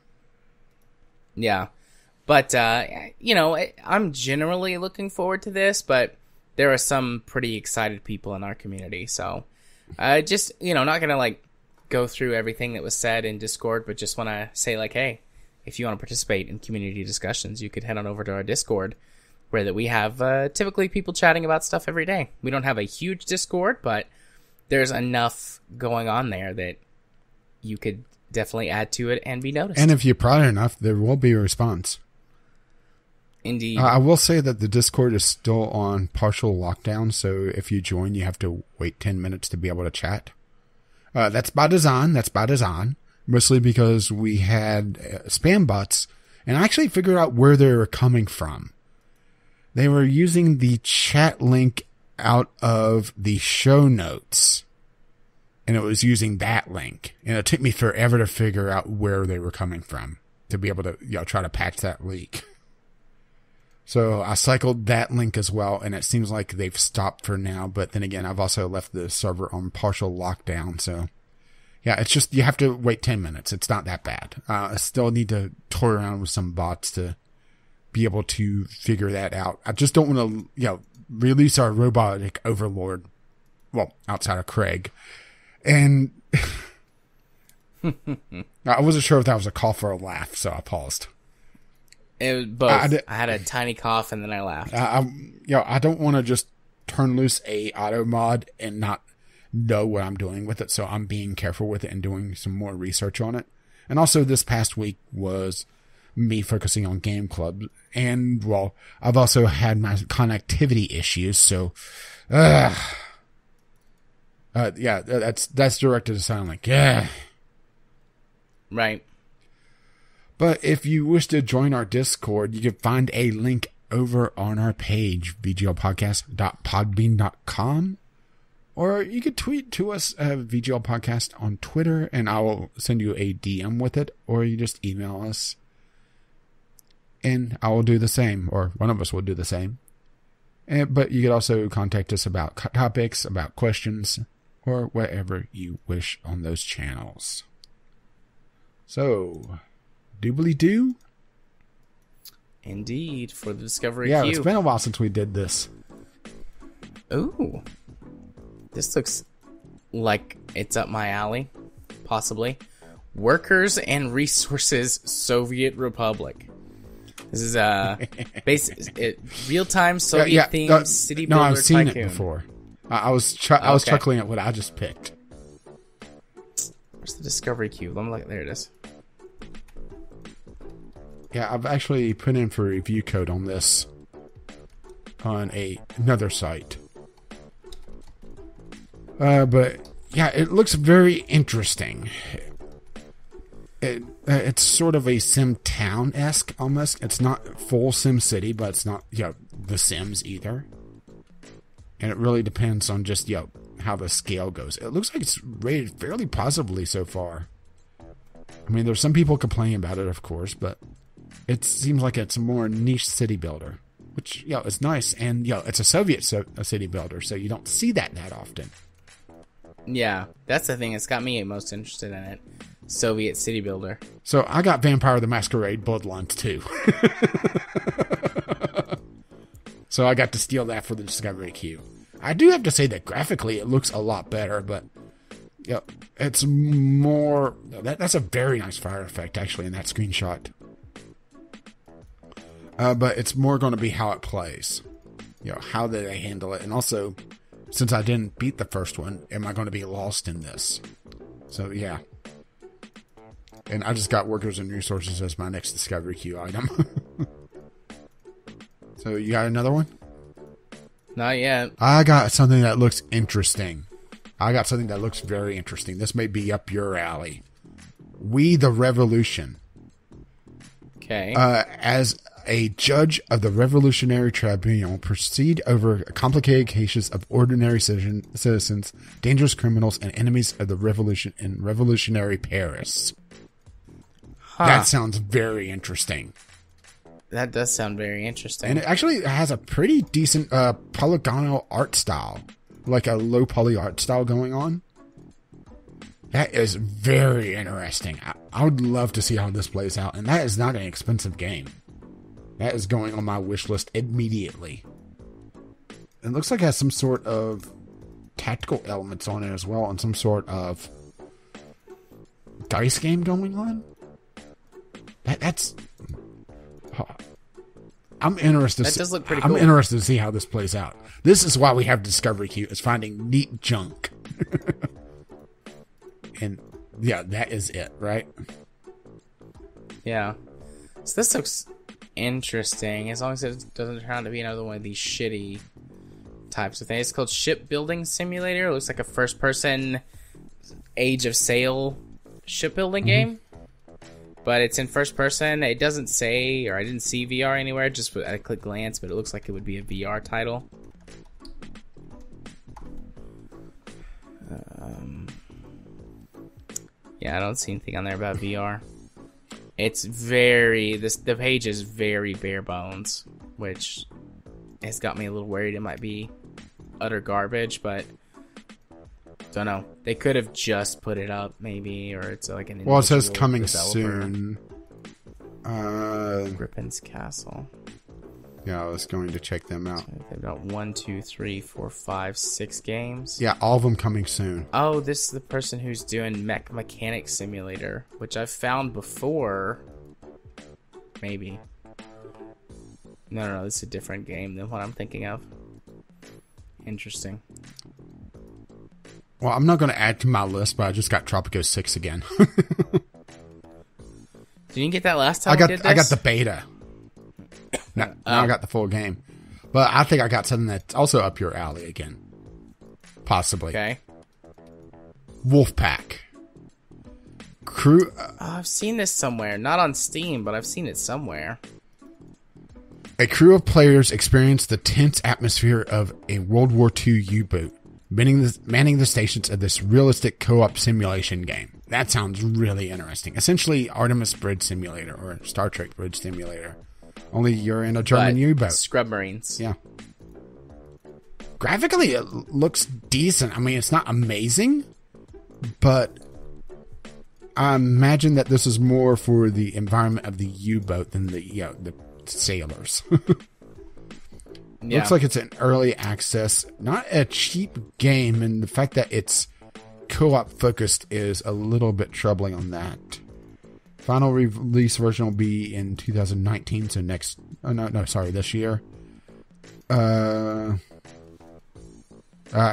Yeah, but I'm generally looking forward to this, but there are some pretty excited people in our community, so just not gonna go through everything that was said in Discord, but just want to say hey, if you want to participate in community discussions, you could head on over to our Discord, where that we have typically people chatting about stuff every day. We don't have a huge Discord, but there's enough going on there that you could definitely add to it and be noticed. And if you're proud enough, there will be a response. Indeed. I will say that the Discord is still on partial lockdown, so if you join, you have to wait 10 minutes to be able to chat. That's by design. Mostly because we had spam bots, and I actually figured out where they were coming from. They were using the chat link out of the show notes, and it was using that link. And it took me forever to figure out where they were coming from to be able to try to patch that leak. So I cycled that link as well, and it seems like they've stopped for now. But then again, I've also left the server on partial lockdown, so... Yeah, it's just, you have to wait 10 minutes. It's not that bad. I still need to toy around with some bots to be able to figure that out. I just don't want to, release our robotic overlord. Well, outside of Craig. And I wasn't sure if that was a cough or a laugh, so I paused. It was both. I had a tiny cough and then I laughed. I don't want to just turn loose a auto mod and not know what I'm doing with it, so I'm being careful with it and doing some more research on it. And also this past week was me focusing on Gameclub, and well, I've also had my connectivity issues, so yeah, that's directed to sound like yeah. Right. But if you wish to join our Discord, you can find a link over on our page, vglpodcast.podbean.com, or you could tweet to us VGL Podcast on Twitter, and I will send you a DM with it, or you just email us, and I will do the same, or one of us will do the same. But you could also contact us about topics, about questions, or whatever you wish on those channels. So, doobly-doo? Indeed, for the Discovery Yeah, Queue. it's been a while since we did this. Ooh. This looks like it's up my alley. Possibly. Workers and Resources Soviet Republic. This is real-time Soviet-themed city builder tycoon. No, I've seen it before. I was chuckling at what I just picked. Where's the Discovery Queue? Let me look. There it is. Yeah, I've actually put in for review code on this on another site. But yeah, it looks very interesting. It's sort of a Sim Town-esque almost. It's not full Sim City, but it's not The Sims either. And it really depends on just how the scale goes. It looks like it's rated fairly positively so far. I mean, there's some people complaining about it, of course, but it seems like it's a more niche city builder, which is nice. And it's a Soviet city builder, so you don't see that often. Yeah, that's the thing that's got me most interested in it. Soviet city builder. So I got Vampire the Masquerade Bloodlines too. So I got to steal that for the Discovery Queue. I do have to say that graphically it looks a lot better, but it's more... That's a very nice fire effect, actually, in that screenshot. But it's more going to be how it plays. How do they handle it? And also, since I didn't beat the first one, am I going to be lost in this? So, yeah. And I just got Workers and Resources as my next Discovery Queue item. So, you got another one? Not yet. I got something that looks interesting. I got something that looks very interesting. This may be up your alley. We the Revolution. Okay. As a judge of the Revolutionary Tribunal, proceed over complicated cases of ordinary citizens, dangerous criminals, and enemies of the revolution in revolutionary Paris. Huh. That sounds very interesting. That does sound very interesting. And it actually has a pretty decent polygonal art style. Like a low poly art style going on. That is very interesting. I would love to see how this plays out. And that is not an expensive game. That is going on my wish list immediately. It looks like it has some sort of tactical elements on it as well. And some sort of dice game going on. That's... I'm interested. That does look pretty cool. I'm interested to see how this plays out. This is why we have Discovery Queue, is finding neat junk. And yeah, that is it, right? Yeah. So this looks interesting, as long as it doesn't turn out to be another one of these shitty types of things. It's called Shipbuilding Simulator. It looks like a first-person Age of Sail shipbuilding game. But it's in first person. It doesn't say, or I didn't see VR anywhere, just at a quick glance, but it looks like it would be a VR title. Yeah, I don't see anything on there about VR. It's the page is very bare bones, which has got me a little worried it might be utter garbage, but don't know. They could have just put it up, maybe, or it's like an... Well, it says coming developer. soon. Griffin's Castle. Yeah, I was going to check them out. So they've got 1, 2, 3, 4, 5, 6 games. Yeah, all of them coming soon. Oh, this is the person who's doing Mechanic Simulator, which I've found before. Maybe. No, this is a different game than what I'm thinking of. Interesting. Well, I'm not going to add to my list, but I just got Tropico 6 again. Did you get that last time we did this? I got the beta. Now I got the full game. But I think I got something that's also up your alley again. Possibly. Okay. Wolfpack. Crew. I've seen this somewhere. Not on Steam, but I've seen it somewhere. A crew of players experience the tense atmosphere of a World War II U-boat, manning the stations of this realistic co-op simulation game. That sounds really interesting. Essentially, Artemis Bridge Simulator or Star Trek Bridge Simulator. Only you're in a German U-boat. Scrub Marines. Yeah. Graphically, it looks decent. I mean, it's not amazing, but I imagine that this is more for the environment of the U-boat than the sailors. Yeah. Looks like it's an early access, not a cheap game, and the fact that it's co-op focused is a little bit troubling on that. Final release version will be in 2019, so this year. A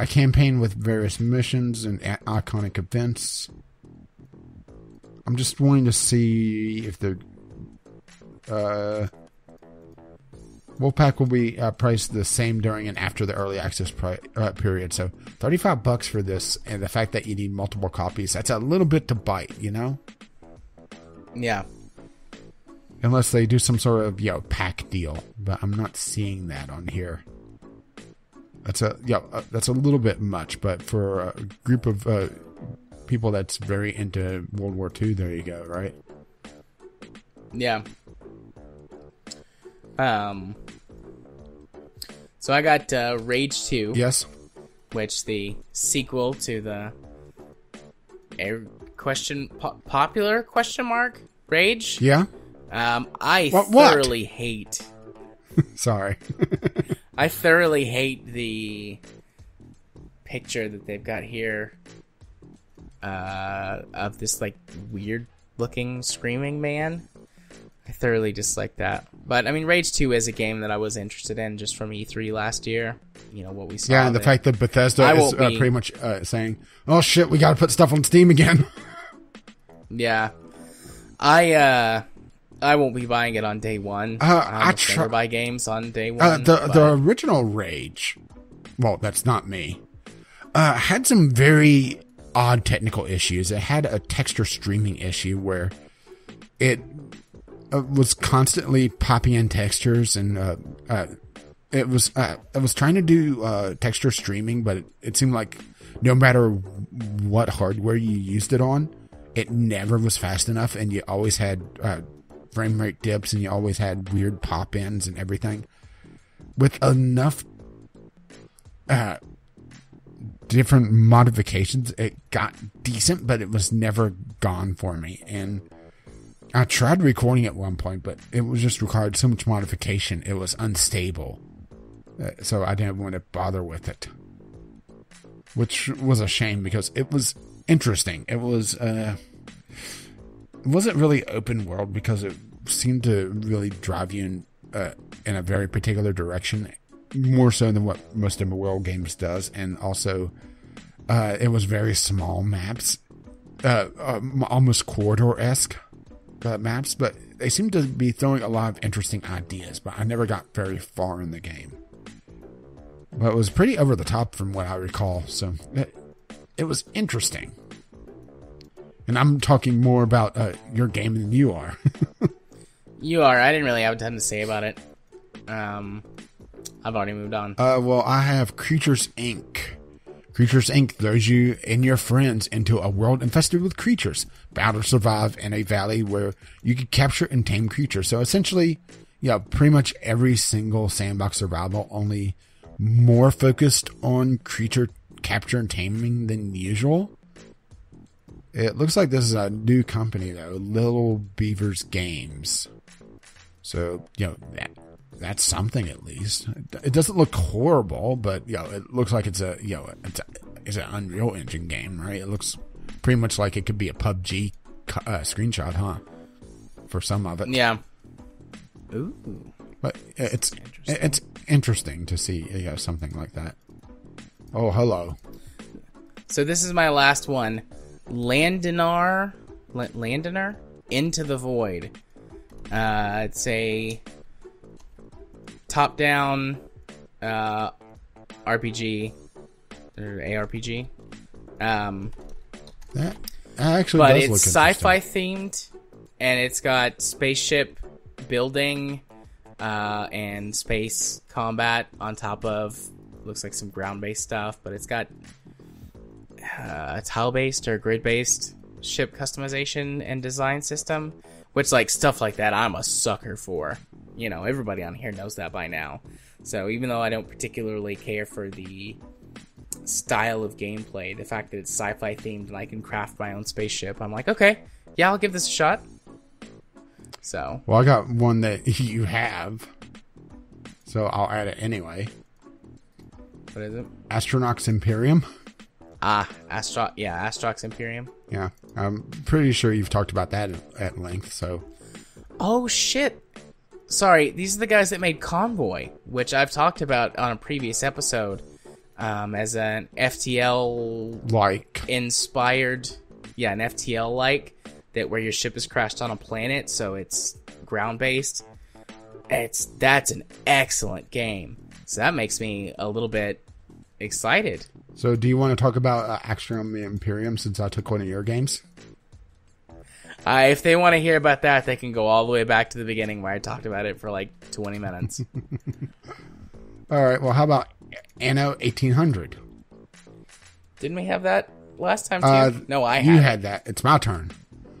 campaign with various missions and iconic events. I'm just wanting to see if the Wolfpack will be priced the same during and after the early access period. So $35 for this, and the fact that you need multiple copies, that's a little bit to bite, you know? Yeah. Unless they do some sort of, pack deal. But I'm not seeing that on here. That's a little bit much, but for a group of people that's very into World War II, there you go, right? Yeah. So I got Rage 2. Yes. Which the sequel to the popular question mark Rage. Yeah. I thoroughly hate. Sorry. I thoroughly hate the picture that they've got here of this like weird looking screaming man. I thoroughly dislike that. But I mean, Rage 2 is a game that I was interested in just from E3 last year. You know what we saw. Yeah, and the fact that Bethesda is pretty much saying, "Oh shit, we got to put stuff on Steam again." Yeah, I won't be buying it on day one. I never buy games on day one. The original Rage, well, that's not me, had some very odd technical issues. It had a texture streaming issue where it was constantly popping in textures, and it was trying to do texture streaming, but it seemed like no matter what hardware you used it on, it never was fast enough, and you always had frame rate dips, and you always had weird pop-ins and everything. With enough different modifications, it got decent, but it was never gone for me. And I tried recording at one point, but it was just required so much modification. It was unstable. So I didn't want to bother with it. Which was a shame because it was interesting. It was, it wasn't really open world because it seemed to really drive you in a very particular direction, more so than what most of the world games does. And also, it was very small maps, almost corridor-esque maps, but they seemed to be throwing a lot of interesting ideas, but I never got very far in the game. But it was pretty over the top from what I recall, so it was interesting. And I'm talking more about your game than you are. You are. I didn't really have a ton to say about it. I've already moved on. Well, I have Creatures Inc. Creatures Inc. throws you and your friends into a world infested with creatures. Battle to survive in a valley where you can capture and tame creatures. So essentially, pretty much every single sandbox survival, only more focused on creature capture and taming than usual. It looks like this is a new company, though. Little Beavers Games. So, that's something at least. It doesn't look horrible, but it looks like it's it's an Unreal Engine game, right? It looks pretty much like it could be a PUBG screenshot, huh? For some of it, yeah. Ooh, but it's interesting to see something like that. Oh, hello. So this is my last one. Landiner? Into the Void. It's a top-down RPG or ARPG. That actually but does it's look sci-fi themed, and it's got spaceship building and space combat on top of looks like some ground-based stuff. But it's got a tile-based or grid-based ship customization and design system, which like stuff like that I'm a sucker for. You know, everybody on here knows that by now. So even though I don't particularly care for the style of gameplay, the fact that it's sci-fi themed and I can craft my own spaceship, I'm like, okay, yeah, I'll give this a shot. So, well, I got one that you have, so I'll add it anyway. What is it? Astrox Imperium. Astrox Imperium. Yeah, I'm pretty sure you've talked about that at length. So, oh shit! Sorry, these are the guys that made Convoy, which I've talked about on a previous episode, as an FTL like inspired, an FTL like that where your ship is crashed on a planet, so it's ground based. That's an excellent game. So that makes me a little bit excited. So, do you want to talk about Astrox Imperium since I took one of your games? If they want to hear about that, they can go all the way back to the beginning where I talked about it for like 20 minutes. All right. Well, how about Anno 1800? Didn't we have that last time too? No, I had. You had that. It's my turn.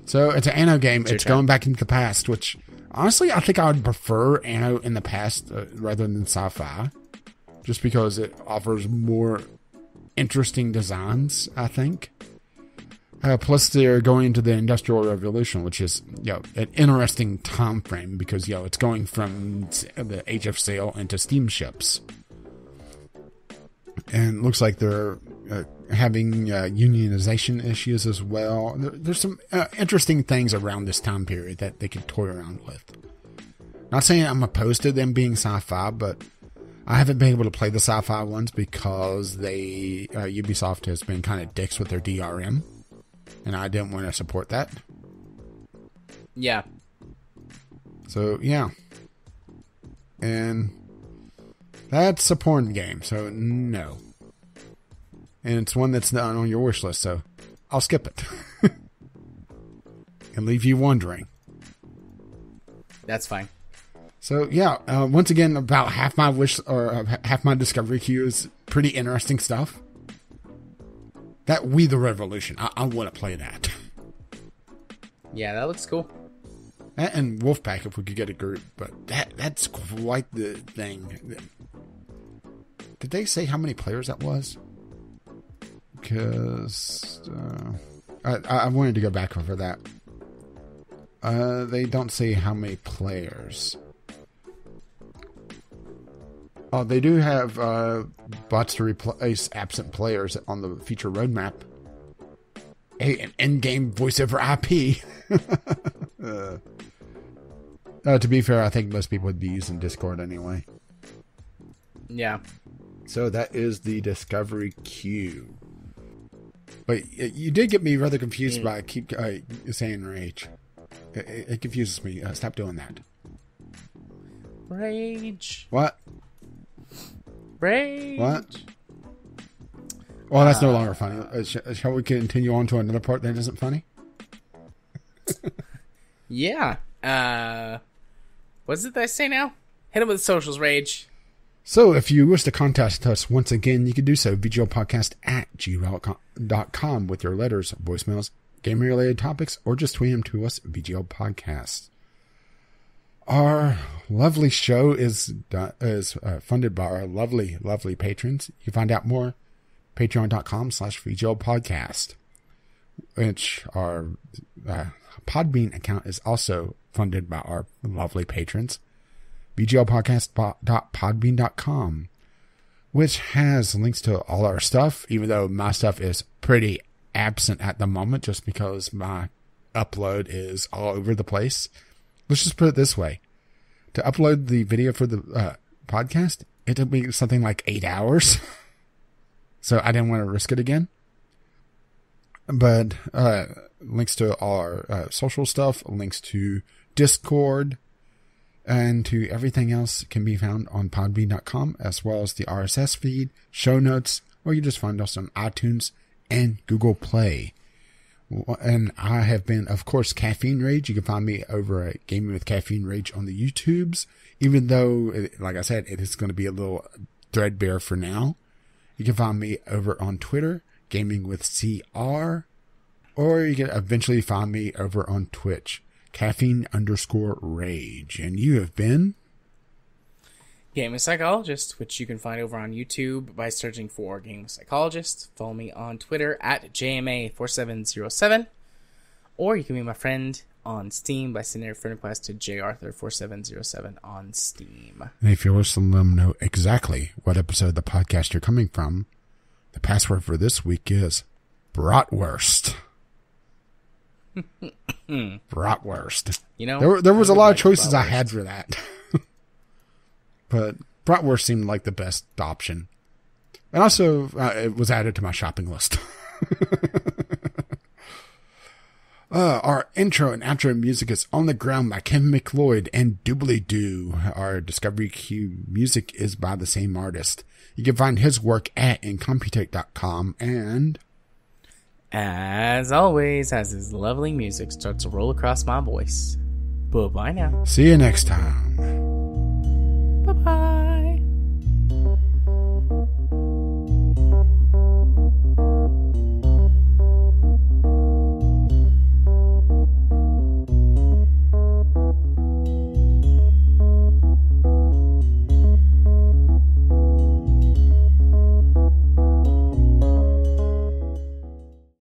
So, it's an Anno game. It's going back into the past, which honestly, I think I would prefer Anno in the past rather than sci-fi, just because it offers more interesting designs, I think. Plus, they're going into the Industrial Revolution, which is, an interesting time frame because, it's going from the Age of Sail into steamships. And it looks like they're having unionization issues as well. There's some interesting things around this time period that they can toy around with. Not saying I'm opposed to them being sci-fi, but I haven't been able to play the sci-fi ones because Ubisoft has been kind of dicks with their DRM. And I didn't want to support that. Yeah. So, yeah. And that's a porn game, so no. And it's one that's not on your wish list, so I'll skip it. And leave you wondering. That's fine. So, yeah, once again, about half my half my discovery queue is pretty interesting stuff. That We the Revolution. I want to play that. Yeah, that looks cool. That and Wolfpack if we could get a group, but that's quite the thing. Did they say how many players that was? Because I wanted to go back over that. They don't say how many players. Oh, they do have bots to replace absent players on the feature roadmap. Hey, an in-game voiceover IP. To be fair, I think most people would be using Discord anyway. Yeah. So that is the discovery queue. But you did get me rather confused by keep saying rage. It confuses me. Stop doing that. Rage. What? Rage. What? Well, that's no longer funny. Shall we continue on to another part that isn't funny? Yeah. What is it that I say now? Hit him with the socials, Rage. So, if you wish to contact us once again, you can do so. VGLpodcast@gmail.com with your letters, voicemails, game-related topics, or just tweet them to us, VGL Podcast. Our lovely show is funded by our lovely, lovely patrons. You can find out more patreon.com/VGL Podcast, which our Podbean account is also funded by our lovely patrons. VGLpodcast.podbean.com, which has links to all our stuff, even though my stuff is pretty absent at the moment just because my upload is all over the place. Let's just put it this way. To upload the video for the podcast, it took me something like 8 hours. So I didn't want to risk it again. But links to all our social stuff, links to Discord, and to everything else can be found on podbean.com, as well as the RSS feed, show notes, or you just find us on iTunes and Google Play. And I have been, of course, Caffeine Rage. You can find me over at Gaming with Caffeine Rage on the YouTubes, even though, like I said, it is going to be a little threadbare for now. You can find me over on Twitter, Gaming with CR, or you can eventually find me over on Twitch, Caffeine_Rage. And you have been Gaming Psychologist, which you can find over on YouTube by searching for Gaming Psychologist. Follow me on Twitter at JMA4707. Or you can be my friend on Steam by sending a friend request to jarthur4707 on Steam. And if you wish to let them know exactly what episode of the podcast you're coming from, the password for this week is Bratwurst. Bratwurst. You know, there was a lot of choices I had for that. But Bratwurst seemed like the best option. And also, it was added to my shopping list. Our intro and outro music is On the Ground by Kevin McLeod and Doobly Doo. Our Discovery Queue music is by the same artist. You can find his work at incompetech.com. And as always, as his lovely music starts to roll across my voice. Bye-bye now. See you next time.